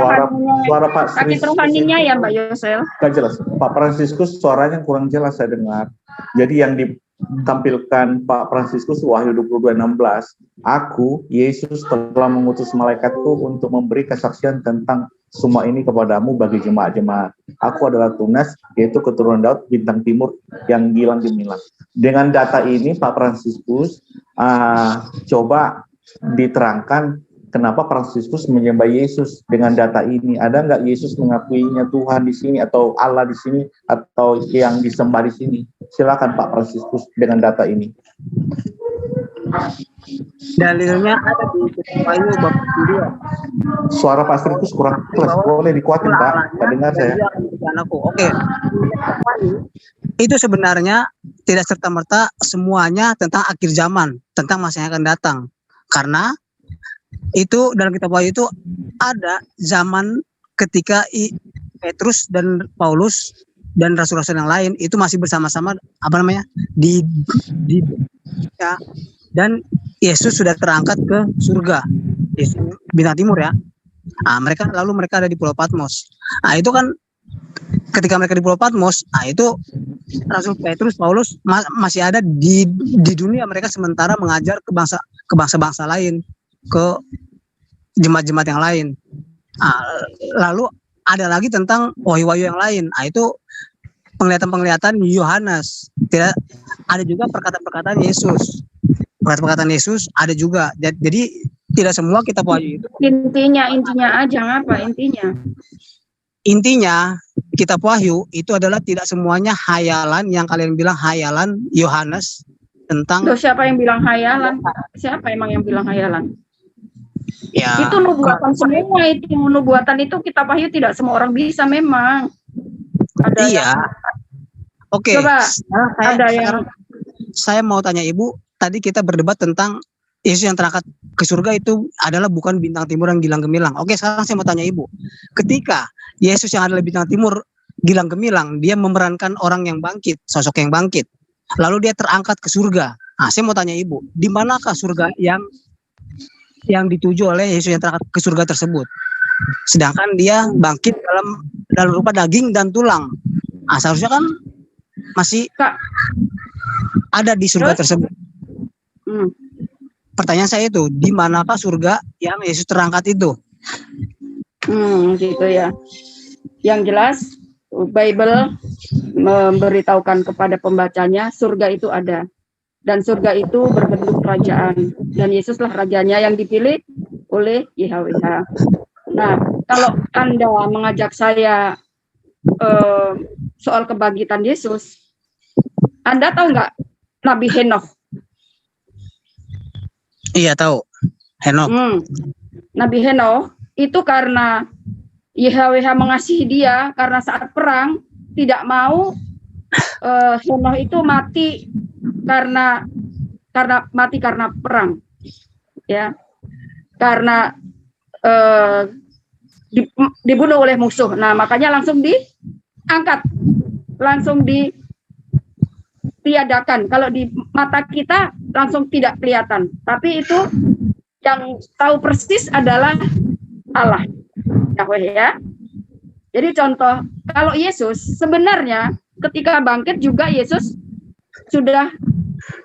Suara Pak sakit rohaninya ya Mbak Yosel. Nggak jelas. Pak Fransiskus suaranya kurang jelas saya dengar. Jadi yang ditampilkan Pak Fransiskus Wahyu 22:16, aku Yesus telah mengutus malaikatku untuk memberi kesaksian tentang semua ini kepadamu bagi jemaat-jemaat. Aku adalah Tunas, yaitu keturunan Daud bintang timur yang gilang gemilang. Dengan data ini Pak Fransiskus coba diterangkan kenapa Fransiskus menyembah Yesus dengan data ini. Ada nggak Yesus mengakuinya Tuhan di sini atau Allah di sini atau yang disembah di sini? Silakan Pak Fransiskus dengan data ini. Dalilnya ada di Wahyu bab 2. Suara Pak Fransiskus kurang jelas. Boleh dikuatin Pak? Nggak dengar saya. Oke. Itu sebenarnya tidak serta-merta semuanya tentang akhir zaman, tentang masa yang akan datang. Karena itu dalam kitab Wahyu itu ada zaman ketika Petrus dan Paulus dan rasul-rasul yang lain itu masih bersama-sama di ya, dan Yesus sudah terangkat ke surga, Yesus bintang timur ya. Mereka ada di Pulau Patmos. Itu kan ketika mereka di Pulau Patmos, itu Rasul Petrus, Paulus masih ada di dunia mereka sementara mengajar ke bangsa-bangsa lain, ke jemaat-jemaat yang lain. Lalu ada lagi tentang wahyu-wahyu yang lain. Itu penglihatan-penglihatan Yohanes. Tidak ada juga perkataan-perkataan Yesus. Perkataan Yesus ada juga. Jadi tidak semua kitab wahyu itu. Intinya aja apa intinya? Intinya kitab wahyu itu adalah tidak semuanya hayalan yang kalian bilang hayalan Yohanes tentang. Loh, siapa yang bilang hayalan? Siapa emang yang bilang hayalan? Ya, itu nubuatan semua, itu nubuatan itu kitab wahyu tidak semua orang bisa memang. Ada iya. Oke. Coba saya mau tanya Ibu, tadi kita berdebat tentang Yesus yang terangkat ke surga itu adalah bukan bintang timur yang gilang gemilang. Oke, sekarang saya mau tanya Ibu. Ketika Yesus yang adalah bintang timur gilang gemilang, dia memerankan orang yang bangkit, sosok yang bangkit. Lalu dia terangkat ke surga. Saya mau tanya Ibu, di manakah surga yang dituju oleh Yesus yang terangkat ke surga tersebut? Sedangkan dia bangkit dalam rupa daging dan tulang. Seharusnya kan masih ada di surga tersebut. Pertanyaan saya itu, di manakah surga yang Yesus terangkat itu? Gitu ya. Yang jelas Bible memberitahukan kepada pembacanya surga itu ada. Dan surga itu berbentuk kerajaan. Dan Yesuslah rajanya yang dipilih oleh YHWH. Nah, kalau Anda mengajak saya soal kebangkitan Yesus, Anda tahu nggak Nabi Henokh? Iya, tahu. Henokh. Nabi Henokh itu karena YHWH mengasihi dia, karena saat perang tidak mau Henokh itu mati karena perang, ya, karena dibunuh oleh musuh. Nah, makanya langsung diangkat, langsung ditiadakan. Kalau di mata kita langsung tidak kelihatan, tapi itu yang tahu persis adalah Allah, Yahweh ya. Jadi contoh, kalau Yesus sebenarnya ketika bangkit juga Yesus sudah,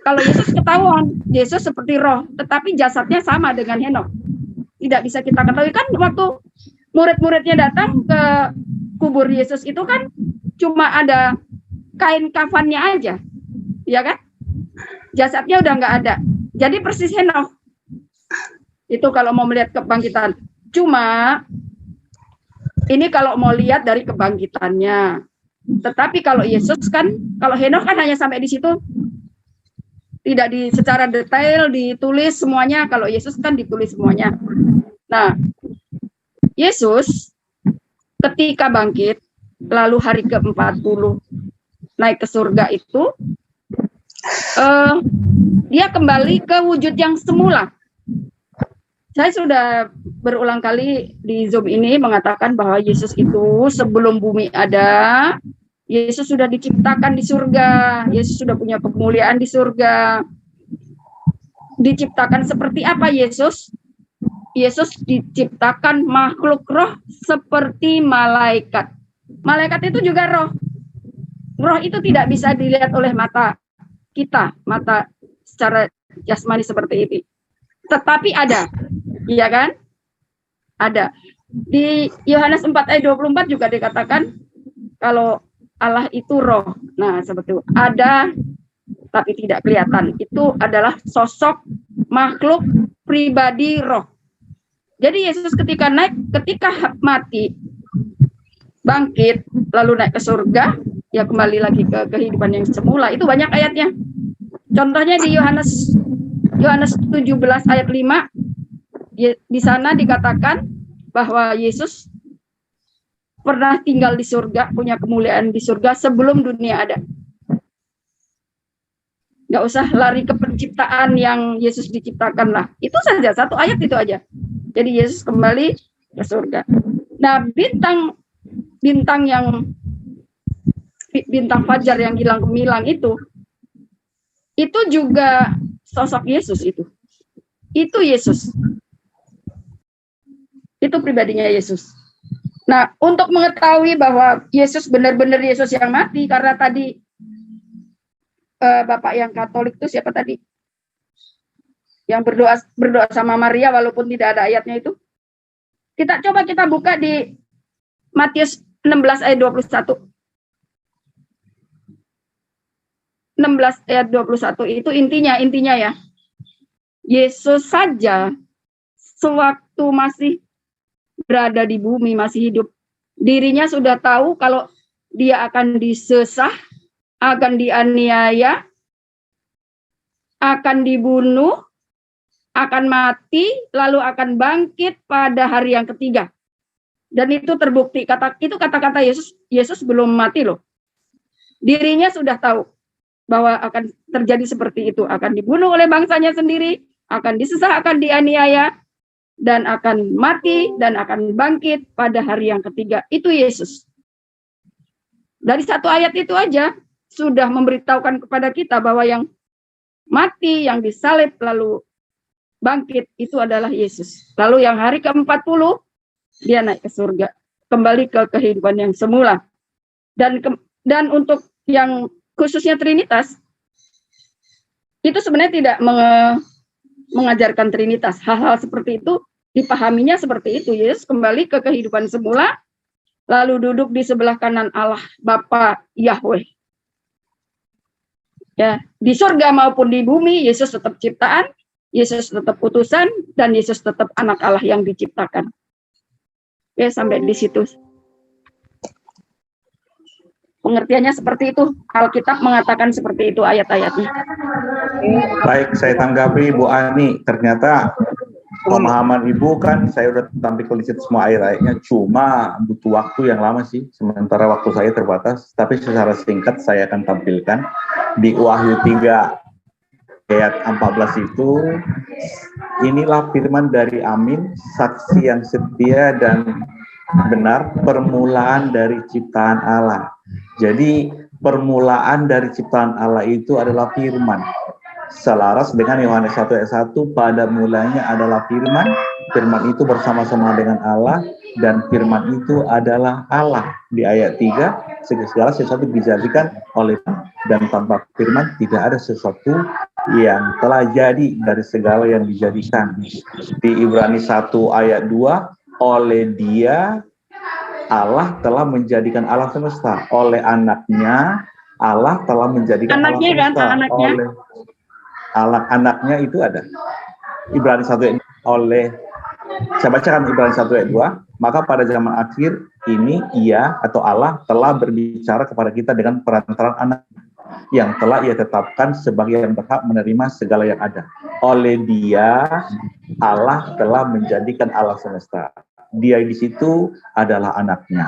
kalau Yesus ketahuan, Yesus seperti roh, tetapi jasadnya sama dengan Henokh. Tidak bisa kita ketahui kan waktu murid-muridnya datang ke kubur Yesus itu kan cuma ada kain kafannya aja, ya kan? Jasadnya udah nggak ada. Jadi persis Henokh. Itu kalau mau melihat kebangkitan. Cuma ini kalau mau lihat dari kebangkitannya. Tetapi kalau Yesus kan, kalau Henokh kan hanya sampai di situ, tidak secara detail ditulis semuanya. Kalau Yesus kan ditulis semuanya. Nah, Yesus ketika bangkit, lalu hari ke-40 naik ke surga itu, dia kembali ke wujud yang semula. Saya sudah berulang kali di Zoom ini mengatakan bahwa Yesus itu sebelum bumi ada, Yesus sudah diciptakan di surga, Yesus sudah punya kemuliaan di surga. Diciptakan seperti apa Yesus? Yesus diciptakan makhluk roh seperti malaikat. Malaikat itu juga roh. Roh itu tidak bisa dilihat oleh mata kita, mata secara jasmani seperti ini. Tetapi ada, iya kan? Ada. Di Yohanes 4 ayat 24 juga dikatakan kalau Allah itu roh. Nah, seperti itu. Ada tapi tidak kelihatan. Itu adalah sosok makhluk pribadi roh. Jadi Yesus ketika mati, bangkit, lalu naik ke surga, ya kembali lagi ke kehidupan yang semula. Itu banyak ayatnya. Contohnya di Yohanes 17 ayat 5, di sana dikatakan bahwa Yesus pernah tinggal di surga, punya kemuliaan di surga sebelum dunia ada. Nggak usah lari ke penciptaan yang Yesus diciptakan lah. Itu saja, satu ayat itu aja. Jadi Yesus kembali ke surga. Nah, bintang fajar yang hilang gemilang itu juga sosok Yesus itu. Itu Yesus. Itu pribadinya Yesus. Nah, untuk mengetahui bahwa Yesus benar-benar Yesus yang mati, karena tadi Bapak yang Katolik itu siapa tadi? Yang berdoa sama Maria walaupun tidak ada ayatnya itu. Kita buka di Matius 16 ayat 21. 16 ayat 21 itu intinya ya. Yesus saja sewaktu masih berada di bumi, masih hidup, dirinya sudah tahu kalau dia akan disesah, akan dianiaya, akan dibunuh, akan mati, lalu akan bangkit pada hari yang ketiga. Dan itu terbukti. Kata-kata Yesus belum mati loh. Dirinya sudah tahu bahwa akan terjadi seperti itu. Akan dibunuh oleh bangsanya sendiri, akan disesah, akan dianiaya, dan akan mati, dan akan bangkit pada hari yang ketiga. Itu Yesus. Dari satu ayat itu aja, sudah memberitahukan kepada kita bahwa yang mati, yang disalib, lalu bangkit, itu adalah Yesus. Lalu yang hari ke-40, dia naik ke surga. Kembali ke kehidupan yang semula. Dan untuk yang khususnya Trinitas, itu sebenarnya tidak mengajarkan Trinitas. Hal-hal seperti itu, dipahaminya seperti itu. Yesus kembali ke kehidupan semula, lalu duduk di sebelah kanan Allah, Bapa Yahweh. Ya, di surga maupun di bumi, Yesus tetap ciptaan, Yesus tetap utusan, dan Yesus tetap anak Allah yang diciptakan. Oke, sampai di situ. Pengertiannya seperti itu. Alkitab mengatakan seperti itu ayat-ayatnya. Baik, saya tanggapi Bu Ani. Ternyata pemahaman Ibu kan saya udah tampilkan di situ semua ayat-ayatnya, cuma butuh waktu yang lama sih. Sementara waktu saya terbatas, tapi secara singkat saya akan tampilkan. Di Wahyu 3 ayat 14 itu, inilah firman dari Amin, saksi yang setia dan benar, permulaan dari ciptaan Allah. Jadi permulaan dari ciptaan Allah itu adalah firman. Selaras dengan Yohanes 1 ayat 1, pada mulanya adalah firman, firman itu bersama-sama dengan Allah, dan firman itu adalah Allah. Di ayat 3, segala sesuatu dijadikan oleh dan tanpa firman tidak ada sesuatu yang telah jadi dari segala yang dijadikan. Di Ibrani 1 ayat 2, oleh dia Allah telah menjadikan alam semesta. Oleh anaknya, Allah telah menjadikan alam Anaknya kan, semesta. anaknya. Oleh anaknya itu ada. Ibrani 1 ayat oleh, saya bacakan Ibrani 1 ayat 2, maka pada zaman akhir ini ia atau Allah telah berbicara kepada kita dengan perantaraan anak yang telah ia tetapkan sebagai yang berhak menerima segala yang ada. Oleh dia, Allah telah menjadikan alam semesta. Dia di situ adalah anaknya.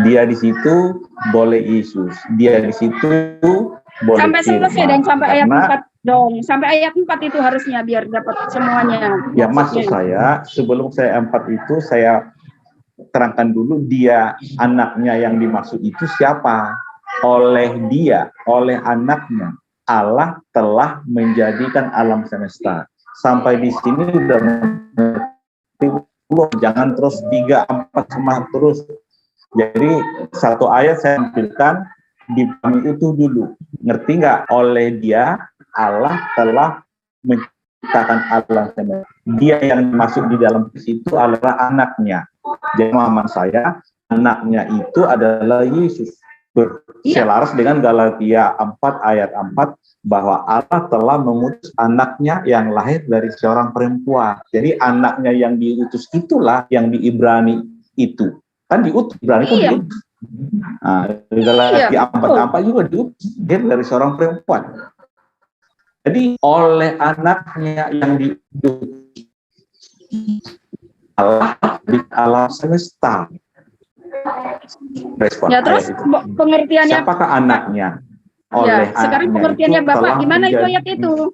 Dia di situ boleh Yesus. Dia di situ boleh Sampai selesai firman. dan sampai ayat Karena 4 dong. Sampai ayat 4 itu harusnya biar dapat semuanya. ya maksud saya, sebelum saya 4 itu saya terangkan dulu dia anaknya yang dimaksud itu siapa? Oleh dia, oleh anaknya, Allah telah menjadikan alam semesta. Sampai di sini udah mengerti, jangan terus 3, 4 semua terus. Jadi satu ayat saya tampilkan dipahami itu dulu. Ngerti nggak? Oleh dia, Allah telah menciptakan alam semesta. Dia yang masuk di dalam situ adalah anaknya. Jadi pemahaman saya, anaknya itu adalah Yesus. Selaras dengan Galatia 4 ayat 4 bahwa Allah telah mengutus anaknya yang lahir dari seorang perempuan. Jadi anaknya yang diutus itulah yang di Ibrani itu. Kan diutus, Ibrani kan diutus. Nah, di Galatia 4 juga diutus dari seorang perempuan. Jadi oleh anaknya yang diutus Allah di alam semesta. Respon Ya terus pengertiannya. Siapakah anaknya? Oleh Ya, sekarang pengertiannya Bapak gimana itu ayat itu?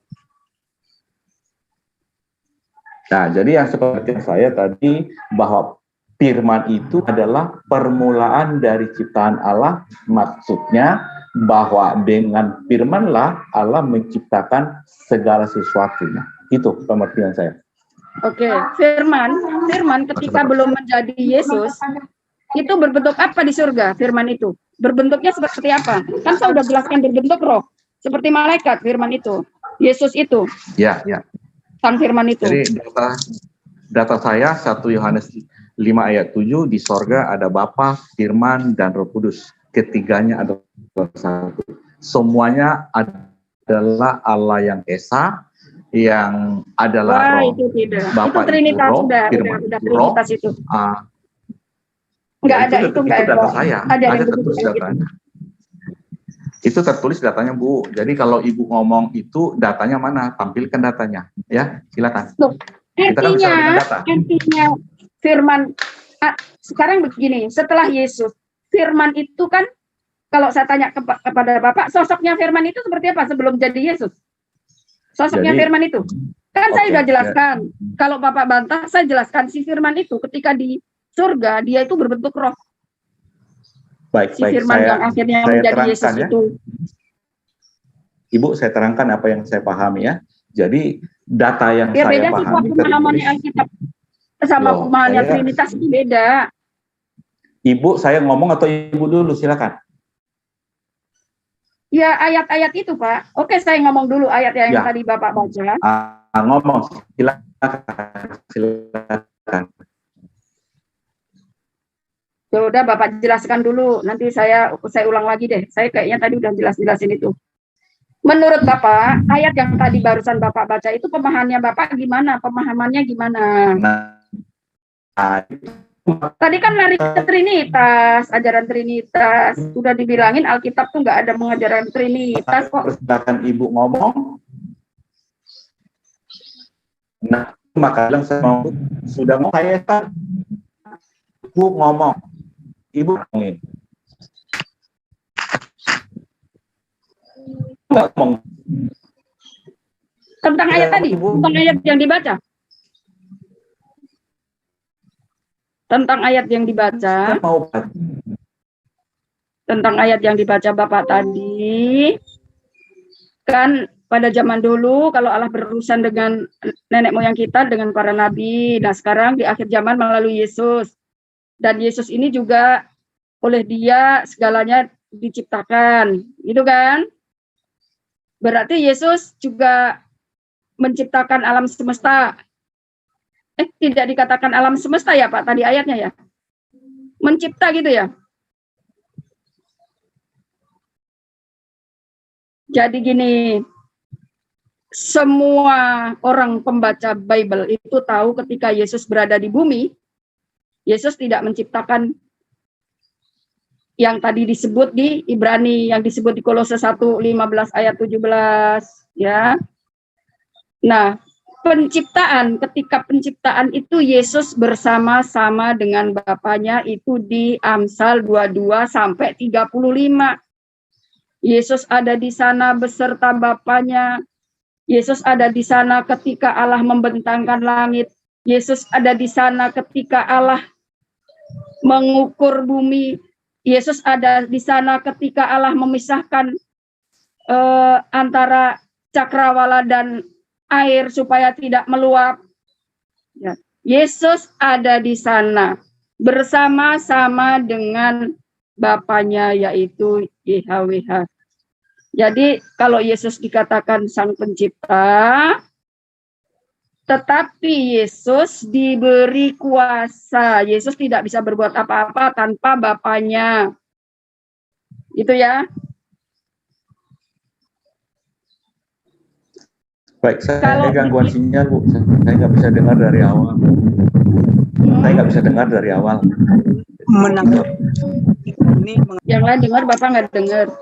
Nah, jadi yang seperti saya tadi bahwa firman itu adalah permulaan dari ciptaan Allah. Maksudnya bahwa dengan firmanlah Allah menciptakan segala sesuatunya. Itu pengertian saya. Oke, firman ketika belum menjadi Yesus itu berbentuk apa di surga? Firman itu berbentuknya seperti apa? Kan saya udah jelaskan berbentuk roh, seperti malaikat. Firman itu, Yesus itu. Ya. Sang firman itu. Jadi data saya 1 Yohanes 5 ayat 7 di sorga ada Bapa, Firman, dan Roh Kudus. Ketiganya adalah satu. Semuanya adalah Allah yang Esa, yang adalah Roh. Itu tidak. Bapa itu Trinitas itu Roh, udah Trinitas itu. Enggak ada itu data saya. Ada tertulis datanya. Itu tertulis datanya, Bu. Jadi kalau Ibu ngomong itu datanya mana? Tampilkan datanya, ya. Silakan. Artinya firman sekarang begini, setelah Yesus, firman itu kan kalau saya tanya kepada Bapak, sosoknya firman itu seperti apa sebelum jadi Yesus? Sosoknya firman itu. Kan saya sudah jelaskan. Kalau Bapak bantah, saya jelaskan si firman itu ketika di surga dia itu berbentuk roh. Baik, firman yang akhirnya menjadi Yesus ya. itu. Ibu, saya terangkan apa yang saya pahami ya. Jadi data yang saya beda pahami pemahamannya Alkitab sama pemahamannya Trinitas itu beda. Ibu, saya ngomong atau Ibu dulu, silakan. Ya ayat-ayat itu Pak. Oke, saya ngomong dulu ayat yang tadi Bapak baca. Ngomong, silakan. Udah Bapak jelaskan dulu, nanti saya ulang lagi deh. Saya kayaknya tadi udah jelasin itu. Menurut Bapak, ayat yang tadi barusan Bapak baca itu pemahamannya Bapak gimana? Pemahamannya gimana? Tadi kan lari ke Trinitas, ajaran Trinitas. Udah dibilangin Alkitab tuh nggak ada mengajaran Trinitas kok. Sedangkan Ibu ngomong, nah maka saya mau sudah mau saya kan, Ibu ngomong. Ibu ngomongin. Ngomong. Tentang ayat tadi, tentang ayat yang dibaca. Tentang ayat yang dibaca. Tentang ayat yang dibaca Bapak tadi. Kan pada zaman dulu kalau Allah berurusan dengan nenek moyang kita, dengan para nabi. Nah sekarang di akhir zaman melalui Yesus. Dan Yesus ini juga oleh dia segalanya diciptakan, gitu kan? Berarti Yesus juga menciptakan alam semesta. Tidak dikatakan alam semesta ya Pak, tadi ayatnya ya? mencipta gitu ya. Jadi gini, semua orang pembaca Bible itu tahu ketika Yesus berada di bumi, Yesus tidak menciptakan yang tadi disebut di Ibrani, yang disebut di Kolose 1:15 ayat 17 ya. Nah, ketika penciptaan itu Yesus bersama-sama dengan Bapaknya itu di Amsal 22 sampai 35. Yesus ada di sana beserta Bapaknya. Yesus ada di sana ketika Allah membentangkan langit. Yesus ada di sana ketika Allah mengukur bumi. Yesus ada di sana ketika Allah memisahkan antara cakrawala dan air supaya tidak meluap. Ya. Yesus ada di sana bersama-sama dengan Bapaknya yaitu YHWH. Jadi kalau Yesus dikatakan sang pencipta, tetapi Yesus diberi kuasa. Yesus tidak bisa berbuat apa-apa tanpa Bapaknya. Itu ya. Baik, saya gangguan sinyal, Bu. Saya nggak bisa dengar dari awal. Yang lain dengar, Bapak nggak dengar.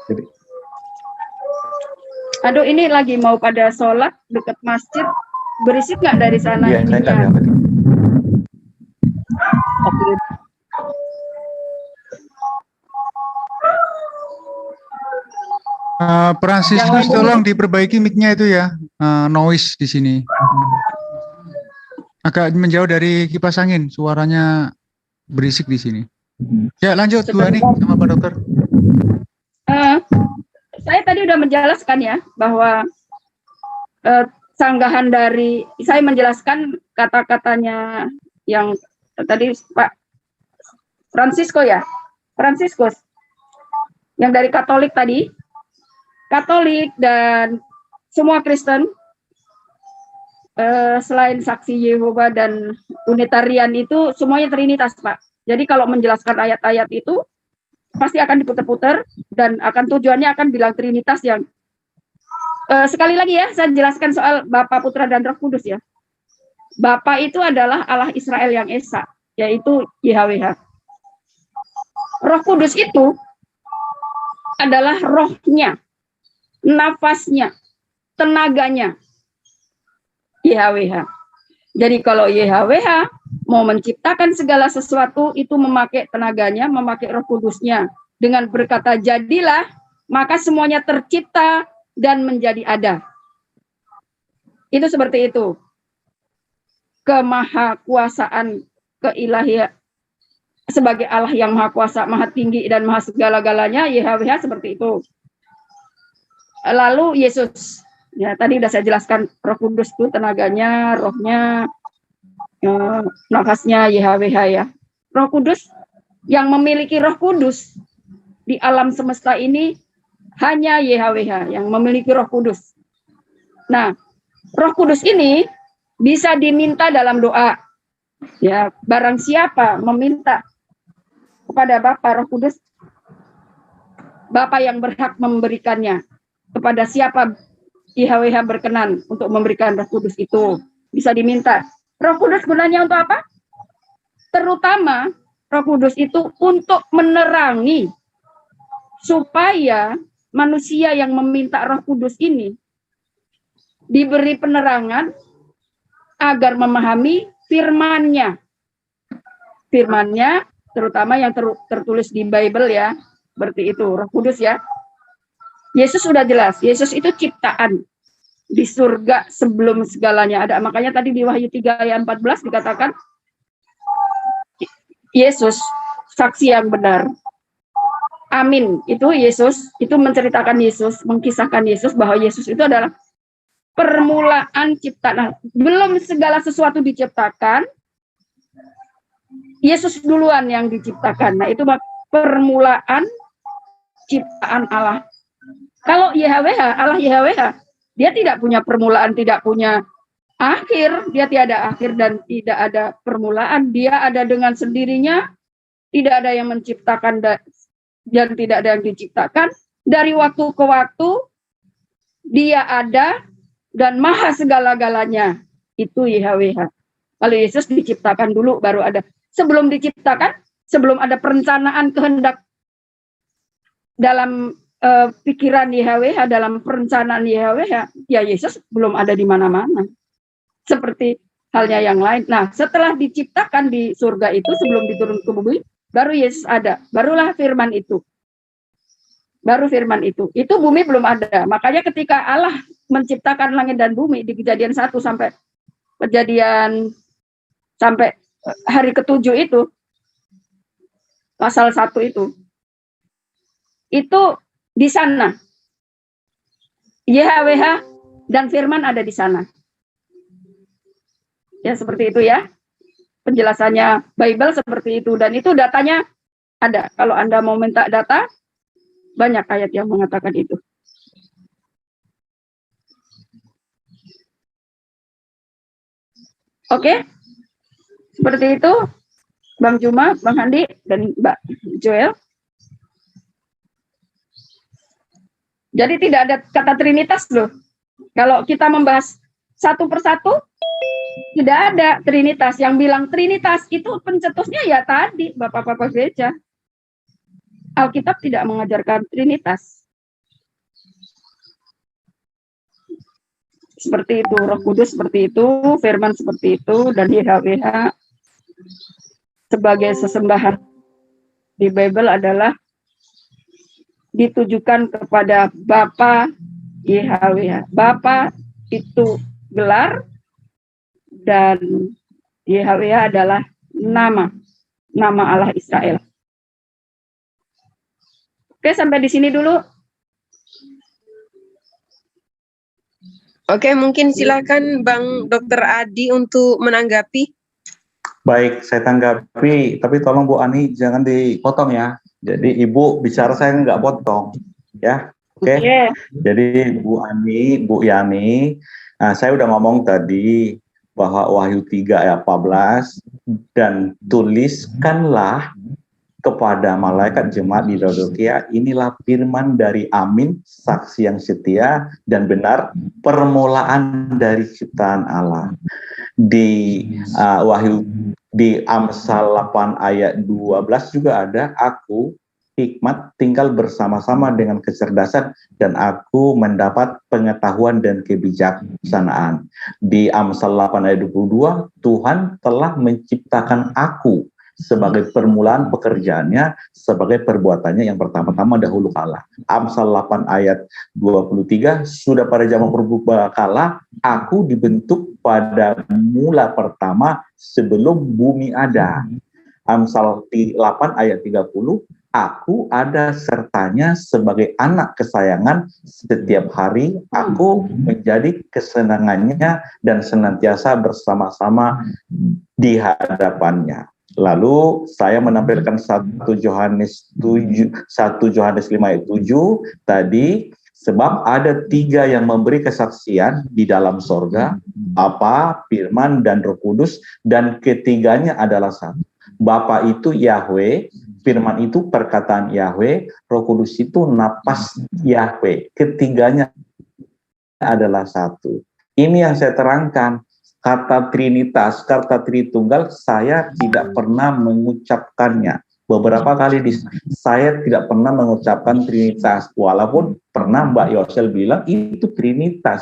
Aduh, ini lagi mau pada sholat dekat masjid, berisik nggak dari sana? Iya, saya nggak dapat. Fransiskus, tolong diperbaiki mic-nya itu ya, noise di sini. Agak menjauh dari kipas angin, suaranya berisik di sini. Ya, lanjut Bu Ani sama Pak Dokter. Saya tadi udah menjelaskan ya bahwa sanggahan dari, saya menjelaskan kata-katanya yang tadi Pak Fransiskus yang dari Katolik tadi. Katolik dan semua Kristen selain Saksi Yehova dan Unitarian itu semuanya Trinitas, Pak. Jadi kalau menjelaskan ayat-ayat itu pasti akan diputar-putar dan tujuannya akan bilang Trinitas yang sekali lagi ya, saya jelaskan soal Bapa, Putra, dan Roh Kudus ya. Bapa itu adalah Allah Israel yang Esa, yaitu YHWH. Roh Kudus itu adalah rohnya, nafasnya, tenaganya YHWH. Jadi kalau YHWH mau menciptakan segala sesuatu itu memakai tenaganya, memakai Roh Kudusnya. Dengan berkata jadilah, maka semuanya tercipta dan menjadi ada. Itu seperti itu. Kemahakuasaan keilahian sebagai Allah yang maha kuasa, maha tinggi dan maha segala-galanya, YHWH seperti itu. Lalu Yesus, ya tadi sudah saya jelaskan, Roh Kudus itu tenaganya, rohnya, nafasnya YHWH ya. Roh Kudus, yang memiliki Roh Kudus di alam semesta ini hanya YHWH yang memiliki Roh Kudus. Nah, Roh Kudus ini bisa diminta dalam doa. Ya, barang siapa meminta kepada Bapa Roh Kudus, Bapa yang berhak memberikannya. Kepada siapa YHWH berkenan untuk memberikan Roh Kudus itu bisa diminta. Roh Kudus gunanya untuk apa? Terutama Roh Kudus itu untuk menerangi supaya manusia yang meminta Roh Kudus ini diberi penerangan agar memahami firman-Nya. Firman-Nya terutama yang tertulis di Bible ya, seperti itu Roh Kudus ya. Yesus sudah jelas, Yesus itu ciptaan di surga sebelum segalanya ada. Makanya tadi di Wahyu 3 ayat 14 dikatakan Yesus saksi yang benar. Amin. Itu Yesus, itu menceritakan Yesus, mengkisahkan Yesus bahwa Yesus itu adalah permulaan ciptaan. Nah, belum segala sesuatu diciptakan, Yesus duluan yang diciptakan. Nah, itu permulaan ciptaan Allah. Kalau YHWH, Allah YHWH, dia tidak punya permulaan, tidak punya akhir, dia tiada akhir dan tidak ada permulaan, dia ada dengan sendirinya, tidak ada yang menciptakan dan tidak ada yang diciptakan. Dari waktu ke waktu Dia ada dan maha segala-galanya. Itu YHWH. Kalau Yesus diciptakan dulu baru ada. Sebelum diciptakan, sebelum ada perencanaan kehendak dalam pikiran YHWH, dalam perencanaan YHWH, ya Yesus belum ada di mana-mana. Seperti halnya yang lain. Nah, setelah diciptakan di surga itu, sebelum diturun ke bumi, baru Yesus ada. Barulah firman itu. Baru firman itu. Itu bumi belum ada. Makanya ketika Allah menciptakan langit dan bumi di Kejadian 1 sampai Kejadian sampai hari ke-7 itu, pasal 1 itu di sana. YHWH dan firman ada di sana. Ya, seperti itu ya. Penjelasannya Bible seperti itu. Dan itu datanya ada. Kalau Anda mau minta data, banyak ayat yang mengatakan itu. Oke? Seperti itu, Bang Juma, Bang Handi, dan Mbak Joel. Jadi tidak ada kata Trinitas loh. Kalau kita membahas satu persatu, tidak ada Trinitas. Yang bilang Trinitas itu pencetusnya ya tadi, Bapak-Bapak gereja. Alkitab tidak mengajarkan Trinitas. Seperti itu, Roh Kudus seperti itu, firman seperti itu, dan YHWH sebagai sesembahan di Bible adalah ditujukan kepada Bapa YHWH. Bapa itu gelar dan YHWH adalah nama Allah Israel. Oke, sampai di sini dulu. Oke, mungkin silakan Bang Dr. Adi untuk menanggapi. Baik, saya tanggapi, tapi tolong Bu Ani jangan dipotong ya. Jadi Ibu bicara saya nggak potong, ya. Oke. Jadi Bu Ani, Bu Yani, saya udah ngomong tadi bahwa Wahyu 3 ayat 14, dan tuliskanlah kepada malaikat jemaat di Laodikia, inilah firman dari Amin, saksi yang setia dan benar, permulaan dari ciptaan Allah. Di Wahyu, di Amsal 8 ayat 12 juga ada, aku hikmat tinggal bersama-sama dengan kecerdasan dan aku mendapat pengetahuan dan kebijaksanaan. Di Amsal 8 ayat 22, Tuhan telah menciptakan aku sebagai permulaan pekerjaannya, sebagai perbuatannya yang pertama-tama dahulu kala. Amsal 8 ayat 23, sudah pada zaman purbakala aku dibentuk pada mula pertama sebelum bumi ada. Amsal 8 ayat 30, aku ada sertanya sebagai anak kesayangan, setiap hari aku menjadi kesenangannya dan senantiasa bersama-sama di hadapannya. Lalu saya menampilkan 1 Yohanes 5 ayat 7 tadi, sebab ada 3 yang memberi kesaksian di dalam sorga, Bapa, Firman, dan Roh Kudus, dan ketiganya adalah satu. Bapa itu Yahweh, Firman itu perkataan Yahweh, Roh Kudus itu napas Yahweh. Ketiganya adalah satu. Ini yang saya terangkan. Kata Trinitas, kata Tritunggal, saya tidak pernah mengucapkannya. Beberapa kali saya tidak pernah mengucapkan Trinitas, walaupun pernah Mbak Yosel bilang itu Trinitas.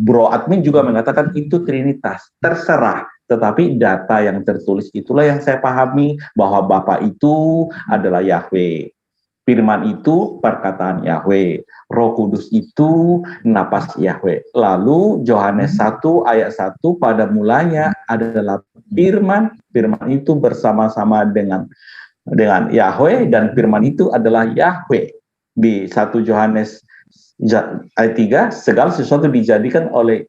Bro Admin juga mengatakan itu Trinitas. Terserah, tetapi data yang tertulis itulah yang saya pahami, bahwa Bapa itu adalah Yahweh. Firman itu perkataan Yahweh, Roh Kudus itu napas Yahweh. Lalu Yohanes 1 ayat 1, pada mulanya adalah firman, firman itu bersama-sama dengan Yahweh, dan firman itu adalah Yahweh. Di 1 Yohanes ayat 3, segala sesuatu dijadikan oleh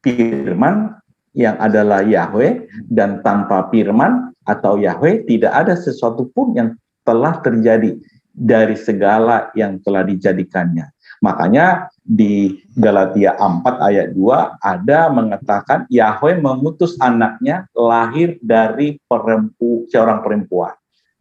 firman yang adalah Yahweh, dan tanpa firman atau Yahweh tidak ada sesuatu pun yang telah terjadi dari segala yang telah dijadikannya. Makanya di Galatia 4 ayat 2 ada mengatakan Yahweh mengutus anaknya lahir dari seorang perempuan.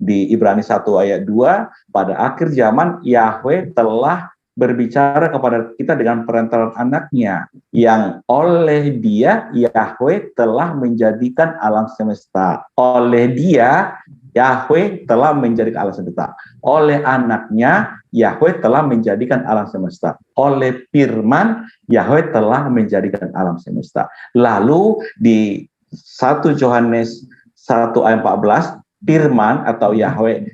di Ibrani 1 ayat 2, pada akhir zaman Yahweh telah berbicara kepada kita dengan perantaran anaknya, yang oleh dia Yahweh telah menjadikan alam semesta. Oleh dia Yahweh telah menjadikan alam semesta. Oleh anaknya Yahweh telah menjadikan alam semesta. Oleh firman Yahweh telah menjadikan alam semesta. Lalu di 1 Yohanes 1 ayat 14, firman atau Yahweh,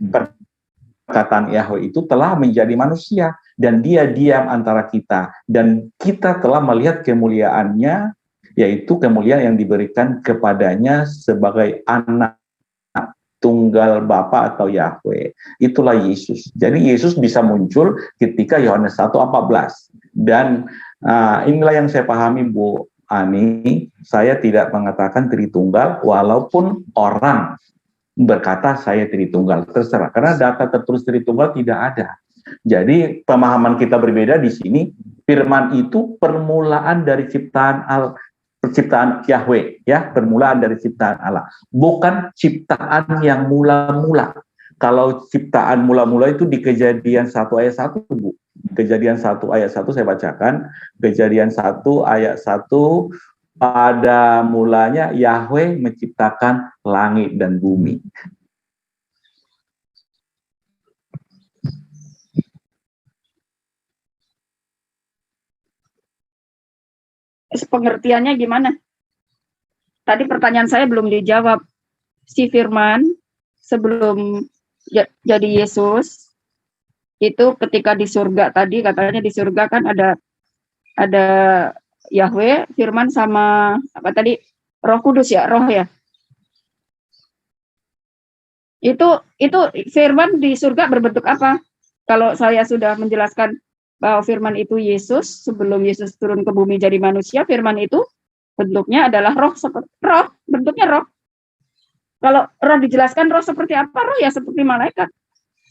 perkataan Yahweh itu telah menjadi manusia dan dia diam antara kita, dan kita telah melihat kemuliaannya, yaitu kemuliaan yang diberikan kepadanya sebagai anak tunggal Bapa atau Yahweh. Itulah Yesus. Jadi Yesus bisa muncul ketika Yohanes 1:14. Dan inilah yang saya pahami, Bu Ani, saya tidak mengatakan Tritunggal walaupun orang berkata saya Tritunggal, terserah, karena data tertulis Tritunggal tidak ada. Jadi pemahaman kita berbeda di sini. Firman itu permulaan dari ciptaan Yahweh, ya, permulaan dari ciptaan Allah, bukan ciptaan yang mula-mula. Kalau ciptaan mula-mula itu di Kejadian 1 ayat 1, Bu. Kejadian 1 ayat 1 saya bacakan. Kejadian 1 ayat 1, pada mulanya Yahweh menciptakan langit dan bumi. Pengertiannya gimana? Tadi pertanyaan saya belum dijawab. Si Firman sebelum jadi Yesus itu ketika di surga, tadi katanya di surga kan ada Yahweh, Firman sama apa tadi, Roh Kudus ya, Roh ya. Itu Firman di surga berbentuk apa? Kalau saya sudah menjelaskan bahwa Firman itu Yesus, sebelum Yesus turun ke bumi jadi manusia, Firman itu bentuknya adalah roh, bentuknya roh. Kalau roh dijelaskan roh seperti apa? Roh ya seperti malaikat.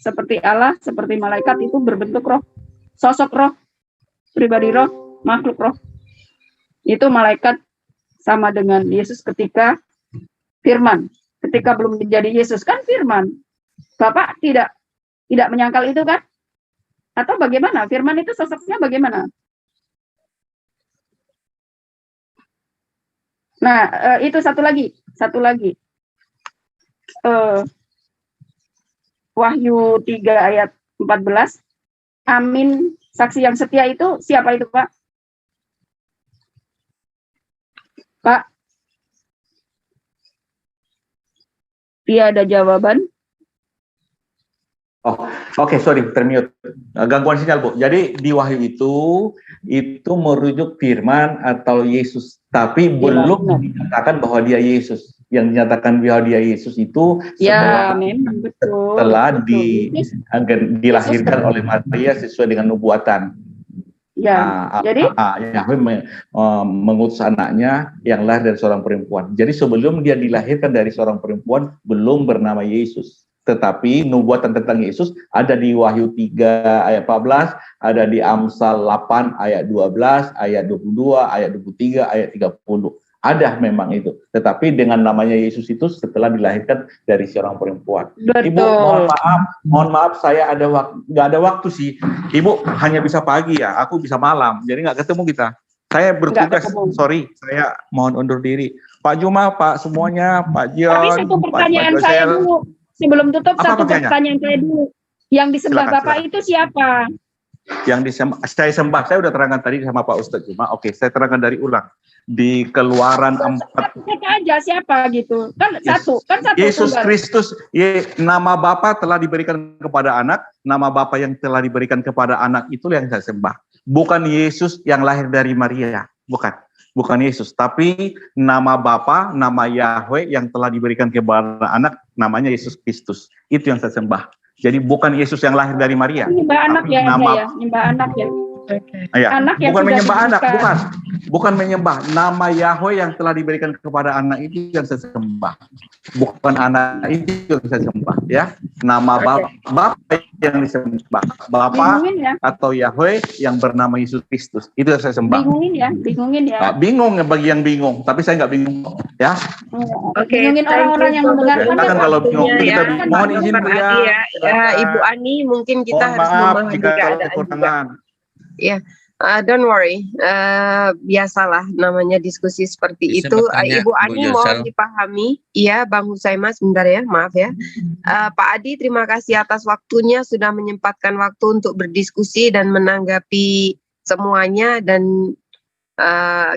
Seperti Allah, seperti malaikat itu berbentuk roh. Sosok roh, pribadi roh, makhluk roh. Itu malaikat sama dengan Yesus ketika Firman. Ketika belum menjadi Yesus kan Firman. Bapak tidak menyangkal itu kan? Atau bagaimana? Firman itu sosoknya bagaimana? Nah, itu satu lagi. Wahyu 3 ayat 14. Amin, saksi yang setia itu siapa itu, Pak? Pak? Tiada jawaban. Oh, oke, sorry, termute. Gangguan sinyal, Bu. Jadi di Wahyu itu merujuk Firman atau Yesus, tapi belum dinyatakan bahwa dia Yesus. Yang dinyatakan bahwa dia Yesus itu memang betul. Setelah dilahirkan oleh Maria sesuai dengan nubuatan. Ya, jadi Yahweh mengutus anaknya yang lahir dari seorang perempuan. Jadi sebelum dia dilahirkan dari seorang perempuan belum bernama Yesus. Tetapi nubuatan tentang Yesus ada di Wahyu 3 ayat 14, ada di Amsal 8 ayat 12, ayat 22, ayat 23, ayat 30. Ada memang itu. Tetapi dengan namanya Yesus itu setelah dilahirkan dari seorang perempuan. Betul. Ibu, mohon maaf saya nggak ada waktu sih. Ibu hanya bisa pagi ya, aku bisa malam. Jadi nggak ketemu kita. Saya bertugas, sorry, saya mohon undur diri. Pak Juma, Pak semuanya, Pak Jion, tapi satu pertanyaan Pak saya dulu. Sebelum tutup, satu pertanyaan saya dulu. Yang disembah Bapak itu siapa? Yang saya sembah, saya udah terangkan tadi sama Pak Ustadz Juma. Oke, saya terangkan dari ulang. Di Keluaran 4. Kata aja siapa gitu. Kan satu. Yesus Kristus, nama Bapa telah diberikan kepada anak, nama Bapa yang telah diberikan kepada anak itu yang saya sembah. Bukan Yesus yang lahir dari Maria, bukan Yesus, tapi nama Bapa, nama Yahweh yang telah diberikan kepada anak, namanya Yesus Kristus. Itu yang saya sembah. Jadi bukan Yesus yang lahir dari Maria. Nyembah anak ya, nyembah anak ya. Ya. Anak yang bukan menyembah anak, diberikan. bukan menyembah. Nama Yahweh yang telah diberikan kepada anak itu yang saya sembah. Bukan anak itu yang saya sembah, ya. Nama Bapa yang disembah, Bapa Bingungin ya. atau Yahweh yang bernama Yesus Kristus. Itu yang saya sembah. Bingungin ya. Bingung bagi yang bingung, tapi saya nggak bingung ya. Oke, Bingungin orang-orang yang mendengarkan. Kan kalau bingung kita ya, mohon izin Bu ya. Ibu Ani, mungkin kita Mohon harus maaf memahami jika ada keadaan juga. kekurangan. Ya, don't worry. Biasalah namanya diskusi seperti Bisa itu. bertanya, Ibu Bu Ani Josel. mohon dipahami. Iya, Bang Husaima, sebentar ya, maaf ya. Pak Adi, terima kasih atas waktunya sudah menyempatkan waktu untuk berdiskusi dan menanggapi semuanya. Dan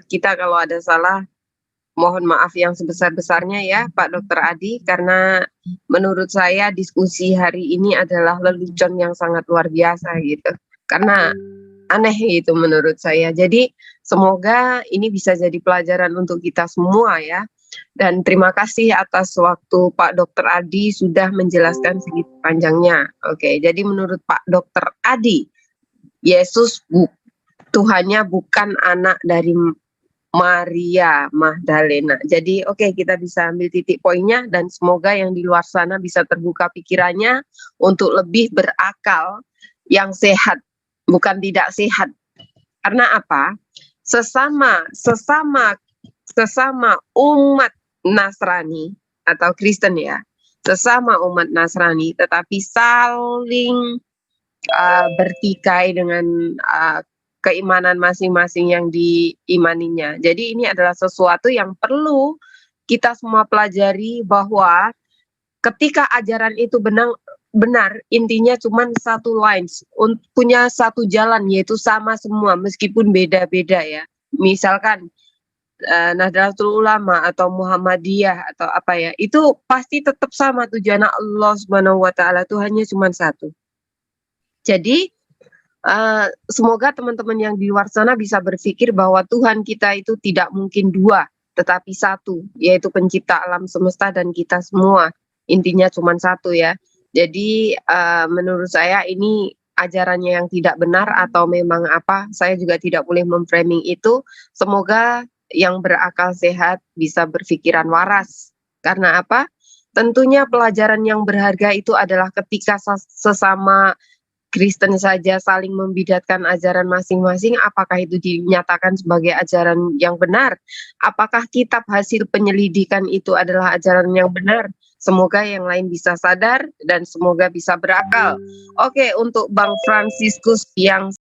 kita kalau ada salah, mohon maaf yang sebesar-besarnya ya, Pak Dr. Adi, karena menurut saya diskusi hari ini adalah lelucon yang sangat luar biasa gitu. Karena aneh itu menurut saya. Jadi semoga ini bisa jadi pelajaran untuk kita semua ya. Dan terima kasih atas waktu Pak Dr. Adi sudah menjelaskan segitu panjangnya. Oke, jadi menurut Pak Dr. Adi, Yesus Tuhannya bukan anak dari Maria Magdalena. Jadi oke, kita bisa ambil titik poinnya dan semoga yang di luar sana bisa terbuka pikirannya untuk lebih berakal yang sehat. Bukan tidak sehat. Karena apa? Sesama umat Nasrani atau Kristen ya, sesama umat Nasrani, tetapi saling bertikai dengan keimanan masing-masing yang diimaninya. Jadi ini adalah sesuatu yang perlu kita semua pelajari, bahwa ketika ajaran itu benar, intinya cuma satu lines, punya satu jalan, yaitu sama semua meskipun beda-beda ya. Misalkan Nahdlatul Ulama atau Muhammadiyah atau apa ya, itu pasti tetap sama tujuan Allah Subhanahu wa taala, Tuhannya cuma satu. Jadi semoga teman-teman yang di luar sana bisa berpikir bahwa Tuhan kita itu tidak mungkin dua, tetapi satu, yaitu pencipta alam semesta dan kita semua. Intinya cuma satu ya. Jadi menurut saya ini ajarannya yang tidak benar atau memang apa, saya juga tidak boleh memframing itu. Semoga yang berakal sehat bisa berpikiran waras. Karena apa? Tentunya pelajaran yang berharga itu adalah ketika sesama Kristen saja saling membidatkan ajaran masing-masing, apakah itu dinyatakan sebagai ajaran yang benar? Apakah kitab hasil penyelidikan itu adalah ajaran yang benar? Semoga yang lain bisa sadar dan semoga bisa berakal. Oke, untuk Bang Fransiskus yang